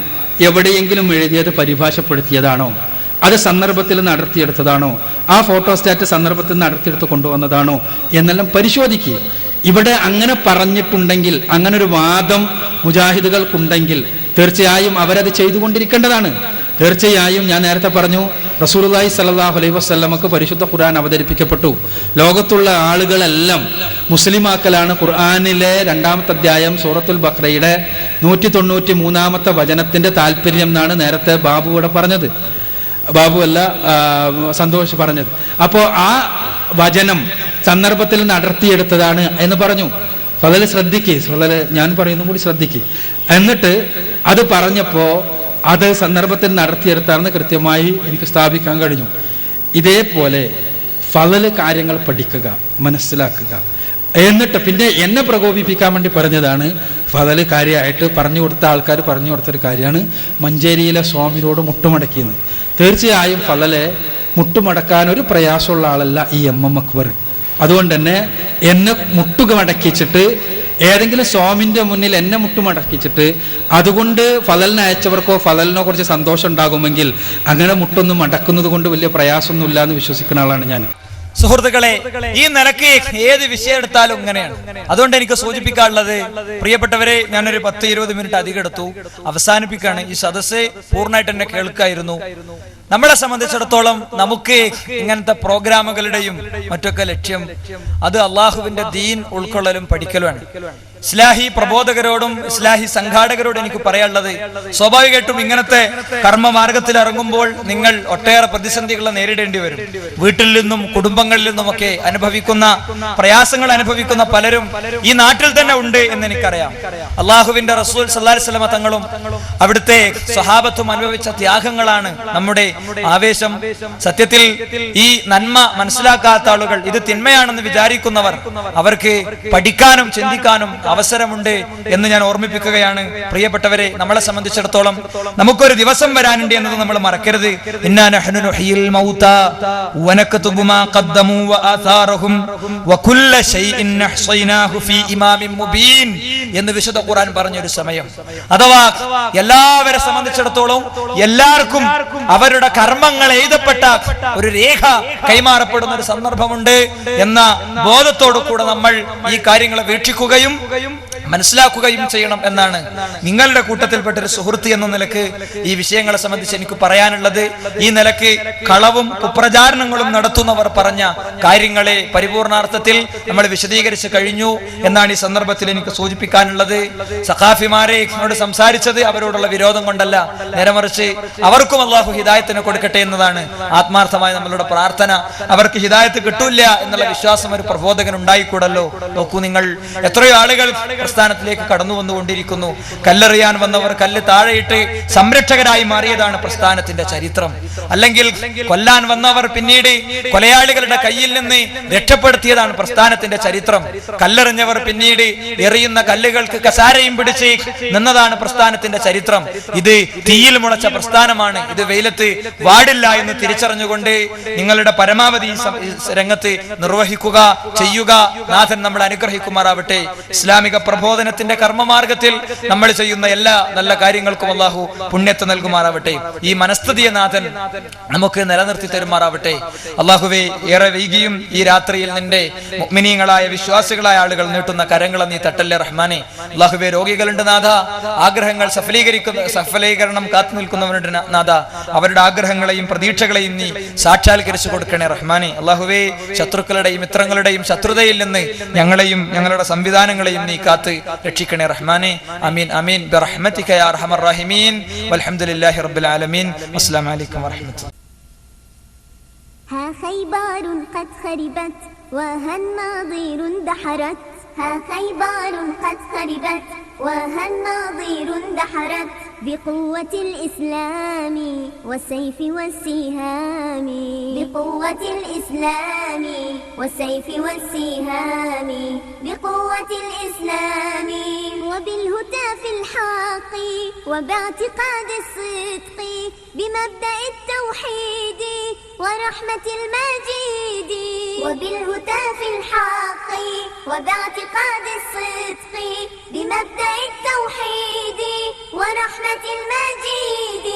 എവിടെയെങ്കിലും എഴുതിയത് പരിഭാഷപ്പെടുത്തിയതാണോ, അത് സന്ദർഭത്തിൽ നടത്തിയെടുത്തതാണോ, ആ ഫോട്ടോസ്റ്റാറ്റ് സന്ദർഭത്തിൽ നടത്തിയെടുത്ത് കൊണ്ടുവന്നതാണോ എന്നെല്ലാം പരിശോധിക്കുക. ഇവിടെ അങ്ങനെ പറഞ്ഞിട്ടുണ്ടെങ്കിൽ, അങ്ങനെ ഒരു വാദം മുജാഹിദുകൾക്കുണ്ടെങ്കിൽ തീർച്ചയായും അവരത് ചെയ്തുകൊണ്ടിരിക്കേണ്ടതാണ്. തീർച്ചയായും ഞാൻ നേരത്തെ പറഞ്ഞു, റസൂലുള്ളാഹി സ്വല്ലല്ലാഹു അലൈഹി വസല്ലമക്ക് പരിശുദ്ധ ഖുർആൻ അവതരിപ്പിക്കപ്പെട്ടു. ലോകത്തുള്ള ആളുകളെല്ലാം മുസ്ലിമാക്കലാണ്. ഖുർആനിലെ 2-ാമത്തെ അധ്യായം സൂറത്തുൽ ബഖറയുടെ 193-ാമത്തെ വചനത്തിന്റെ താല്പര്യം എന്നാണ് നേരത്തെ ബാബു ഇവിടെ പറഞ്ഞത്. ബാബുവല്ല സന്തോഷ് പറഞ്ഞത്. അപ്പോൾ ആ വചനം സന്ദർഭത്തിൽ നടത്തിയെടുത്തതാണ് എന്ന് പറഞ്ഞു. ഫദല് ശ്രദ്ധിക്ക്, ഫദല് ഞാൻ പറയുന്നതും കൂടി ശ്രദ്ധിക്ക്. എന്നിട്ട് അത് പറഞ്ഞപ്പോൾ അത് സന്ദർഭത്തിൽ നടത്തിയെടുത്താണെന്ന് കൃത്യമായി എനിക്ക് സ്ഥാപിക്കാൻ കഴിഞ്ഞു. ഇതേപോലെ ഫദല് കാര്യങ്ങൾ പഠിക്കുക, മനസ്സിലാക്കുക. എന്നിട്ട് പിന്നെ എന്നെ പ്രകോപിപ്പിക്കാൻ വേണ്ടി പറഞ്ഞതാണ് ഫദല് കാര്യമായിട്ട് പറഞ്ഞു കൊടുത്ത ആൾക്കാർ പറഞ്ഞു കൊടുത്തൊരു കാര്യമാണ് മഞ്ചേരിയിലെ സ്വാമിനോട് മുട്ടുമടക്കിയെന്ന്. തീർച്ചയായും ഫദലെ മുട്ടുമടക്കാൻ ഒരു പ്രയാസമുള്ള ആളല്ല ഈ എം അക്ബർ. അതുകൊണ്ട് തന്നെ എന്നെ മുട്ടുമടക്കിച്ചിട്ട് ഏതെങ്കിലും സ്വാമിൻ്റെ മുന്നിൽ എന്നെ മുട്ടുമടക്കിച്ചിട്ട് അതുകൊണ്ട് ഫദലിനെ അയച്ചവർക്കോ ഫദലിനോ കുറച്ച് സന്തോഷം ഉണ്ടാകുമെങ്കിൽ അങ്ങനെ മുട്ടൊന്നും മടക്കുന്നത് കൊണ്ട് വലിയ പ്രയാസമൊന്നുമില്ല എന്ന് വിശ്വസിക്കുന്ന ആളാണ് ഞാൻ. സുഹൃത്തുക്കളെ, ഈ നിലക്ക് ഏത് വിഷയം എടുത്താലും ഇങ്ങനെയാണ്. അതുകൊണ്ട് എനിക്ക് സൂചിപ്പിക്കാനുള്ളത്, പ്രിയപ്പെട്ടവരെ, ഞാനൊരു 10-20 മിനിറ്റ് അധികം എടുത്തു, അവസാനിപ്പിക്കുകയാണ്. ഈ സദസ്സ് പൂർണ്ണമായിട്ട് എന്നെ കേൾക്കായിരുന്നു. നമ്മളെ സംബന്ധിച്ചിടത്തോളം നമുക്ക് ഇങ്ങനത്തെ പ്രോഗ്രാമുകളുടെയും മറ്റൊക്കെ ലക്ഷ്യം അത് അള്ളാഹുവിന്റെ ദീൻ ഉൾക്കൊള്ളലും പഠിക്കലുമാണ്. ഇസ്ലാഹി പ്രബോധകരോടും ഇസ്ലാഹി സംഘാടകരോടും എനിക്ക് പറയാനുള്ളത്, സ്വാഭാവികമായിട്ടും ഇങ്ങനത്തെ കർമ്മമാർഗത്തിൽ ഇറങ്ങുമ്പോൾ നിങ്ങൾ ഒട്ടേറെ പ്രതിസന്ധികൾ നേരിടേണ്ടി വരും. വീട്ടിൽ നിന്നും കുടുംബങ്ങളിൽ നിന്നുമൊക്കെ അനുഭവിക്കുന്ന പ്രയാസങ്ങൾ അനുഭവിക്കുന്ന പലരും ഈ നാട്ടിൽ തന്നെ ഉണ്ട് എന്ന് എനിക്കറിയാം. അള്ളാഹുവിന്റെ റസൂൽ സല്ലല്ലാഹു അലൈഹി വസല്ലം തങ്ങളും അവിടുത്തെ സ്വഹാബത്തും അനുഭവിച്ച ത്യാഗങ്ങളാണ് നമ്മുടെ ആവേശം. സത്യത്തിൽ ഈ നന്മ മനസ്സിലാക്കാത്ത ആളുകൾ, ഇത് തിന്മയാണെന്ന് വിചാരിക്കുന്നവർ, അവർക്ക് പഠിക്കാനും ചിന്തിക്കാനും അവസരമുണ്ട് എന്ന് ഞാൻ ഓർമ്മിപ്പിക്കുകയാണ്. പ്രിയപ്പെട്ടവരെ, നമ്മളെ സംബന്ധിച്ചിടത്തോളം നമുക്കൊരു ദിവസം വരാനുണ്ട് എന്നത് നമ്മൾ മറക്കരുത്. ഇന്നാ നഹ്നു നുഹ്യിൽ മൗതാ വനക്തുബു മാ ഖദ്ദമു വആഥാറഹും വകുല്ല ശൈഇൻ അഹ്സൈനാഹു ഫീ ഇമാമിൻ മുബീൻ എന്ന് വിശുദ്ധ ഖുർആൻ പറഞ്ഞൊരു സമയം. അഥവാ എല്ലാവരെ സംബന്ധിച്ചിടത്തോളം എല്ലാവർക്കും അവരുടെ കർമ്മങ്ങൾ എഴുതപ്പെട്ട ഒരു രേഖ കൈമാറപ്പെടുന്ന ഒരു സന്ദർഭമുണ്ട് എന്ന ബോധത്തോടു കൂടെ നമ്മൾ ഈ കാര്യങ്ങളെ വീക്ഷിക്കുകയും മനസ്സിലാക്കുകയും ചെയ്യണം എന്നാണ് നിങ്ങളുടെ കൂട്ടത്തിൽപ്പെട്ടൊരു സുഹൃത്ത് എന്ന നിലക്ക് ഈ വിഷയങ്ങളെ സംബന്ധിച്ച് എനിക്ക് പറയാനുള്ളത്. ഈ നിലക്ക് കളവും കുപ്രചാരണങ്ങളും നടത്തുന്നവർ പറഞ്ഞ കാര്യങ്ങളെ പരിപൂർണാർത്ഥത്തിൽ നമ്മൾ വിശദീകരിച്ച് കഴിഞ്ഞു എന്നാണ് ഈ സന്ദർഭത്തിൽ എനിക്ക് സൂചിപ്പിക്കാനുള്ളത്. സഖാഫിമാരെ എന്നോട് സംസാരിച്ചത് അവരോടുള്ള വിരോധം കൊണ്ടല്ല, നേരെ മറിച്ച് അവർക്കും അള്ളാഹു ഹിദായത്തിന് കൊടുക്കട്ടെ എന്നതാണ് ആത്മാർത്ഥമായ നമ്മളുടെ പ്രാർത്ഥന. അവർക്ക് ഹിദായത്ത് കിട്ടൂല എന്നുള്ള വിശ്വാസം ഒരു പ്രബോധകൻ ഉണ്ടായിക്കൂടല്ലോ. നോക്കൂ, നിങ്ങൾ എത്രയോ ആളുകൾ പ്രസ്ഥാനത്തിലേക്ക് കടന്നു വന്നുകൊണ്ടിരിക്കുന്നു. കല്ലെറിയാൻ വന്നവർ കല്ല് താഴെയിട്ട് സംരക്ഷകരായി മാറിയതാണ് പ്രസ്ഥാനത്തിന്റെ ചരിത്രം. അല്ലെങ്കിൽ കൊല്ലാൻ വന്നവർ പിന്നീട് കൊലയാളികളുടെ കയ്യിൽ നിന്ന് രക്ഷപ്പെടുത്തിയതാണ് പ്രസ്ഥാനത്തിന്റെ ചരിത്രം. കല്ലെറിഞ്ഞവർ പിന്നീട് എറിയുന്ന കല്ലുകൾക്ക് കസാരയും പിടിച്ച് നിന്നതാണ് പ്രസ്ഥാനത്തിന്റെ ചരിത്രം. ഇത് തീയിൽ മുളച്ച പ്രസ്ഥാനമാണ്. ഇത് വെയിലത്ത് വാടില്ല എന്ന് തിരിച്ചറിഞ്ഞുകൊണ്ട് നിങ്ങളുടെ പരമാവധി രംഗത്ത് നിർവഹിക്കുക, ചെയ്യുക. നാഥൻ നമ്മളെ അനുഗ്രഹിക്കുമാറാവട്ടെ. ഇസ്ലാമിക പ്രബോധനത്തിന്റെ കർമ്മമാർഗത്തിൽ നമ്മൾ ചെയ്യുന്ന എല്ലാ നല്ല കാര്യങ്ങൾക്കും അല്ലാഹു പുണ്യത്തെ നൽകുമാറാവട്ടെ. ഈ മനസ്ഥിതിയെ നാഥൻ നമുക്ക് നിലനിർത്തി തരുമാറാവട്ടെ. അല്ലാഹുവേ, ഏറെ വൈകിയും ഈ രാത്രിയിൽ നിന്റെ മുഅ്മിനീങ്ങളായ വിശ്വാസികളായ ആളുകൾ നീട്ടുന്ന കരങ്ങളെ നീ തട്ടല്ലേ റഹ്മാനെ. അല്ലാഹുവേ, രോഗികളുണ്ട് നാഥ, ആഗ്രഹങ്ങൾ സഫലീകരണം കാത്തു നിൽക്കുന്നവരുണ്ട് നാഥ, അവരുടെ ആഗ്രഹങ്ങളെയും പ്രതീക്ഷകളെയും നീ സാക്ഷാത്കരിച്ചു കൊടുക്കണേ റഹ്മാനെ. അല്ലാഹുവേ, ശത്രുക്കളുടെയും മിത്രങ്ങളുടെയും ശത്രുതയിൽ നിന്ന് ഞങ്ങളെയും ഞങ്ങളുടെ സംവിധാനങ്ങളെയും നീ കാത്ത് രക്ഷിക്കണേ റഹ്മാനെ. ആമീൻ ആമീൻ ബിറഹ്മതിക യാ അർഹമർ റഹീമീൻ. വൽഹംദുലില്ലാഹി റബ്ബിൽ ആലമീൻ. അസ്സലാമു അലൈക്കും വറഹ്മത്തുള്ളാഹി. ها خيبار قد خربت وها الناظير اندحرت ها خيبار قد خربت وها الناظير اندحرت بقوة الإسلام والسيف والسهام بقوة الإسلام والسيف والسهام بقوة الإسلام وبالهتاف الحق وباعتقاد الصدق بمبدأ التوحيد ورحمة المجيد وبالهتاف الحق وباعتقاد الصدق بمبدأ التوحيد ورحمة المجيد.